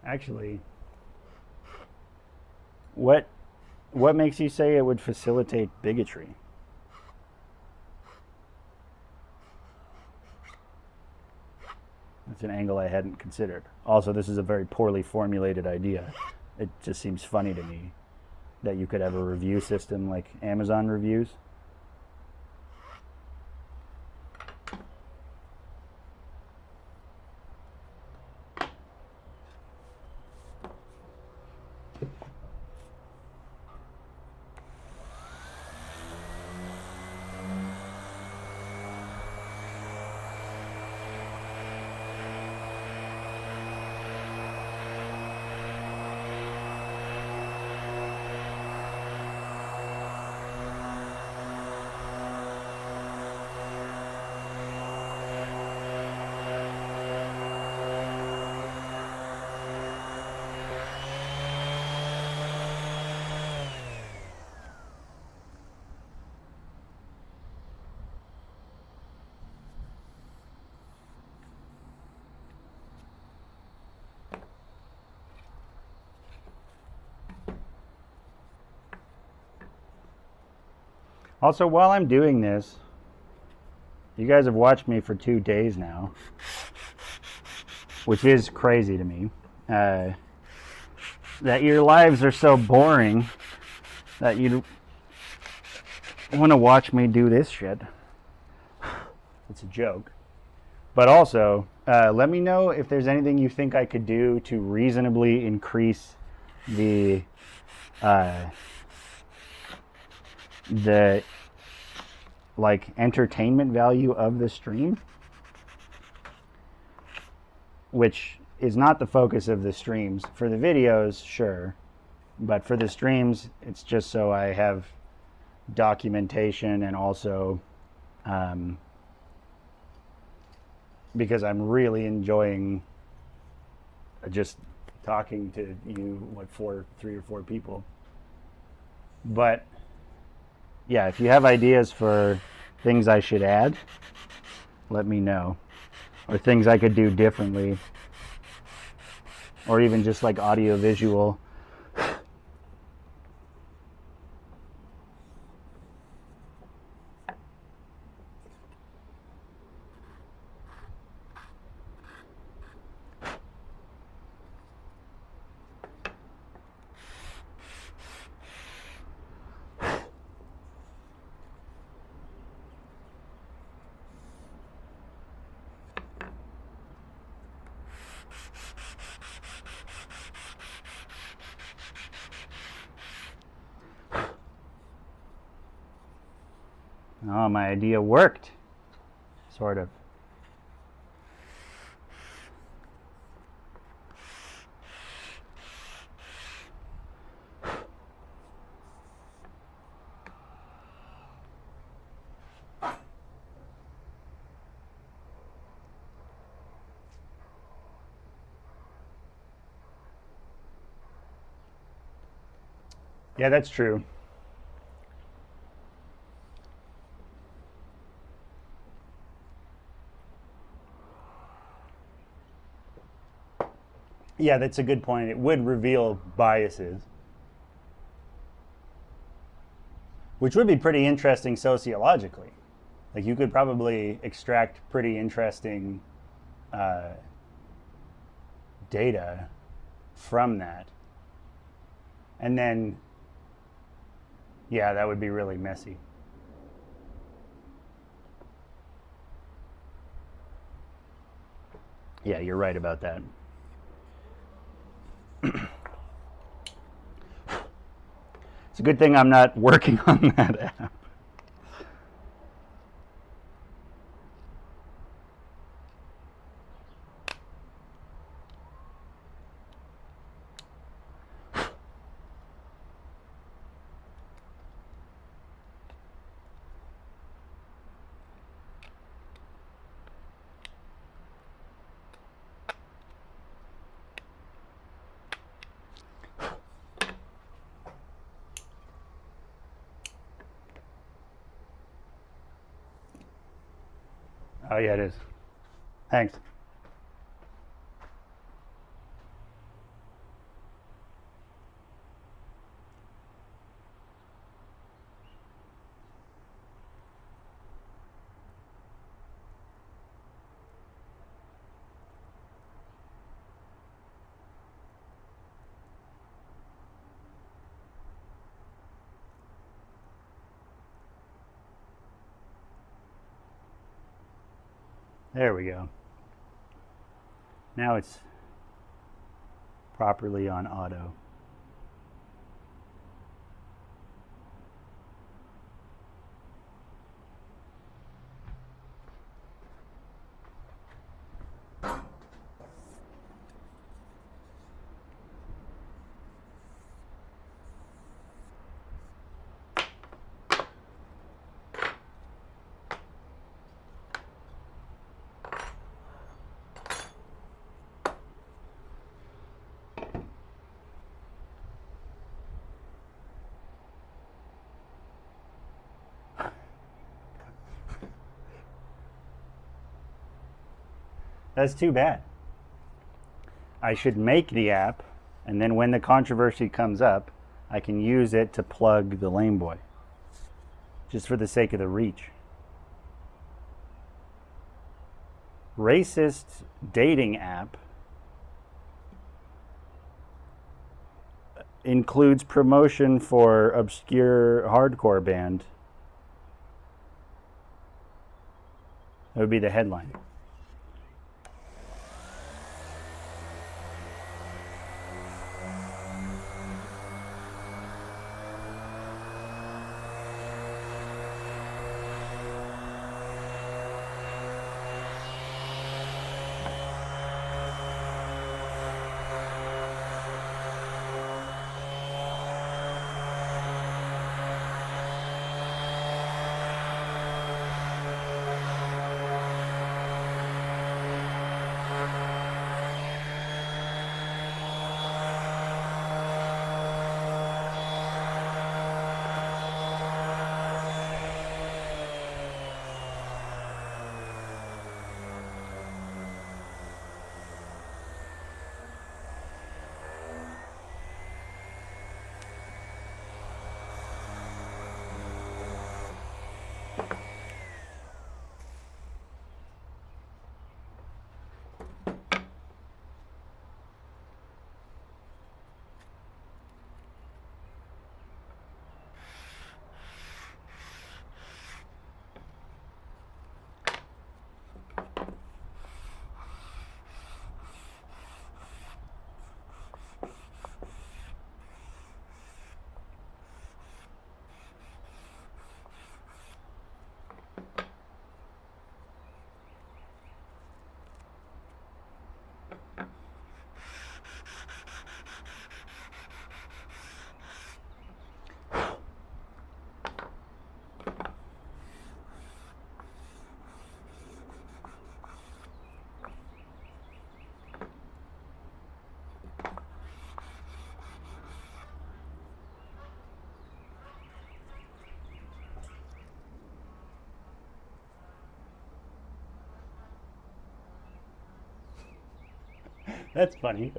actually, what makes you say it would facilitate bigotry? That's an angle I hadn't considered. Also, this is a very poorly formulated idea. It just seems funny to me that you could have a review system like Amazon reviews. Also, while I'm doing this, you guys have watched me for 2 days now, which is crazy to me. That your lives are so boring that you want to watch me do this shit. It's a joke. But also, let me know if there's anything you think I could do to reasonably increase the like entertainment value of the stream, which is not the focus of the streams. For the videos, sure, but for the streams, it's just so I have documentation, and also because I'm really enjoying just talking to you, like 3 or 4 people. But yeah, if you have ideas for things I should add, let me know. Or things I could do differently. Or even just like audio visual. Oh, my idea worked. Sort of. Yeah, that's true. Yeah, that's a good point. It would reveal biases, which would be pretty interesting sociologically. Like you could probably extract pretty interesting data from that. And then, yeah, that would be really messy. Yeah, you're right about that. It's a good thing I'm not working on that app. Oh, yeah, it is. Thanks. There we go. Now it's properly on auto. That's too bad. I should make the app, and then when the controversy comes up, I can use it to plug the Lame Boy. Just for the sake of the reach. Racist dating app includes promotion for obscure hardcore band. That would be the headline. That's funny.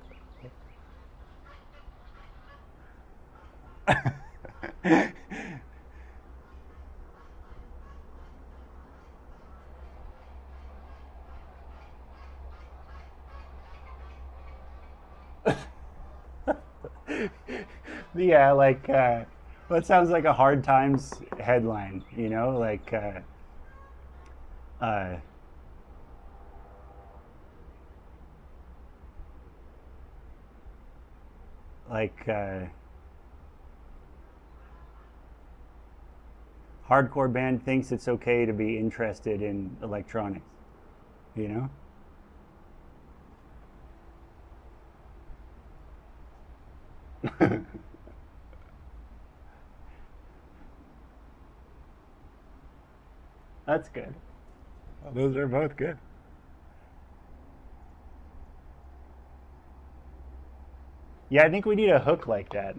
Yeah, like well, it sounds like a Hard Times headline, you know, uh, like hardcore band thinks it's okay to be interested in electronics, you know? That's good. Those are both good. Yeah, I think we need a hook like that.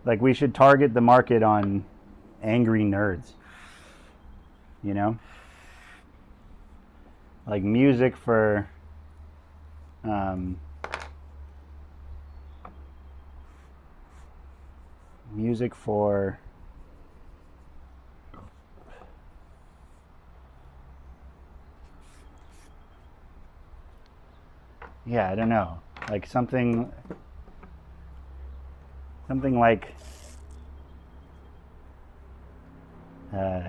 Like we should target the market on angry nerds, you know? Like um, music for yeah, I don't know. Like something uh,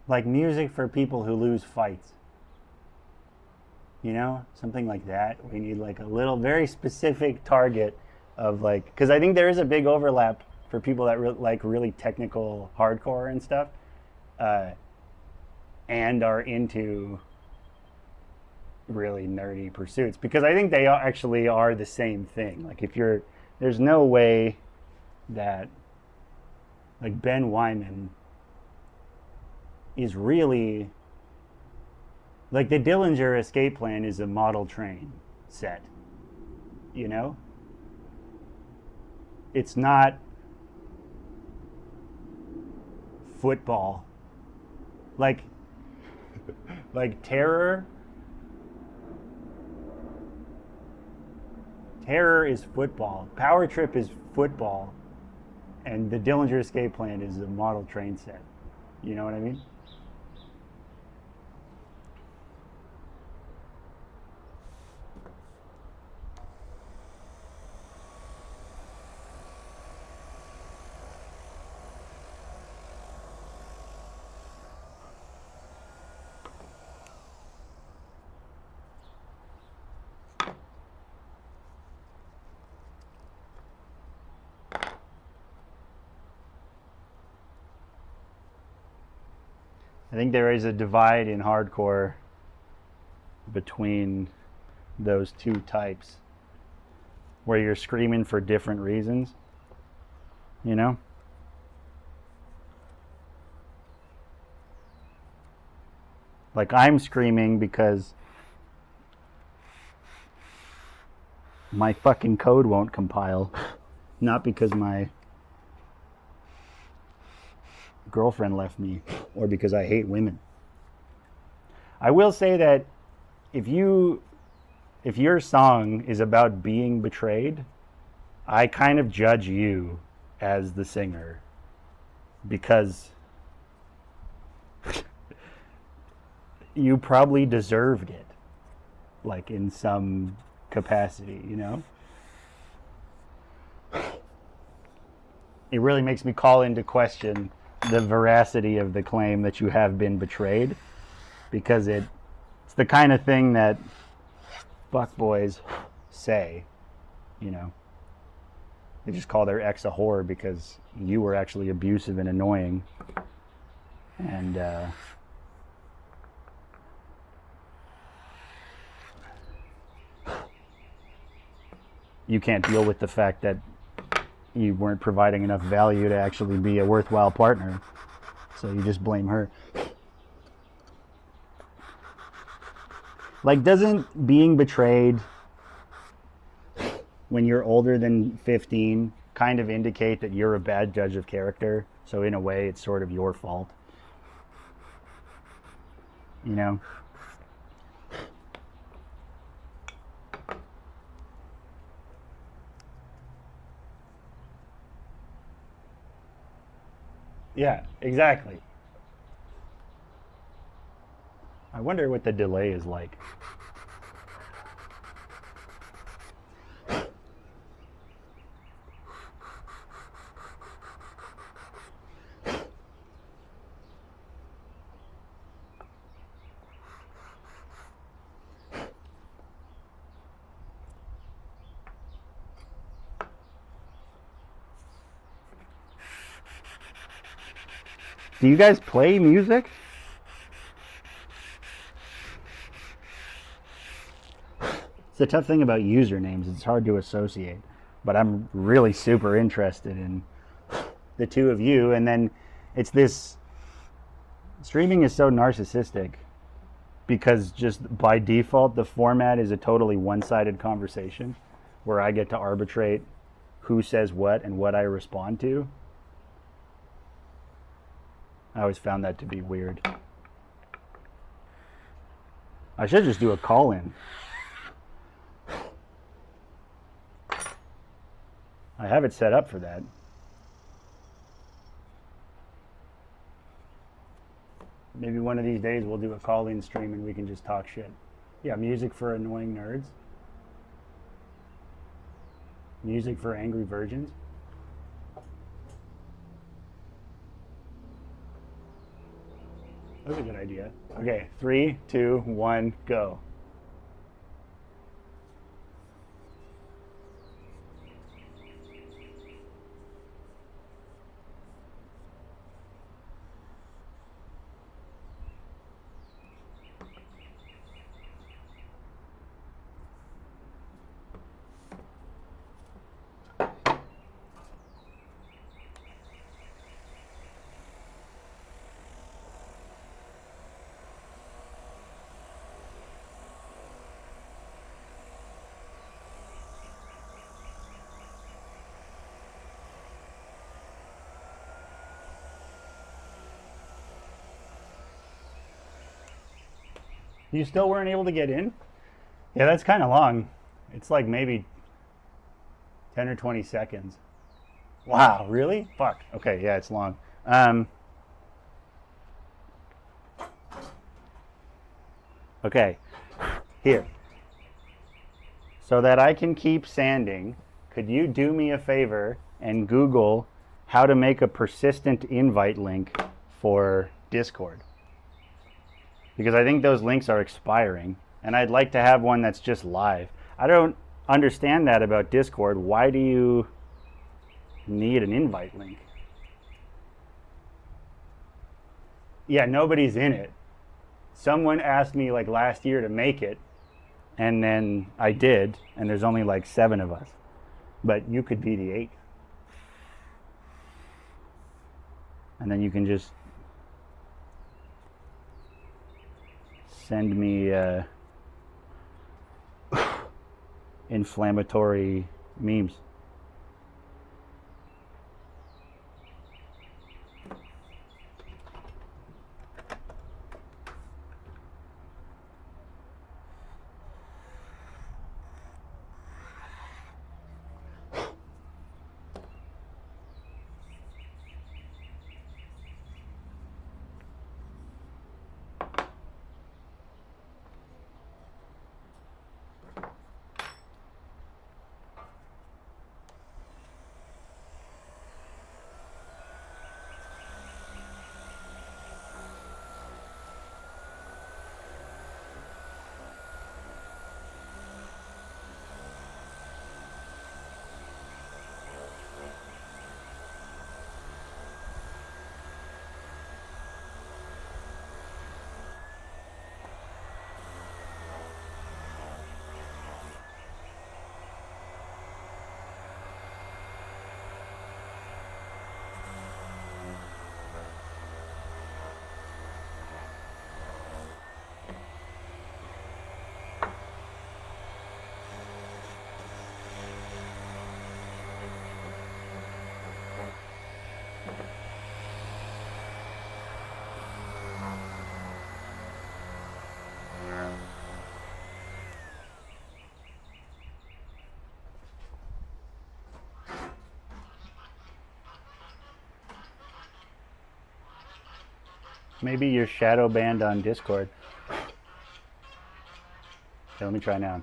like music for people who lose fights. You know, something like that. We need like a little very specific target of like because I think there is a big overlap for people that like really technical hardcore and stuff, uh, and are into really nerdy pursuits because I think they actually are the same thing. Like if you're, there's no way that like Ben Wyman is really like the Dillinger escape plan is a model train set, you know? It's not football. Like like terror is football. Power Trip is football. And the Dillinger escape plan is a model train set. You know what I mean? I think there is a divide in hardcore between those two types where you're screaming for different reasons, you know? Like I'm screaming because my fucking code won't compile, not because my girlfriend left me or because I hate women. I will say that if you if your song is about being betrayed, I kind of judge you as the singer because you probably deserved it, like in some capacity, you know? It really makes me call into question the veracity of the claim that you have been betrayed because it's the kind of thing that fuckboys say, you know. They just call their ex a whore because you were actually abusive and annoying. And you can't deal with the fact that you weren't providing enough value to actually be a worthwhile partner. So you just blame her. Like, doesn't being betrayed when you're older than 15 kind of indicate that you're a bad judge of character? So in a way, it's sort of your fault. You know? Yeah, exactly. I wonder what the delay is like. Do you guys play music? It's the tough thing about usernames. It's hard to associate. But I'm really super interested in the two of you. And then it's this... Streaming is so narcissistic because just by default, the format is a totally one-sided conversation where I get to arbitrate who says what and what I respond to. I always found that to be weird. I should just do a call-in. I have it set up for that. Maybe one of these days we'll do a call-in stream and we can just talk shit. Yeah, music for annoying nerds. Music for angry virgins. That's a good idea. Okay, 3, 2, 1, go. You still weren't able to get in? Yeah, that's kind of long. It's like maybe 10 or 20 seconds. Wow, really? Fuck. Okay, yeah, it's long. Okay, here. So that I can keep sanding, could you do me a favor and Google how to make a persistent invite link for Discord? Because I think those links are expiring, and I'd like to have one that's just live. I don't understand that about Discord. Why do you need an invite link? Yeah, nobody's in it. Someone asked me like last year to make it, and then I did, and there's only like 7 of us. But you could be the 8th. And then you can just send me inflammatory memes. Maybe you're shadow banned on Discord. Okay, let me try now.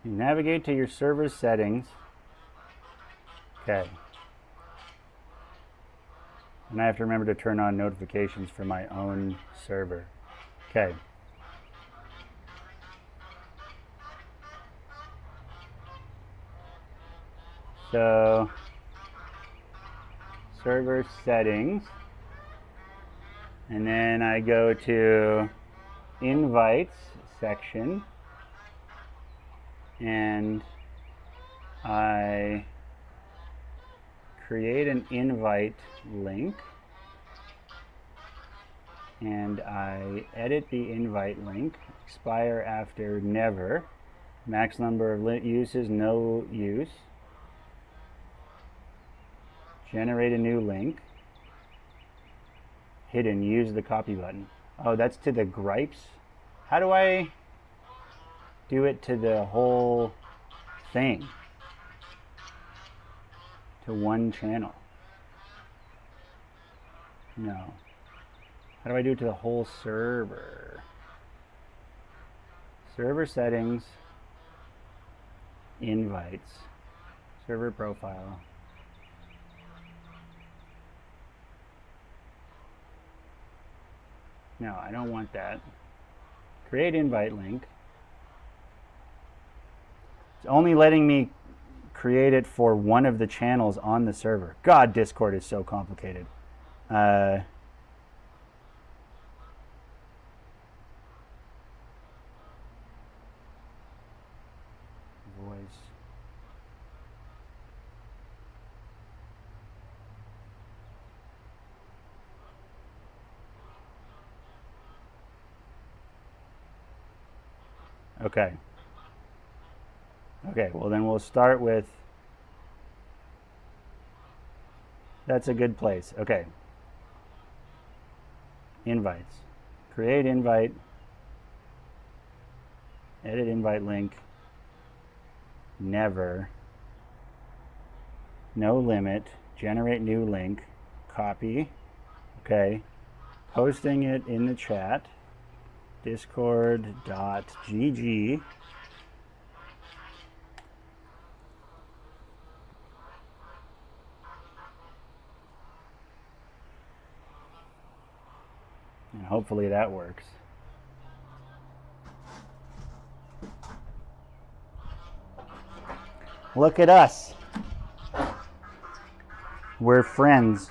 You navigate to your server settings. Okay. And I have to remember to turn on notifications for my own server. Okay. So, server settings. And then I go to invites section. And I create an invite link. And I edit the invite link. Expire after never. Max number of uses, no use. Generate a new link. Hidden, use the copy button. Oh, that's to the gripes? How do I do it to the whole thing? To one channel? No. How do I do it to the whole server? Server settings, invites, server profile. No, I don't want that. Create invite link. It's only letting me create it for one of the channels on the server. God, Discord is so complicated. Voice. Okay. Okay, well then we'll start with, that's a good place. Okay. Invites. Create invite. Edit invite link. Never. No limit. Generate new link. Copy. Okay. Posting it in the chat. Discord.gg. And hopefully that works. Look at us. We're friends.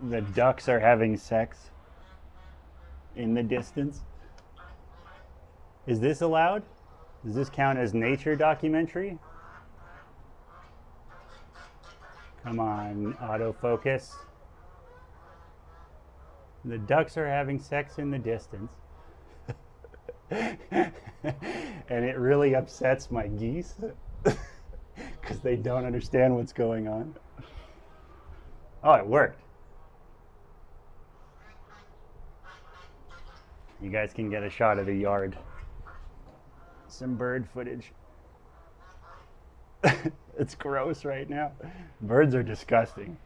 The ducks are having sex in the distance. Is this allowed? Does this count as nature documentary? Come on, autofocus. The ducks are having sex in the distance. And it really upsets my geese because they don't understand what's going on. Oh, it worked. You guys can get a shot of the yard. Some bird footage. It's gross right now. Birds are disgusting.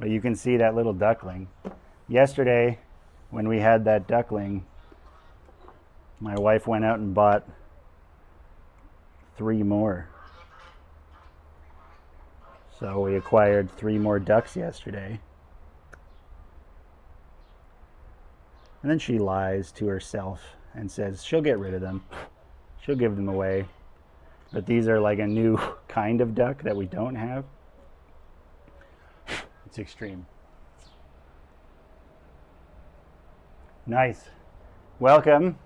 But you can see that little duckling. Yesterday, when we had that duckling, my wife went out and bought 3 more. So we acquired 3 more ducks yesterday. And then she lies to herself and says she'll get rid of them. She'll give them away. But these are like a new kind of duck that we don't have. It's extreme. Nice. Welcome.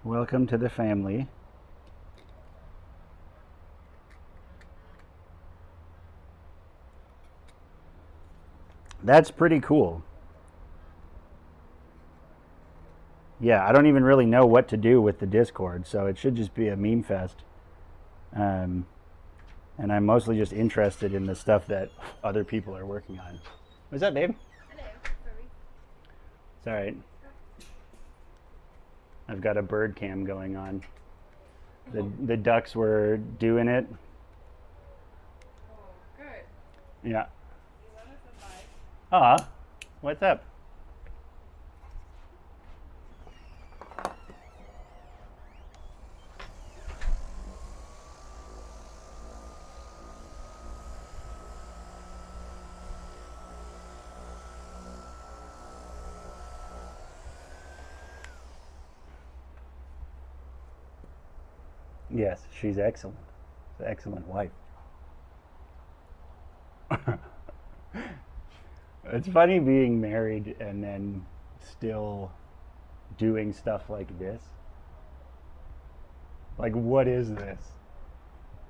Welcome to the family. That's pretty cool. Yeah, I don't even really know what to do with the Discord, so it should just be a meme fest. And I'm mostly just interested in the stuff that other people are working on. What's up, babe? Hello. Sorry. It's all right. I've got a bird cam going on. The ducks were doing it. Oh, good. Yeah. You let us advise. Aw, what's up? Yes, she's excellent. She's an excellent wife. It's funny being married and then still doing stuff like this. Like, what is this?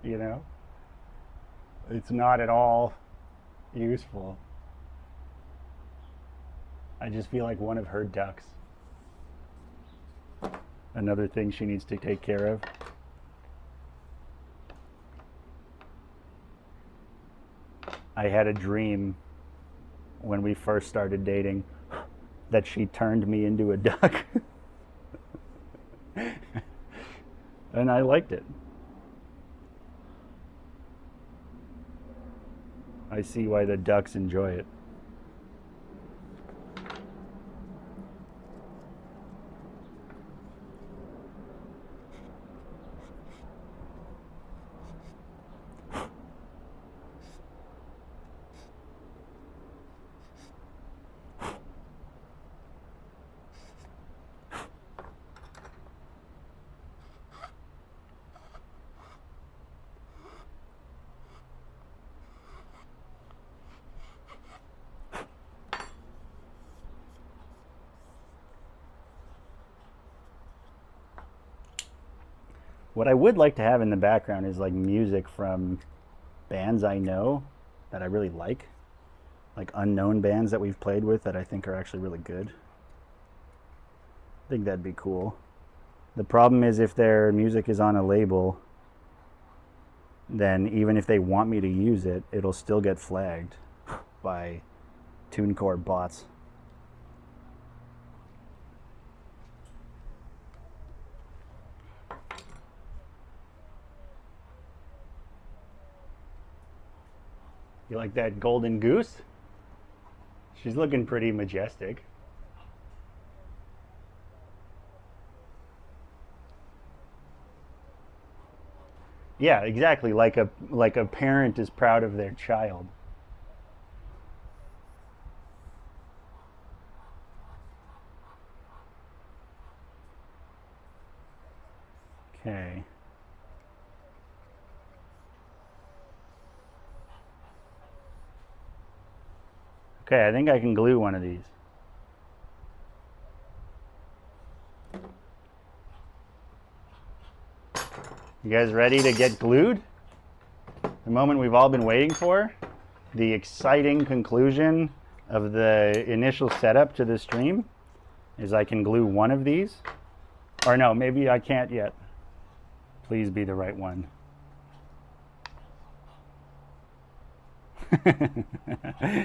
You know? It's not at all useful. I just feel like one of her ducks. Another thing she needs to take care of. I had a dream when we first started dating that she turned me into a duck. And I liked it. I see why the ducks enjoy it. What I would like to have in the background is like music from bands I know that I really like unknown bands that we've played with that I think are actually really good. I think that'd be cool. The problem is if their music is on a label, then even if they want me to use it, it'll still get flagged by TuneCore bots. You like that golden goose? She's looking pretty majestic. Yeah, exactly. Like a parent is proud of their child. Okay. Okay, I think I can glue one of these. You guys ready to get glued? The moment we've all been waiting for? The exciting conclusion of the initial setup to the stream is I can glue one of these. Or no, maybe I can't yet. Please be the right one.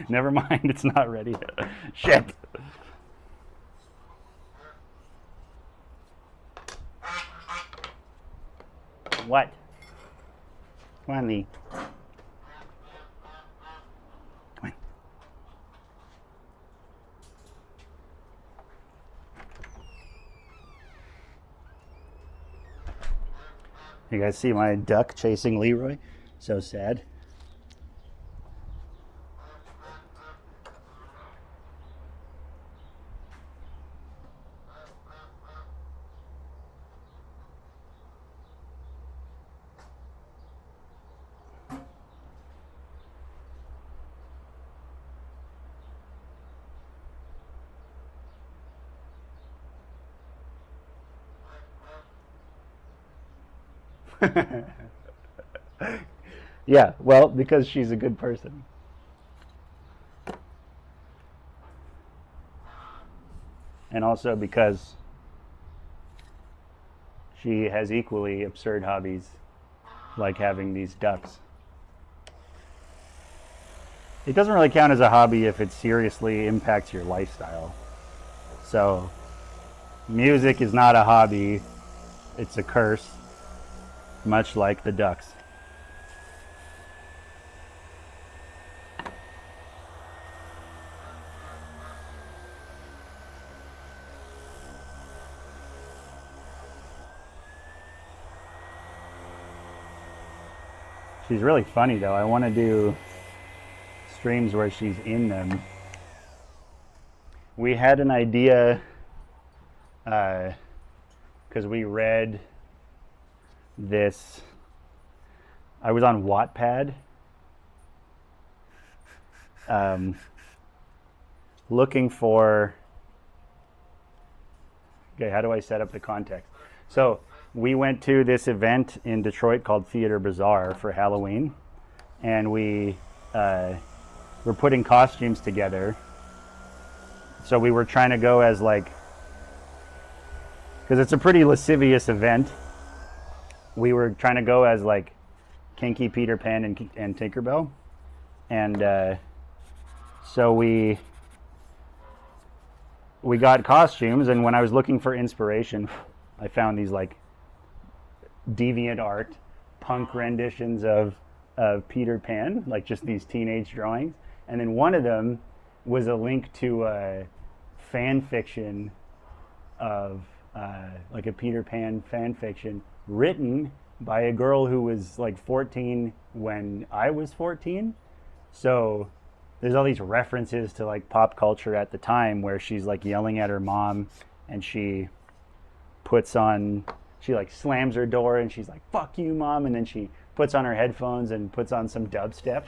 Never mind, it's not ready. Shit. What? Come on, Lee. Come on. You guys see my duck chasing Leroy? So sad. Yeah, well, because she's a good person. And also because she has equally absurd hobbies, like having these ducks. It doesn't really count as a hobby if it seriously impacts your lifestyle. So, music is not a hobby, it's a curse, much like the ducks. She's really funny though. I want to do streams where she's in them. We had an idea because we read this. I was on Wattpad looking for. Okay, how do I set up the context? So we went to this event in Detroit called Theater Bazaar for Halloween, and we were putting costumes together. So we were trying to go as like, because it's a pretty lascivious event. We were trying to go as like Kinky Peter Pan and Tinkerbell, and so we got costumes. And when I was looking for inspiration, I found these like deviant art, punk renditions of Peter Pan, like just these teenage drawings. And then one of them was a link to a fan fiction of like a Peter Pan fan fiction written by a girl who was like 14 when I was 14. So there's all these references to like pop culture at the time where she's like yelling at her mom, and she like slams her door and she's like, "Fuck you, mom," and then she puts on her headphones and puts on some dubstep.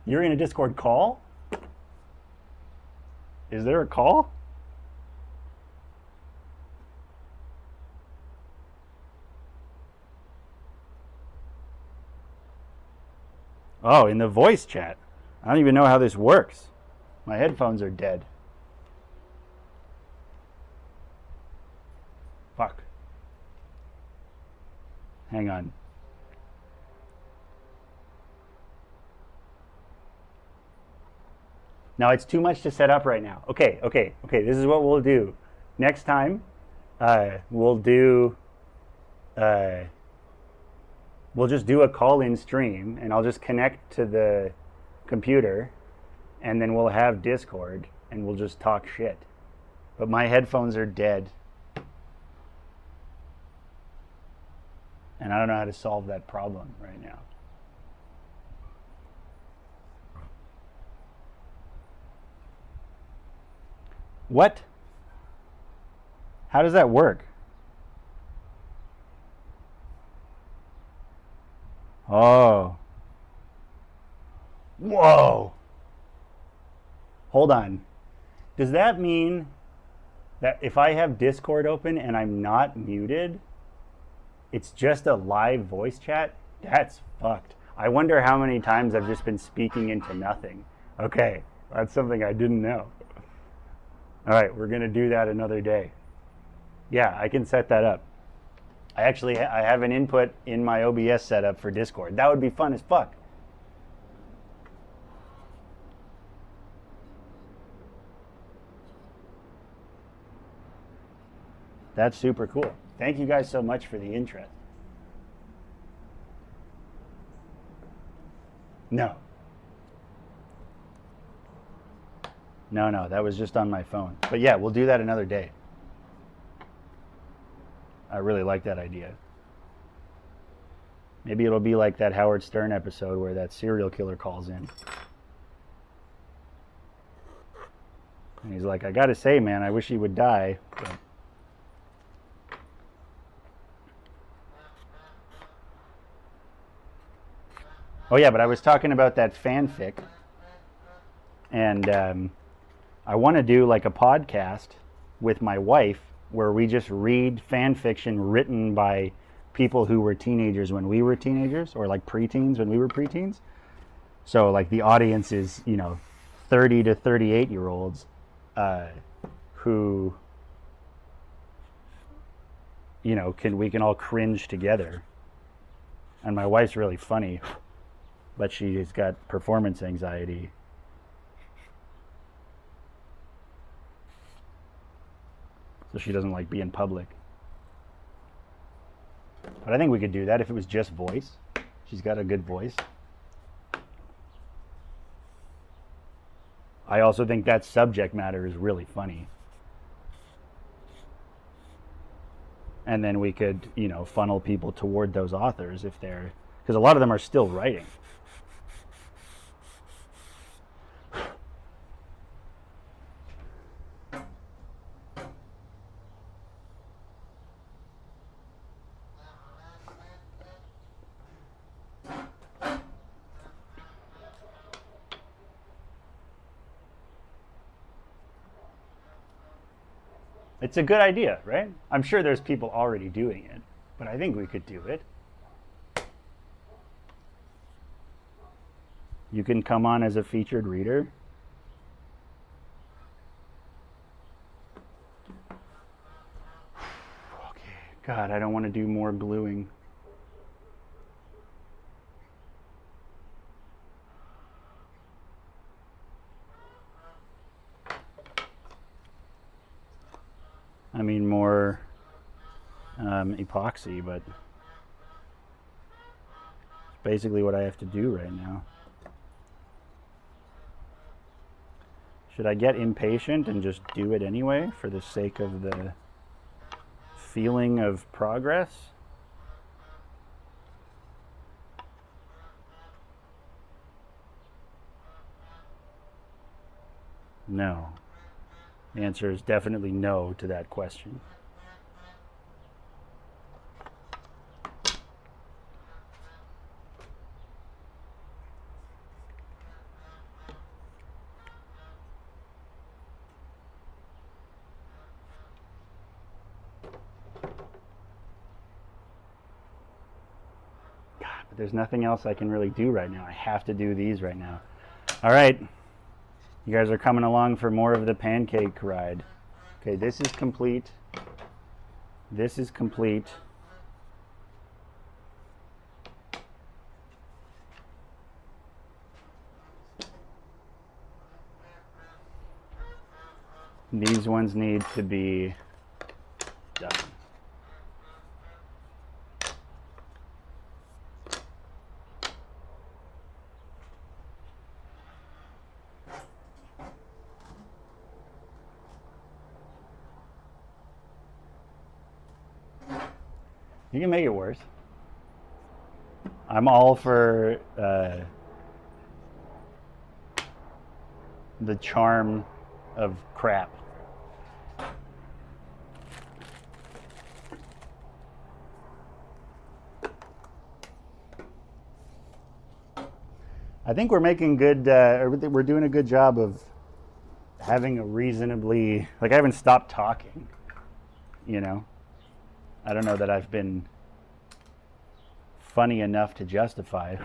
You're in a Discord call? Is there a call? Oh, in the voice chat. I don't even know how this works. My headphones are dead. Fuck. Hang on. Now it's too much to set up right now. Okay. This is what we'll do. Next time, we'll just do a call-in stream, and I'll just connect to the computer, and then we'll have Discord, and we'll just talk shit. But my headphones are dead. And I don't know how to solve that problem right now. What? How does that work? Oh. Whoa. Hold on. Does that mean that if I have Discord open and I'm not muted, it's just a live voice chat? That's fucked. I wonder how many times I've just been speaking into nothing. Okay, that's something I didn't know. All right, we're gonna do that another day. Yeah, I can set that up. I have an input in my OBS setup for Discord. That would be fun as fuck. That's super cool. Thank you guys so much for the interest. No. No, that was just on my phone. But yeah, we'll do that another day. I really like that idea. Maybe it'll be like that Howard Stern episode where that serial killer calls in. And he's like, I gotta say, man, I wish he would die. But... Oh yeah, but I was talking about that fanfic. And I want to do like a podcast with my wife where we just read fan fiction written by people who were teenagers when we were teenagers, or like preteens when we were preteens. So like the audience is, 30 to 38-year-olds who, we can all cringe together. And my wife's really funny, but she's got performance anxiety. So she doesn't like being public. But I think we could do that if it was just voice. She's got a good voice. I also think that subject matter is really funny. And then we could, funnel people toward those authors if they're... Because a lot of them are still writing. It's a good idea, right? I'm sure there's people already doing it, but I think we could do it. You can come on as a featured reader. Okay, God, I don't want to do more gluing. I mean more epoxy, but it's basically what I have to do right now. Should I get impatient and just do it anyway for the sake of the feeling of progress? No. The answer is definitely no to that question. God, but there's nothing else I can really do right now. I have to do these right now. All right. You guys are coming along for more of the pancake ride. Okay, this is complete. This is complete. These ones need to be done. You can make it worse. I'm all for the charm of crap. I think we're making good, we're doing a good job of having a reasonably, like I haven't stopped talking, I don't know that I've been funny enough to justify.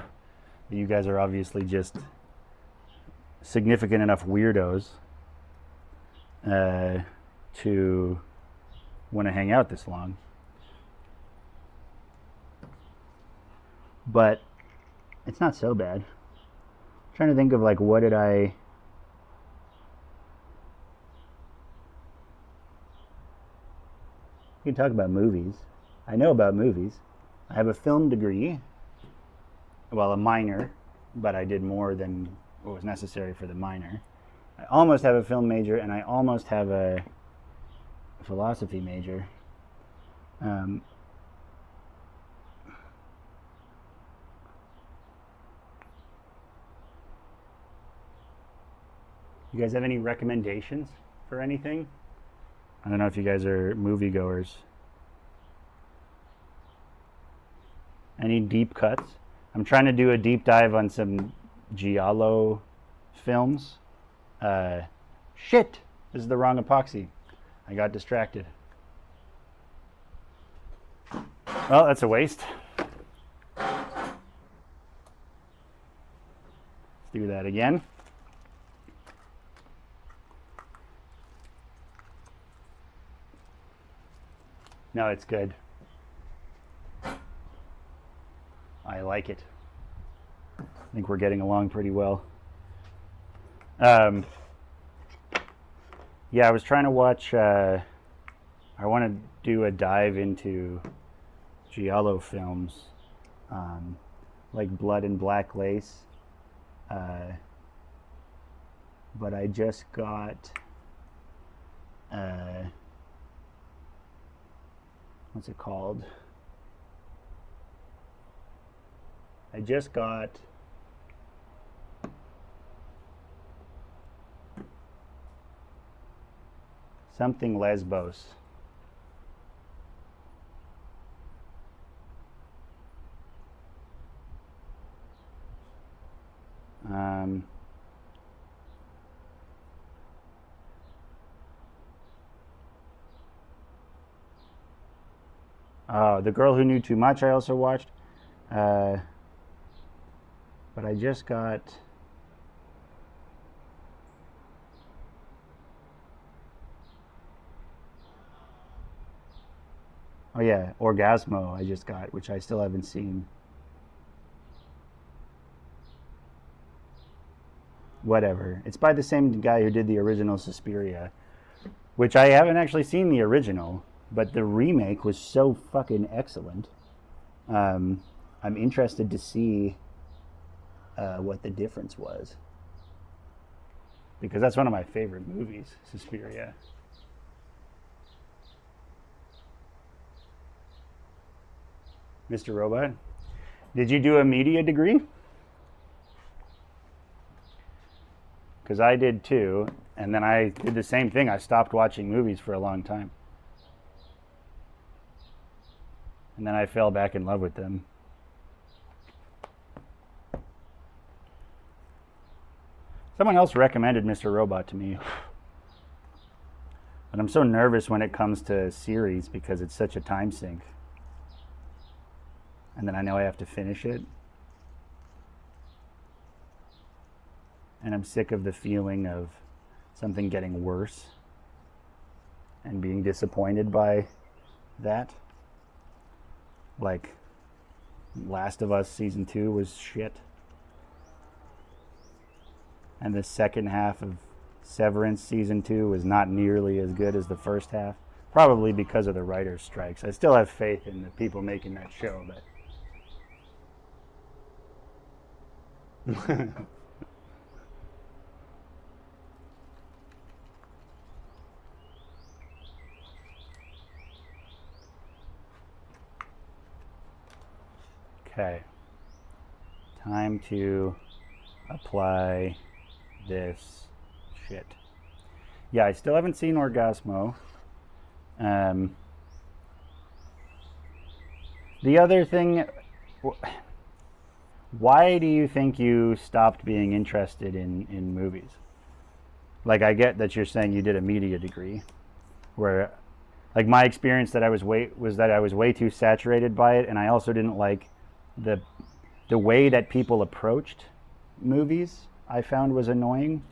You guys are obviously just significant enough weirdos to want to hang out this long. But it's not so bad. I'm trying to think of like what did I... We can talk about movies. I know about movies. I have a film degree. Well, a minor, but I did more than what was necessary for the minor. I almost have a film major, and I almost have a philosophy major. Um, you guys have any recommendations for anything? I don't know if you guys are moviegoers. Any deep cuts? I'm trying to do a deep dive on some Giallo films. Shit! This is the wrong epoxy. I got distracted. Well, that's a waste. Let's do that again. No, it's good. I like it. I think we're getting along pretty well. Yeah, I was trying to watch. I want to do a dive into Giallo films, like Blood and Black Lace. But I just got. What's it called? I just got something Lesbos. Oh, The Girl Who Knew Too Much I also watched. But I just got... Oh yeah, Orgasmo I just got, which I still haven't seen. Whatever. It's by the same guy who did the original Suspiria, which I haven't actually seen the original, but the remake was so fucking excellent. I'm interested to see what the difference was, because that's one of my favorite movies, Suspiria. Mr. Robot, did you do a media degree? Because I did too, and then I did the same thing. I stopped watching movies for a long time. And then I fell back in love with them. Someone else recommended Mr. Robot to me. But I'm so nervous when it comes to series because it's such a time sink. And then I know I have to finish it. And I'm sick of the feeling of something getting worse and being disappointed by that. Like, Last of Us Season 2 was shit. And the second half of Severance Season 2 was not nearly as good as the first half. Probably because of the writer's strikes. I still have faith in the people making that show, but... Okay. Time to apply this shit. Yeah, I still haven't seen Orgasmo. The other thing, why do you think you stopped being interested in movies? Like, I get that you're saying you did a media degree, where, like, my experience that I was way too saturated by it, and I also didn't like the way that people approached movies. I found was annoying,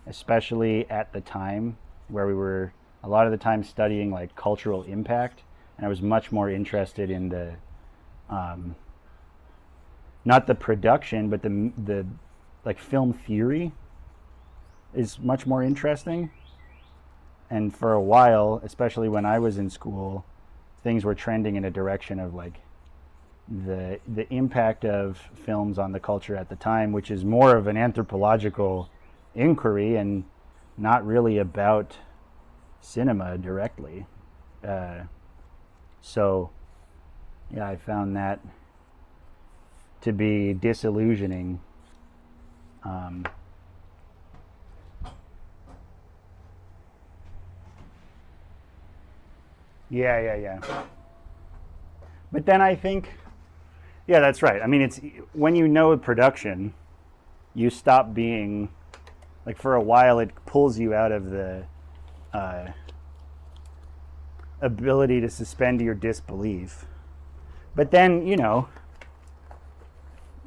especially at the time where we were a lot of the time studying like cultural impact, and I was much more interested in the not the production, but the like film theory is much more interesting. And for a while, especially when I was in school, things were trending in a direction of like the impact of films on the culture at the time, which is more of an anthropological inquiry and not really about cinema directly. So, yeah, I found that to be disillusioning. Yeah. But then I think, yeah, that's right. I mean, it's when you know production, you stop being like, for a while it pulls you out of the ability to suspend your disbelief. But then,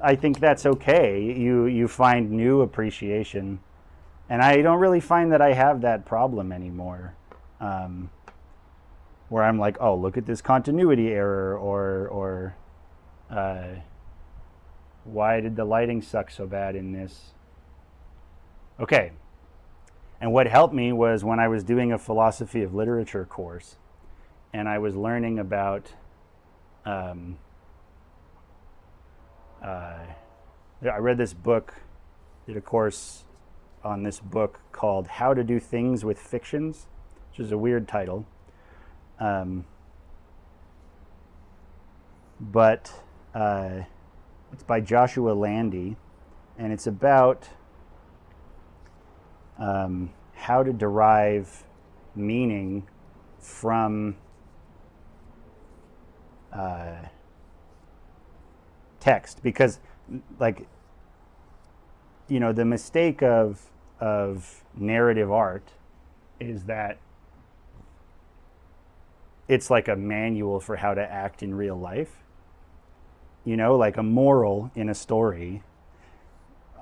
I think that's okay. You find new appreciation, and I don't really find that I have that problem anymore, where I'm like, oh, look at this continuity error, or why did the lighting suck so bad in this? Okay. And what helped me was when I was doing a philosophy of literature course, and I was learning about I read this book, did a course on this book called How to Do Things with Fictions, which is a weird title. But it's by Joshua Landy, and it's about how to derive meaning from text, because the mistake of narrative art is that it's like a manual for how to act in real life, like a moral in a story.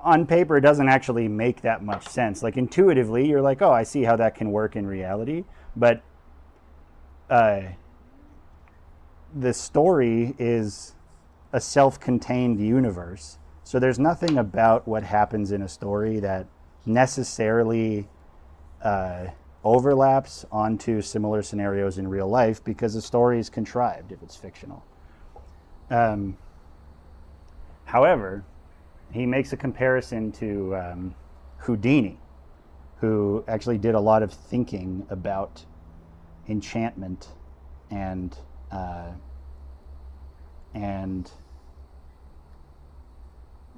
On paper, it doesn't actually make that much sense. Like, intuitively, you're like, oh, I see how that can work in reality. But the story is a self-contained universe. So there's nothing about what happens in a story that necessarily overlaps onto similar scenarios in real life, because the story is contrived if it's fictional. However, he makes a comparison to Houdini, who actually did a lot of thinking about enchantment and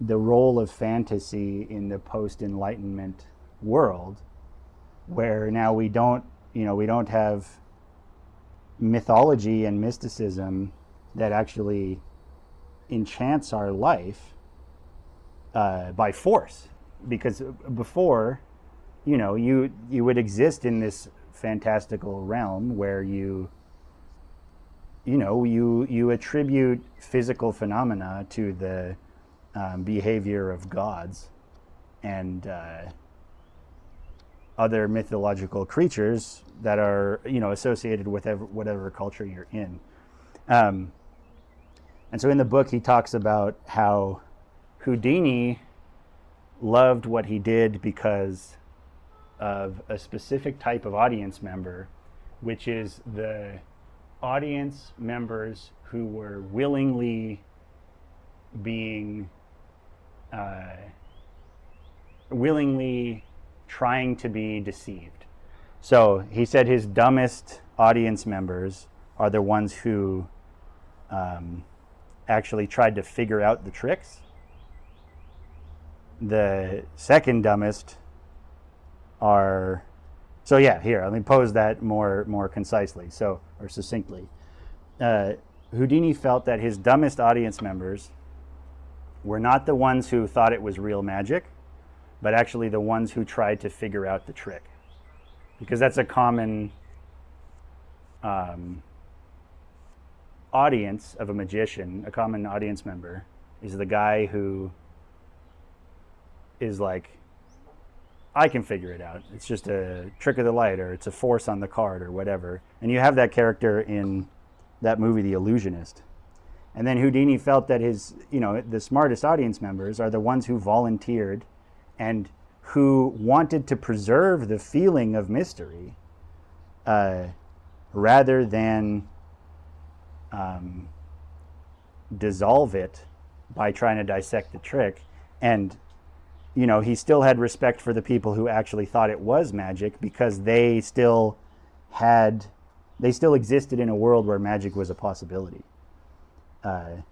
the role of fantasy in the post-Enlightenment world, where now we don't have mythology and mysticism that actually enchants our life by force. Because before, you would exist in this fantastical realm where you attribute physical phenomena to the behavior of gods and other mythological creatures that are associated with whatever culture you're in. And so in the book he talks about how Houdini loved what he did because of a specific type of audience member, which is the audience members who were willingly trying to be deceived. So he said his dumbest audience members are the ones who actually tried to figure out the tricks. The second dumbest are, so yeah, here, let me pose that more concisely, or succinctly. Houdini felt that his dumbest audience members were not the ones who thought it was real magic, but actually the ones who tried to figure out the trick. Because that's a common audience of a magician, a common audience member, is the guy who is like, I can figure it out. It's just a trick of the light, or it's a force on the card, or whatever. And you have that character in that movie, The Illusionist. And then Houdini felt that the smartest audience members are the ones who volunteered and who wanted to preserve the feeling of mystery rather than dissolve it by trying to dissect the trick. And he still had respect for the people who actually thought it was magic, because they still had they still existed in a world where magic was a possibility. And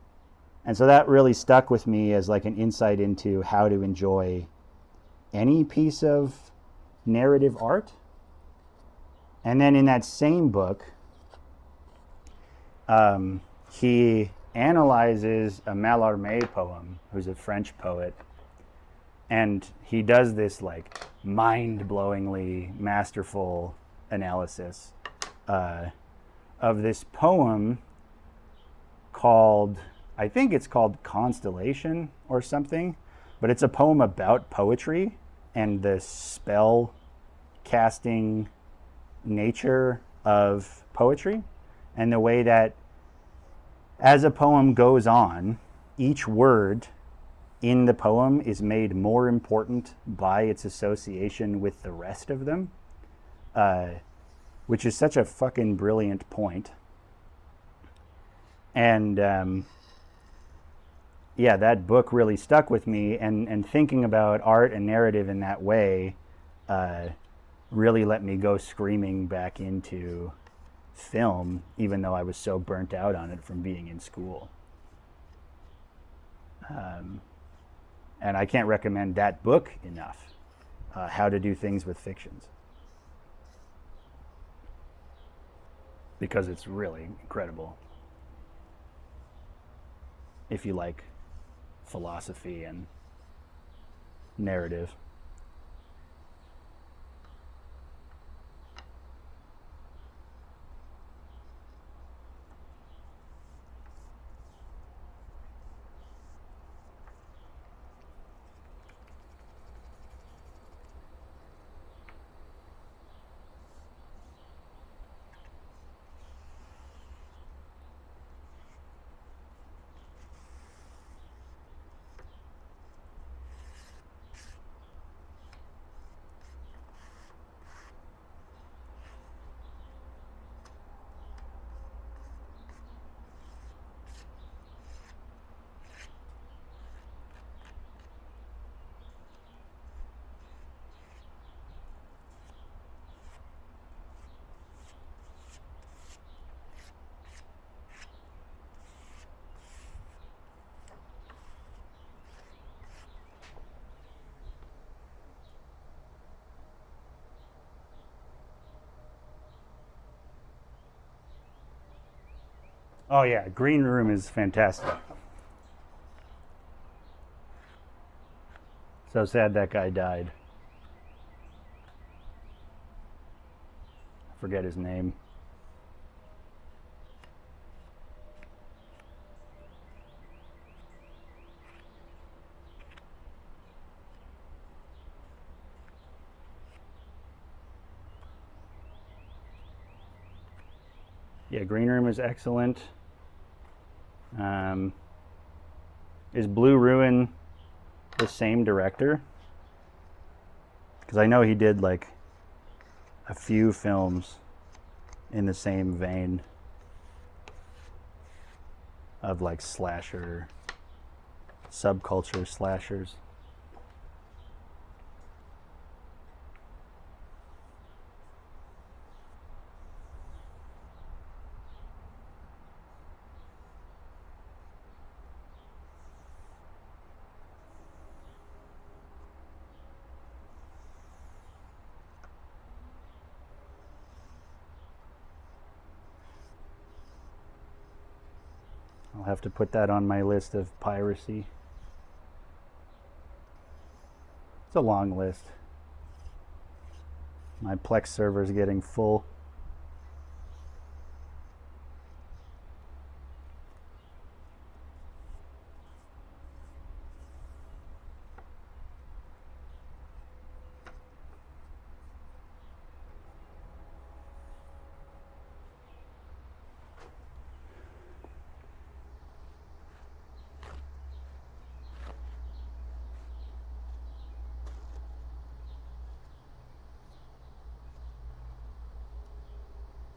so that really stuck with me as like an insight into how to enjoy any piece of narrative art. And then in that same book, he analyzes a Mallarmé poem, who's a French poet, and he does this like mind-blowingly masterful analysis of this poem called, I think it's called Constellation or something, but it's a poem about poetry and the spell casting nature of poetry, and the way that as a poem goes on, each word in the poem is made more important by its association with the rest of them, which is such a fucking brilliant point. And yeah, that book really stuck with me, and thinking about art and narrative in that way really let me go screaming back into film, even though I was so burnt out on it from being in school. And I can't recommend that book enough, How to Do Things with Fictions, because it's really incredible if you like philosophy and narrative. Oh yeah, Green Room is fantastic. So sad that guy died. I forget his name. Yeah, Green Room is excellent. Is Blue Ruin the same director? Because I know he did like a few films in the same vein of like slasher, subculture slashers. I'll have to put that on my list of piracy. It's a long list. My Plex server is getting full.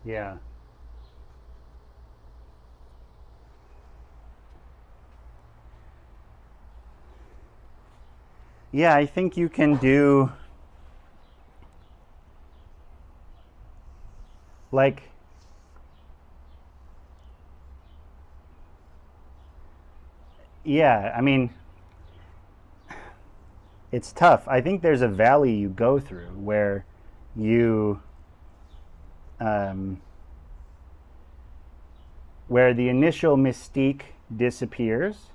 Yeah. Yeah, I think you can do like Yeah, I mean, it's tough. I think there's a valley you go through where you, um, where the initial mystique disappears,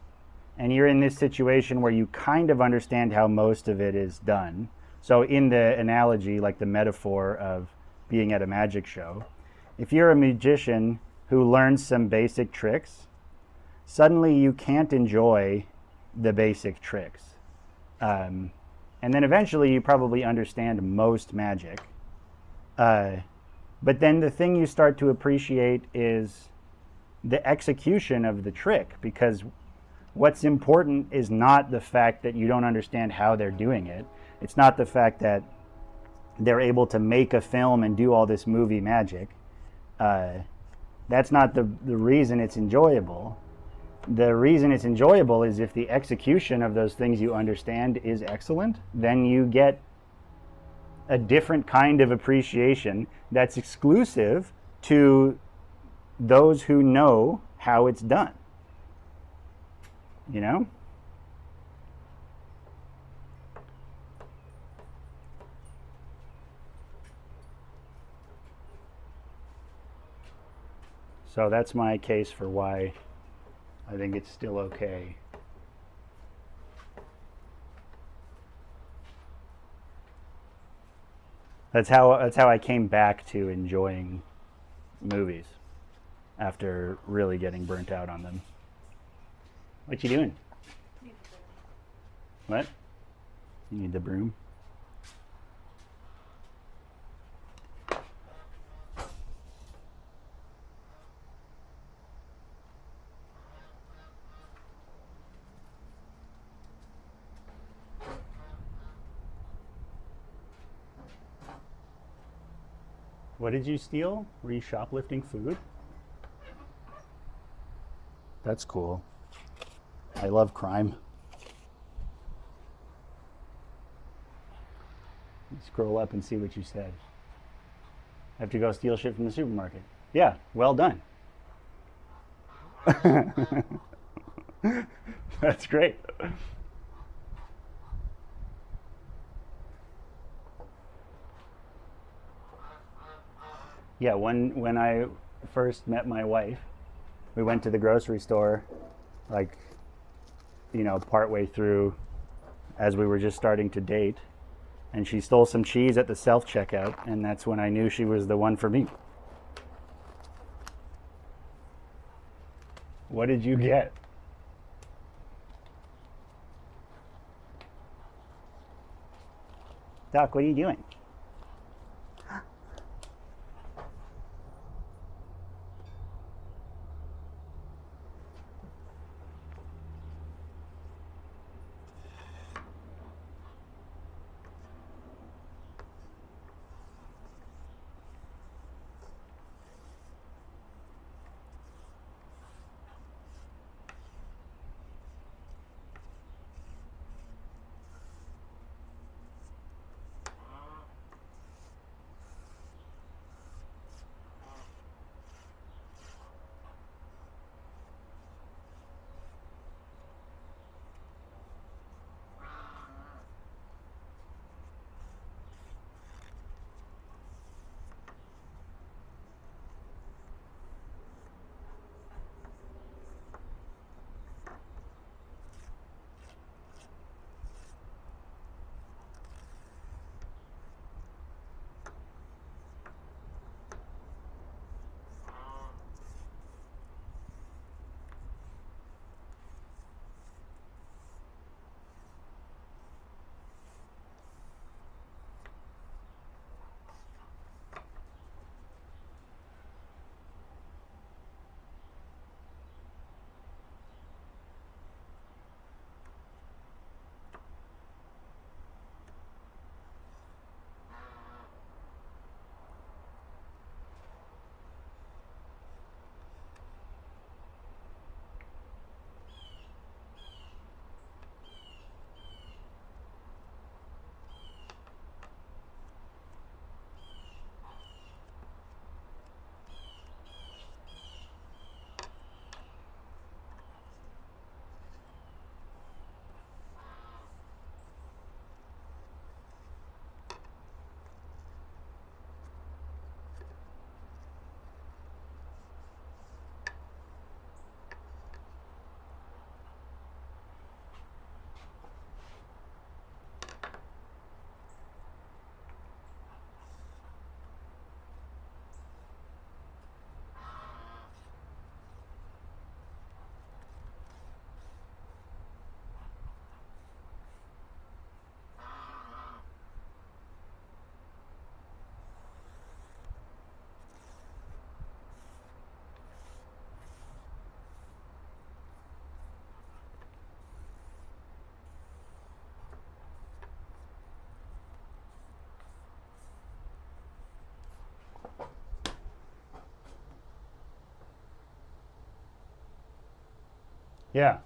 and you're in this situation where you kind of understand how most of it is done. So, in the analogy, like the metaphor of being at a magic show, if you're a magician who learns some basic tricks, suddenly you can't enjoy the basic tricks. And then eventually you probably understand most magic. But then the thing you start to appreciate is the execution of the trick, because what's important is not the fact that you don't understand how they're doing it. It's not the fact that they're able to make a film and do all this movie magic. That's not the reason it's enjoyable. The reason it's enjoyable is if the execution of those things you understand is excellent, then you get a different kind of appreciation that's exclusive to those who know how it's done. You know? So that's my case for why I think it's still okay. That's how I came back to enjoying movies after really getting burnt out on them. What you doing? What? You need the broom? What did you steal? Were you shoplifting food? That's cool. I love crime. Scroll up and see what you said. I have to go steal shit from the supermarket. Yeah, well done. That's great. Yeah, when I first met my wife, we went to the grocery store, like, partway through as we were just starting to date, and she stole some cheese at the self checkout, and that's when I knew she was the one for me. What did you get? Doc, what are you doing? Yeah.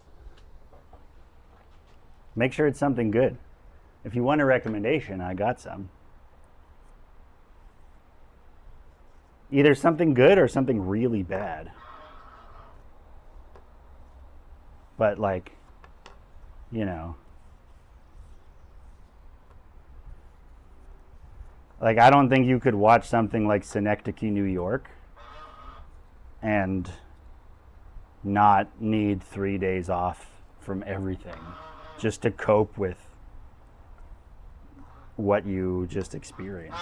Make sure it's something good. If you want a recommendation, I got some. Either something good or something really bad. But like, you know, like I don't think you could watch something like Synecdoche, New York and not need 3 days off from everything just to cope with what you just experienced.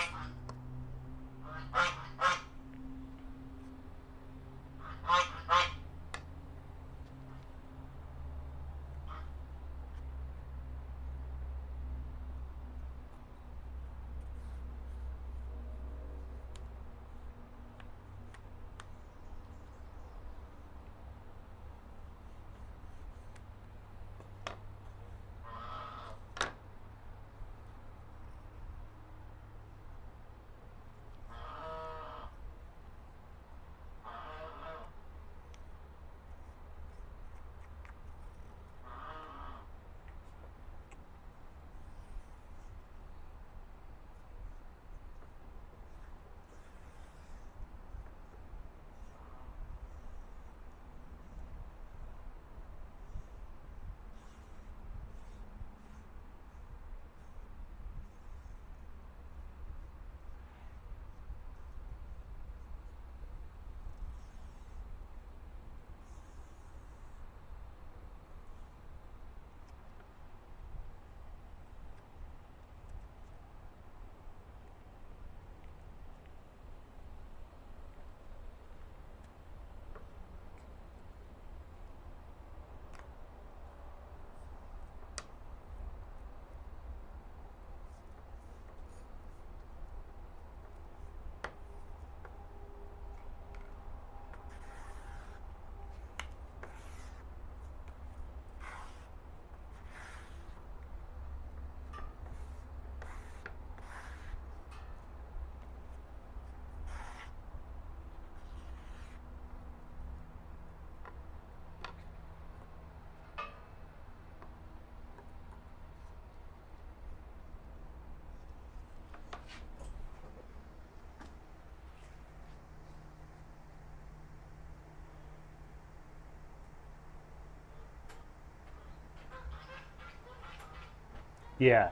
Yeah.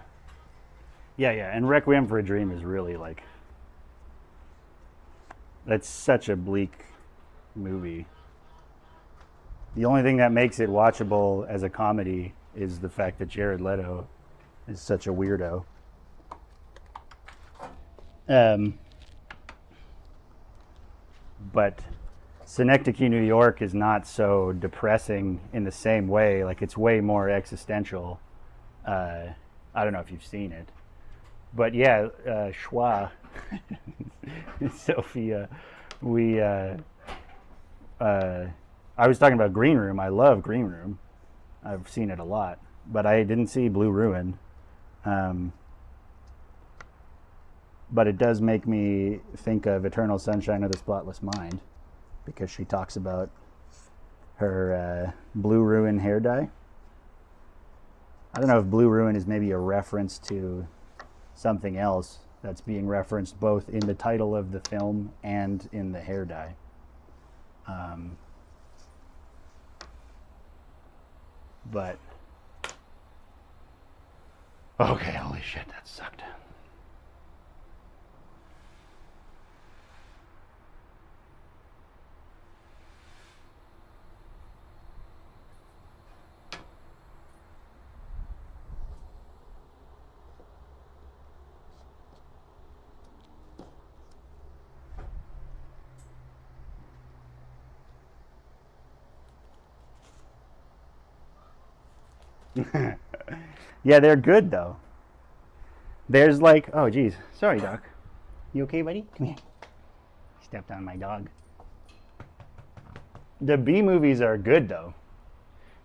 Yeah, yeah. And Requiem for a Dream is really like, that's such a bleak movie. The only thing that makes it watchable as a comedy is the fact that Jared Leto is such a weirdo. Um, but Synecdoche, New York is not so depressing in the same way. Like, it's way more existential. I don't know if you've seen it. But yeah, Schwa, Sophia, we, I was talking about Green Room. I love Green Room. I've seen it a lot. But I didn't see Blue Ruin. But it does make me think of Eternal Sunshine of the Spotless Mind, because she talks about her Blue Ruin hair dye. I don't know if Blue Ruin is maybe a reference to something else that's being referenced both in the title of the film and in the hair dye. But okay, holy shit, that sucked. Yeah, they're good though. There's like, oh geez, sorry, Doc. You okay, buddy? Come here. Stepped on my dog. The B movies are good though,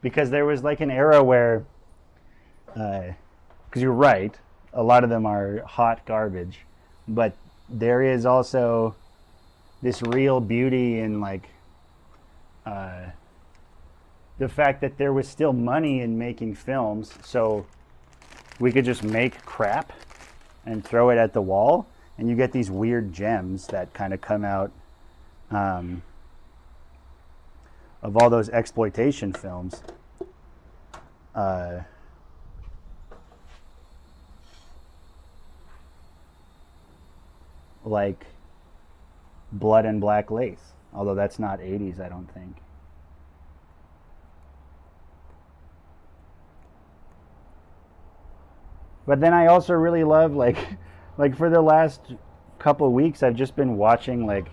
because there was like an era where, because you're right, a lot of them are hot garbage, but there is also this real beauty in like the fact that there was still money in making films, so we could just make crap and throw it at the wall, and you get these weird gems that kind of come out of all those exploitation films. Like Blood and Black Lace, although that's not 80s, I don't think. But then I also really love like for the last couple weeks I've just been watching like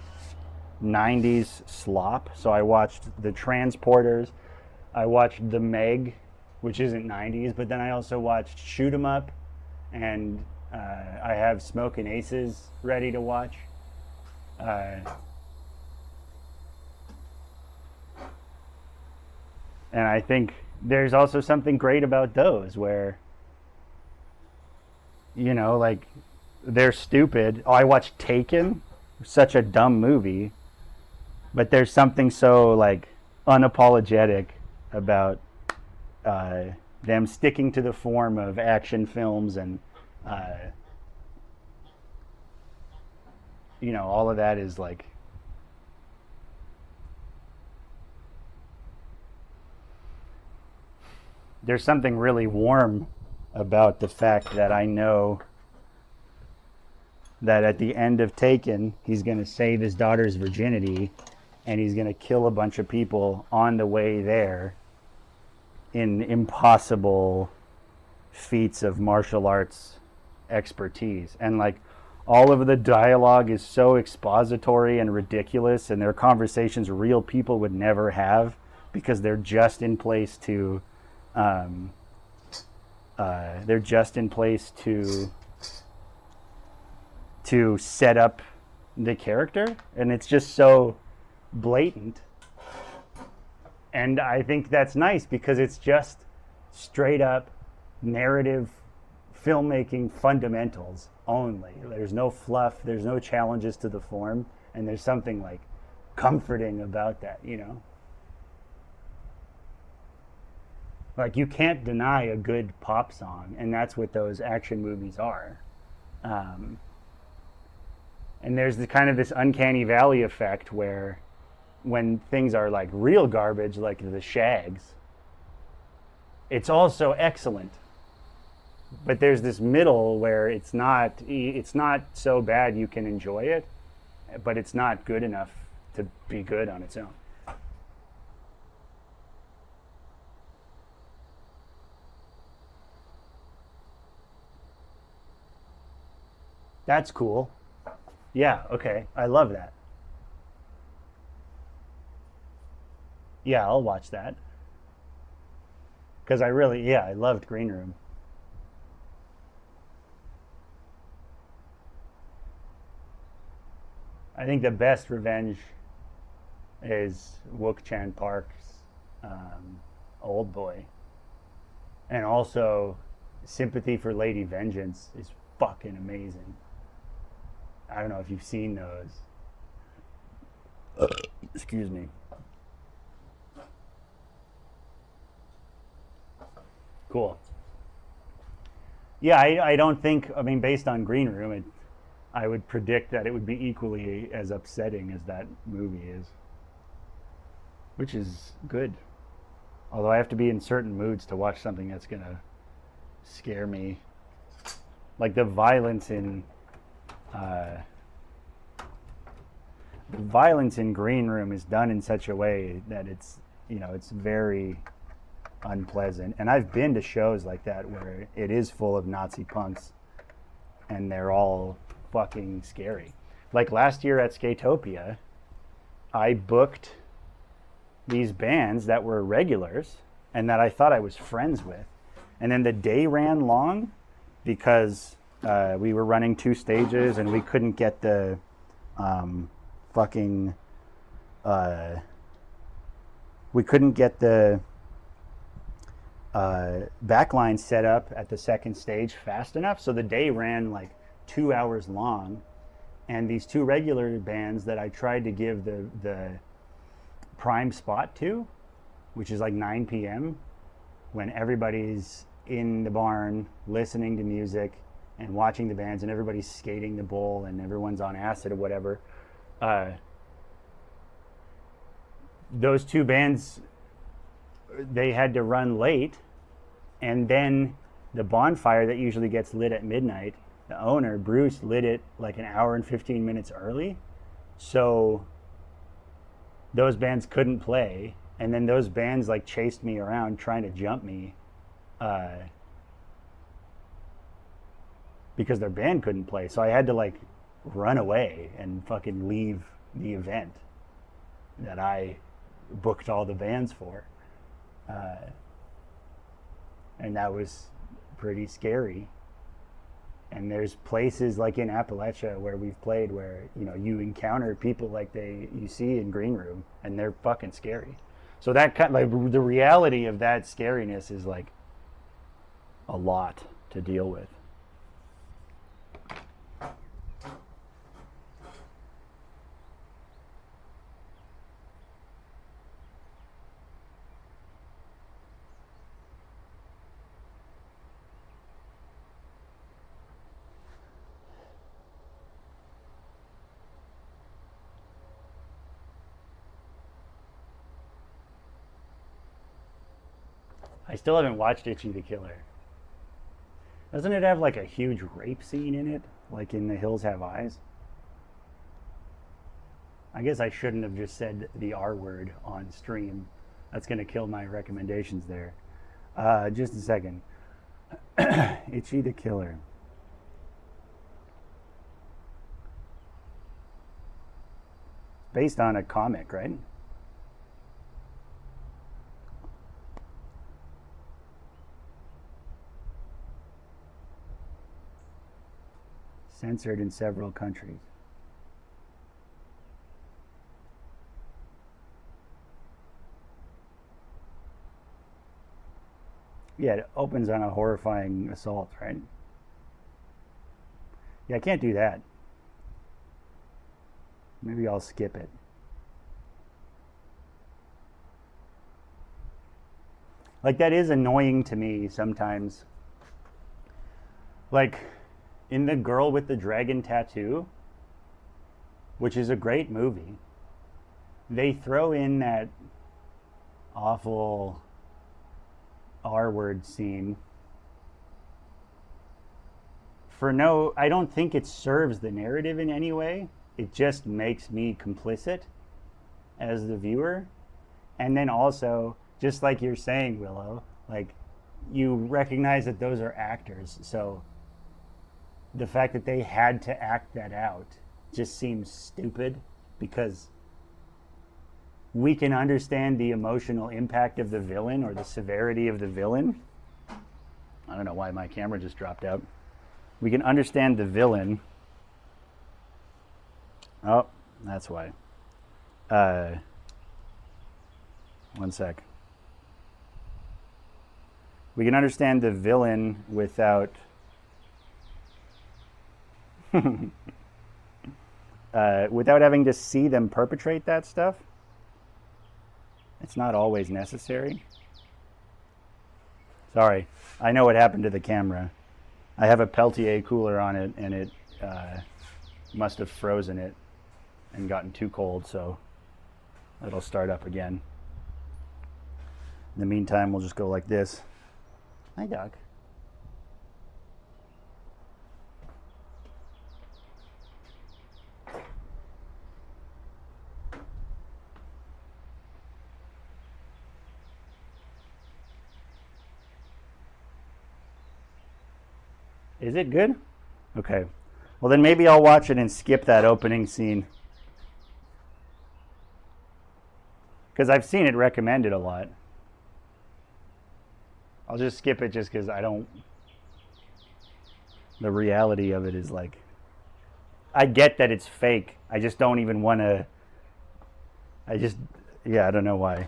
90s slop. So I watched The Transporters, I watched The Meg, which isn't 90s, but then I also watched Shoot 'Em Up, and I have Smokin' Aces ready to watch. And I think there's also something great about those where, you know, like, they're stupid. Oh, I watched Taken, such a dumb movie, but there's something so, like, unapologetic about them sticking to the form of action films, and you know, all of that is like, there's something really warm about the fact that I know that at the end of Taken, he's going to save his daughter's virginity, and he's going to kill a bunch of people on the way there in impossible feats of martial arts expertise. And like, all of the dialogue is so expository and ridiculous, and their conversations real people would never have, because they're just in place to set up the character, and it's just so blatant. And I think that's nice, because it's just straight up narrative filmmaking fundamentals only. There's no fluff, there's no challenges to the form, and there's something like comforting about that, you know? Like, you can't deny a good pop song, and that's what those action movies are. And there's the kind of this uncanny valley effect where when things are like real garbage, like the Shags, it's also excellent. But there's this middle where it's not so bad you can enjoy it, but it's not good enough to be good on its own. That's cool. Yeah, okay. I love that. Yeah, I'll watch that. Because I loved Green Room. I think the best revenge is Wook Chan Park's Old Boy. And also, Sympathy for Lady Vengeance is fucking amazing. I don't know if you've seen those. Excuse me. Cool. Yeah, I don't think, I mean, based on Green Room, I would predict that it would be equally as upsetting as that movie is. Which is good. Although I have to be in certain moods to watch something that's going to scare me. Like the violence in Green Room is done in such a way that it's very unpleasant. And I've been to shows like that where it is full of Nazi punks, and they're all fucking scary. Like last year at Skatopia, I booked these bands that were regulars and that I thought I was friends with, and then the day ran long because we were running 2 stages and we couldn't get the backline set up at the second stage fast enough, so the day ran like 2 hours long. And these 2 regular bands that I tried to give the prime spot to which is like 9 p.m. when everybody's in the barn listening to music and watching the bands and everybody's skating the bowl and everyone's on acid or whatever. Those two bands, they had to run late, and then the bonfire that usually gets lit at midnight, the owner, Bruce, lit it like an hour and 15 minutes early. So those bands couldn't play, and then those bands like chased me around trying to jump me because their band couldn't play. So I had to like run away and fucking leave the event that I booked all the bands for. And that was pretty scary. And there's places like in Appalachia where we've played where, you know, you encounter people like you see in Green Room, and they're fucking scary. So that kind of, like, the reality of that scariness is like a lot to deal with. I still haven't watched Itchy the Killer. Doesn't it have like a huge rape scene in it? Like in The Hills Have Eyes? I guess I shouldn't have just said the R word on stream. That's going to kill my recommendations there. Just a second. Itchy the Killer. Based on a comic, right? Censored in several countries. Yeah, it opens on a horrifying assault, right? Yeah, I can't do that. Maybe I'll skip it. Like, that is annoying to me sometimes. Like, in The Girl with the Dragon Tattoo, which is a great movie, they throw in that awful R-word scene for no, I don't think it serves the narrative in any way. It just makes me complicit as the viewer. And then also, just like you're saying, Willow, like, you recognize that those are actors, so the fact that they had to act that out just seems stupid, because we can understand the emotional impact of the villain or the severity of the villain. I don't know why my camera just dropped out. We can understand the villain. Oh, that's why. One sec. We can understand the villain without without having to see them perpetrate that stuff. It's not always necessary. Sorry, I know what happened to the camera. I have a Peltier cooler on it, and it must have frozen it and gotten too cold, so it'll start up again. In the meantime, we'll just go like this. Hi, dog. Is it good? Okay. Well, then maybe I'll watch it and skip that opening scene, because I've seen it recommended a lot. I'll just skip it just because I don't... The reality of it is like... I get that it's fake. I just don't even want to... Yeah, I don't know why.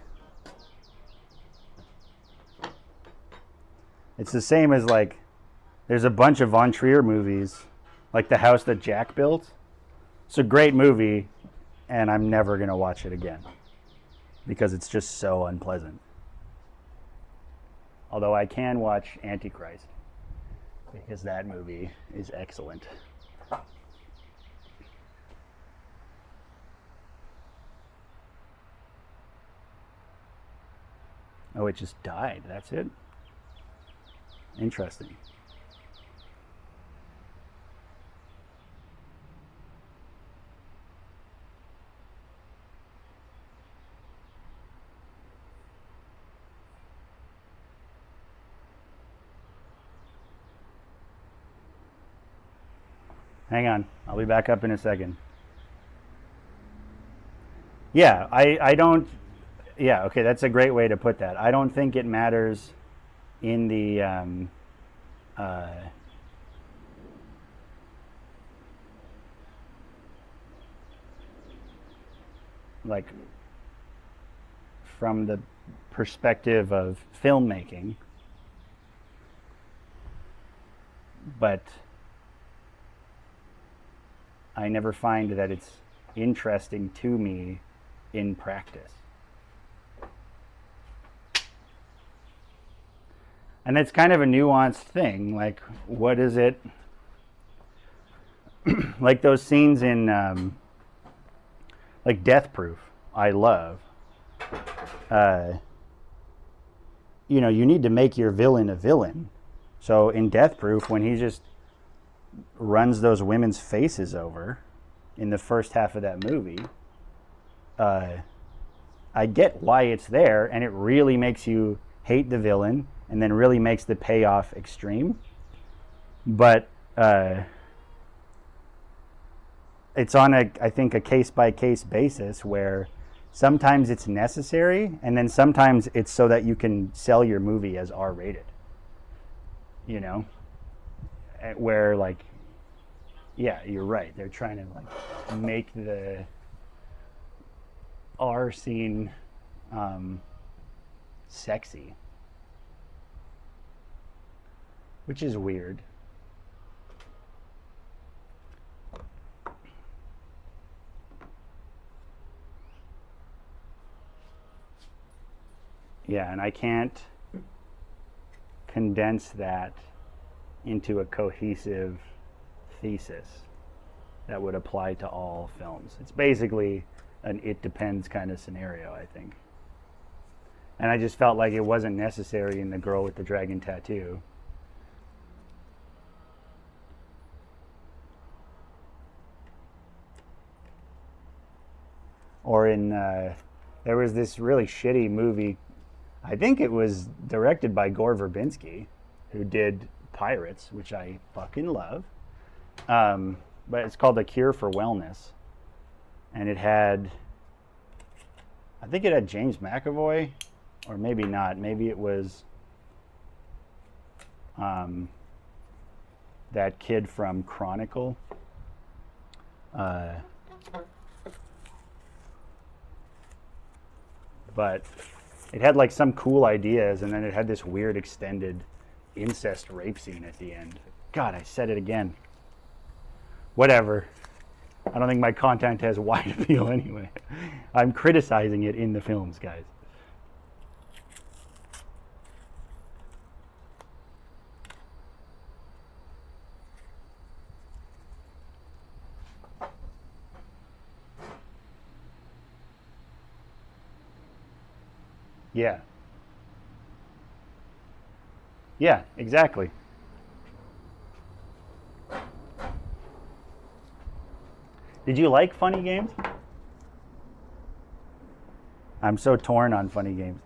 It's the same as like... There's a bunch of Von Trier movies, like The House That Jack Built. It's a great movie, and I'm never going to watch it again because it's just so unpleasant. Although I can watch Antichrist because that movie is excellent. Oh, it just died. That's it? Interesting. Hang on. I'll be back up in a second. Yeah, I don't. Yeah, okay, that's a great way to put that. I don't think it matters in the uh, like from the perspective of filmmaking, but I never find that it's interesting to me in practice. And it's kind of a nuanced thing. Like, what is it? Like those scenes in, like Death Proof, I love. You know, you need to make your villain a villain. So in Death Proof, when he just runs those women's faces over in the first half of that movie, I get why it's there, and it really makes you hate the villain, and then really makes the payoff extreme. But it's on I think a case-by-case basis where sometimes it's necessary, and then sometimes it's so that you can sell your movie as R-rated. You know? Where, like, yeah, you're right. They're trying to, like, make the R scene sexy. Which is weird. Yeah, and I can't condense that into a cohesive thesis that would apply to all films. It's basically an it depends kind of scenario, I think. And I just felt like it wasn't necessary in The Girl with the Dragon Tattoo. Or in, there was this really shitty movie, I think it was directed by Gore Verbinski, who did Pirates, which I fucking love. But it's called The Cure for Wellness. And it had, I think it had James McAvoy, or maybe not. Maybe it was that kid from Chronicle. But it had like some cool ideas, and then it had this weird extended incest rape scene at the end. God, I said it again. Whatever. I don't think my content has wide appeal anyway. I'm criticizing it in the films, guys. Yeah. Yeah, exactly. Did you like Funny Games? I'm so torn on Funny Games.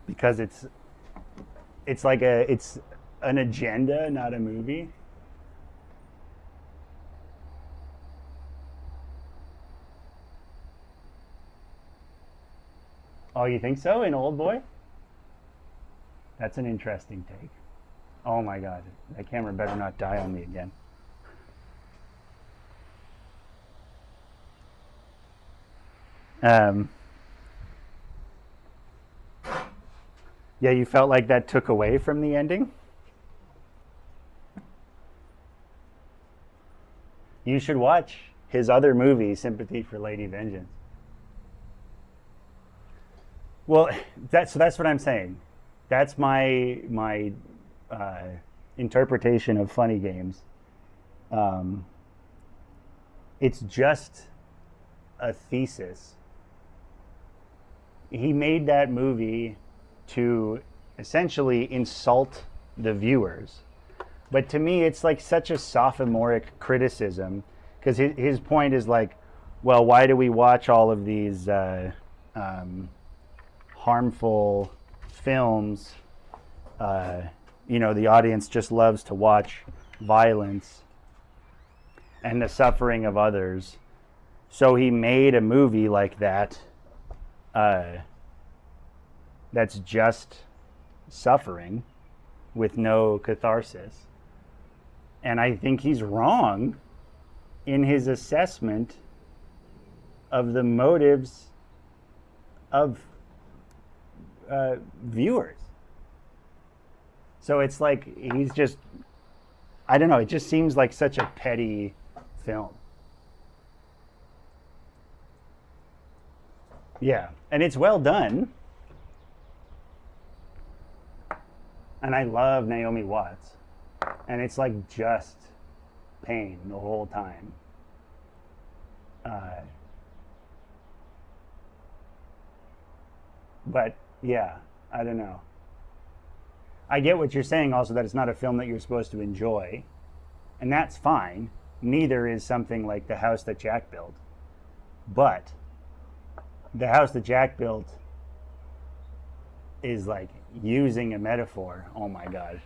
Because it's like it's an agenda, not a movie. Oh, you think so? In Old Boy? That's an interesting take. Oh my God, that camera better not die on me again. Yeah, you felt like that took away from the ending? You should watch his other movie, Sympathy for Lady Vengeance. Well, that's what I'm saying. That's my uh, interpretation of funny games. Um, it's just a thesis. He made that movie to essentially insult the viewers. But to me, it's like such a sophomoric criticism because his point is like, well, why do we watch all of these harmful films? The audience just loves to watch violence and the suffering of others. So he made a movie like that that's just suffering with no catharsis. And I think he's wrong in his assessment of the motives of viewers. So it's like he's just, I don't know, it just seems like such a petty film. Yeah, and it's well done. And I love Naomi Watts. And it's like just pain the whole time. But yeah, I don't know. I get what you're saying also, that it's not a film that you're supposed to enjoy. And that's fine. Neither is something like The House That Jack Built. But The House That Jack Built is like using a metaphor. Oh my God.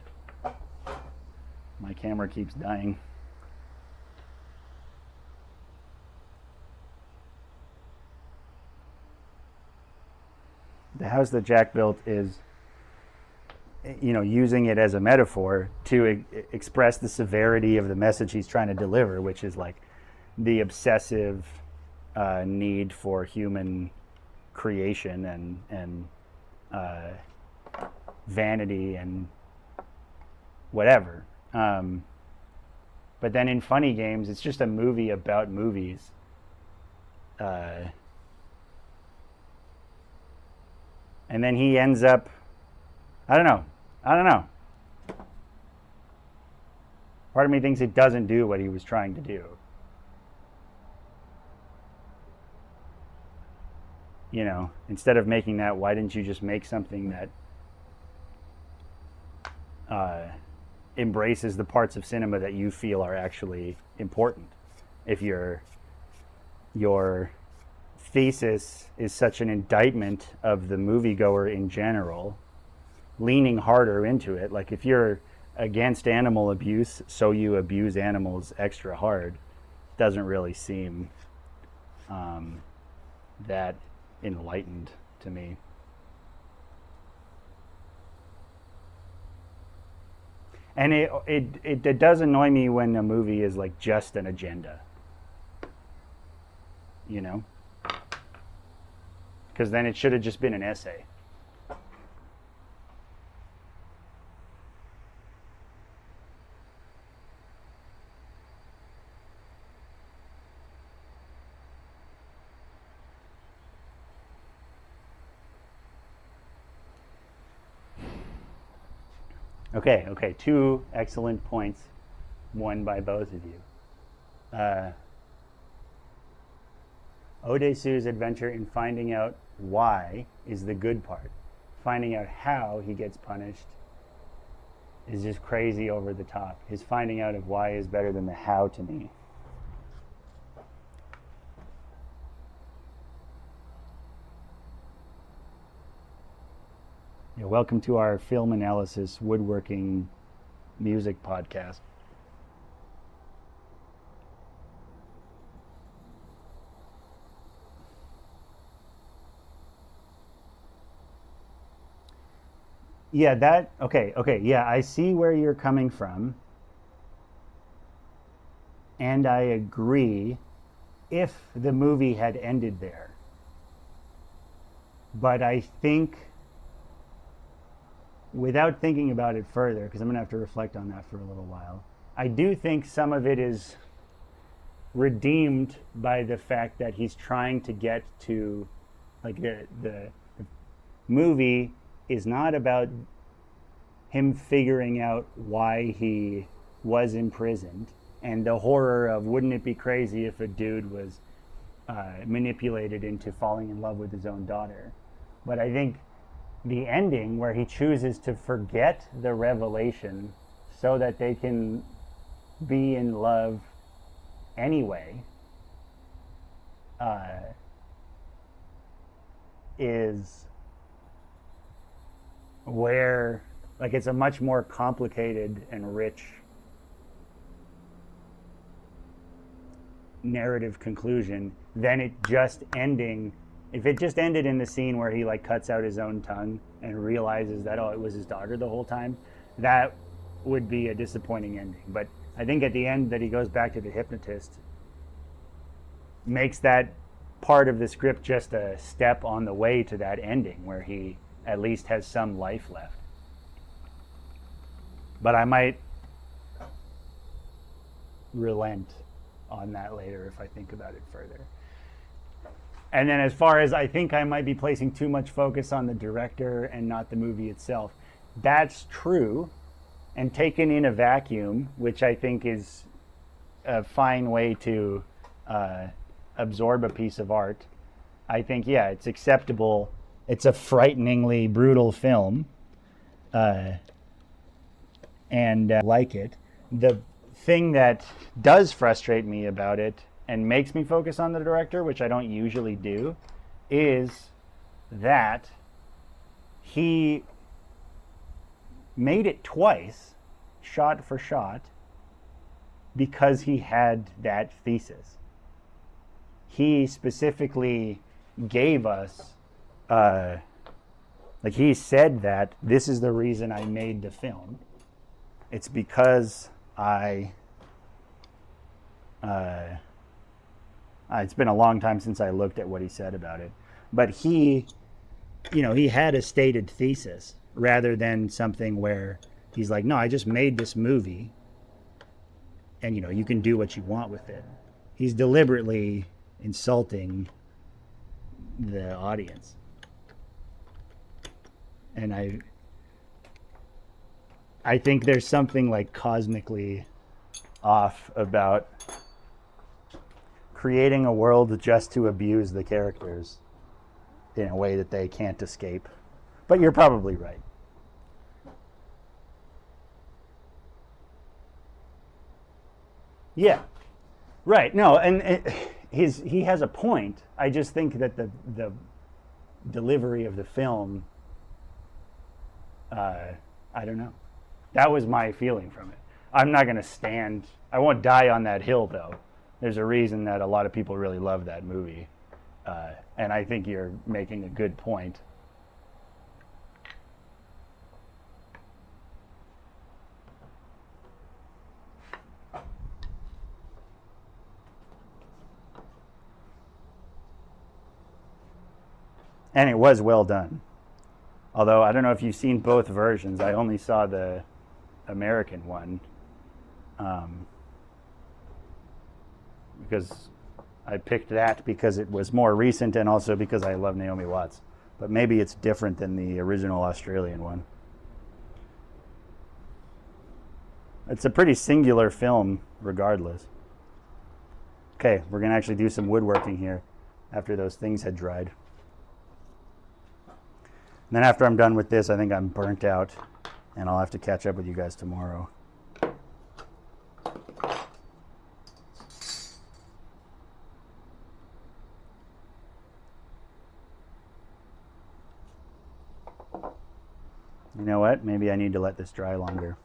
My camera keeps dying. The House That Jack Built is, using it as a metaphor to express the severity of the message he's trying to deliver, which is like the obsessive need for human creation and vanity and whatever. But then in Funny Games, it's just a movie about movies. And then he ends up, I don't know. Part of me thinks it doesn't do what he was trying to do. Instead of making that, why didn't you just make something that embraces the parts of cinema that you feel are actually important? If your thesis is such an indictment of the moviegoer in general, leaning harder into it, like if you're against animal abuse, so you abuse animals extra hard, doesn't really seem that enlightened to me. And it does annoy me when a movie is like just an agenda, because then it should have just been an essay. Okay, two excellent points, one by both of you. Odesu's adventure in finding out why is the good part. Finding out how he gets punished is just crazy over the top. His finding out of why is better than the how to me. Yeah, welcome to our film analysis woodworking music podcast. Yeah, okay, yeah, I see where you're coming from. And I agree if the movie had ended there. But I think, without thinking about it further, because I'm going to have to reflect on that for a little while, I do think some of it is redeemed by the fact that he's trying to get to like the movie is not about him figuring out why he was imprisoned and the horror of wouldn't it be crazy if a dude was manipulated into falling in love with his own daughter. But I think the ending where he chooses to forget the revelation so that they can be in love anyway is where, like, it's a much more complicated and rich narrative conclusion than it just ending. If it just ended in the scene where he like cuts out his own tongue and realizes that, oh, it was his daughter the whole time, that would be a disappointing ending. But I think at the end that he goes back to the hypnotist makes that part of the script just a step on the way to that ending where he at least has some life left. But I might relent on that later if I think about it further. And then as far as I think I might be placing too much focus on the director and not the movie itself, that's true. And taken in a vacuum, which I think is a fine way to absorb a piece of art, I think, yeah, it's acceptable. It's a frighteningly brutal film, and like it. The thing that does frustrate me about it and makes me focus on the director, which I don't usually do, is that he made it twice, shot for shot, because he had that thesis. He specifically gave us, like he said that this is the reason I made the film. It's because it's been a long time since I looked at what he said about it, but he had a stated thesis rather than something where he's like, no, I just made this movie and you can do what you want with it. He's deliberately insulting the audience. And I think there's something like cosmically off about creating a world just to abuse the characters in a way that they can't escape. But you're probably right. Yeah, right. No, and he has a point. I just think that the delivery of the film, I don't know. That was my feeling from it. I'm not going to stand. I won't die on that hill, though. There's a reason that a lot of people really love that movie, and I think you're making a good point. And it was well done. Although, I don't know if you've seen both versions. I only saw the American one. Because I picked that because it was more recent and also because I love Naomi Watts. But maybe it's different than the original Australian one. It's a pretty singular film, regardless. Okay, we're going to actually do some woodworking here after those things had dried. And then after I'm done with this, I think I'm burnt out, and I'll have to catch up with you guys tomorrow. You know what? Maybe I need to let this dry longer.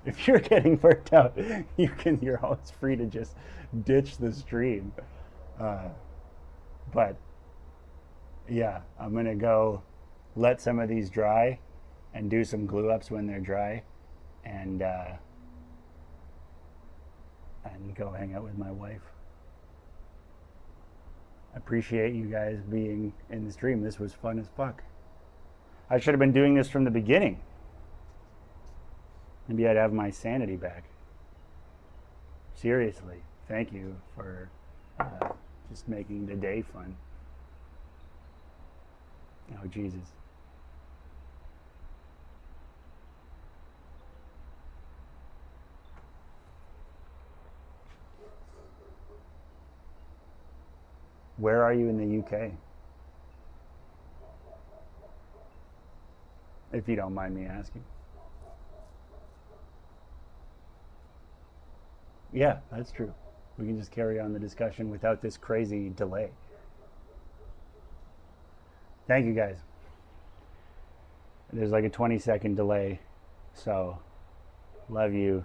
if you're getting burnt out, you're always free to just ditch the stream. But yeah, I'm gonna go let some of these dry and do some glue ups when they're dry, and go hang out with my wife. I appreciate you guys being in the stream. This was fun as fuck. I should have been doing this from the beginning. Maybe I'd have my sanity back. Seriously, thank you for just making the day fun. Oh, Jesus. Where are you in the UK? If you don't mind me asking. Yeah, that's true. We can just carry on the discussion without this crazy delay. Thank you guys. There's like a 20-second delay, so love you.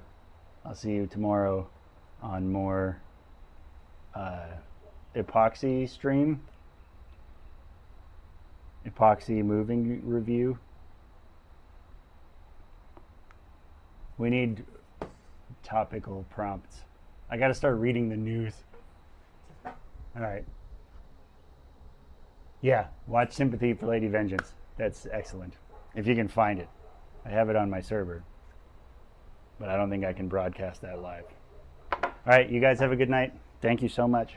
I'll see you tomorrow on more epoxy stream. Epoxy moving review. We need topical prompts. I gotta start reading the news. Alright. Yeah, watch Sympathy for Lady Vengeance. That's excellent. If you can find it. I have it on my server. But I don't think I can broadcast that live. Alright, you guys have a good night. Thank you so much.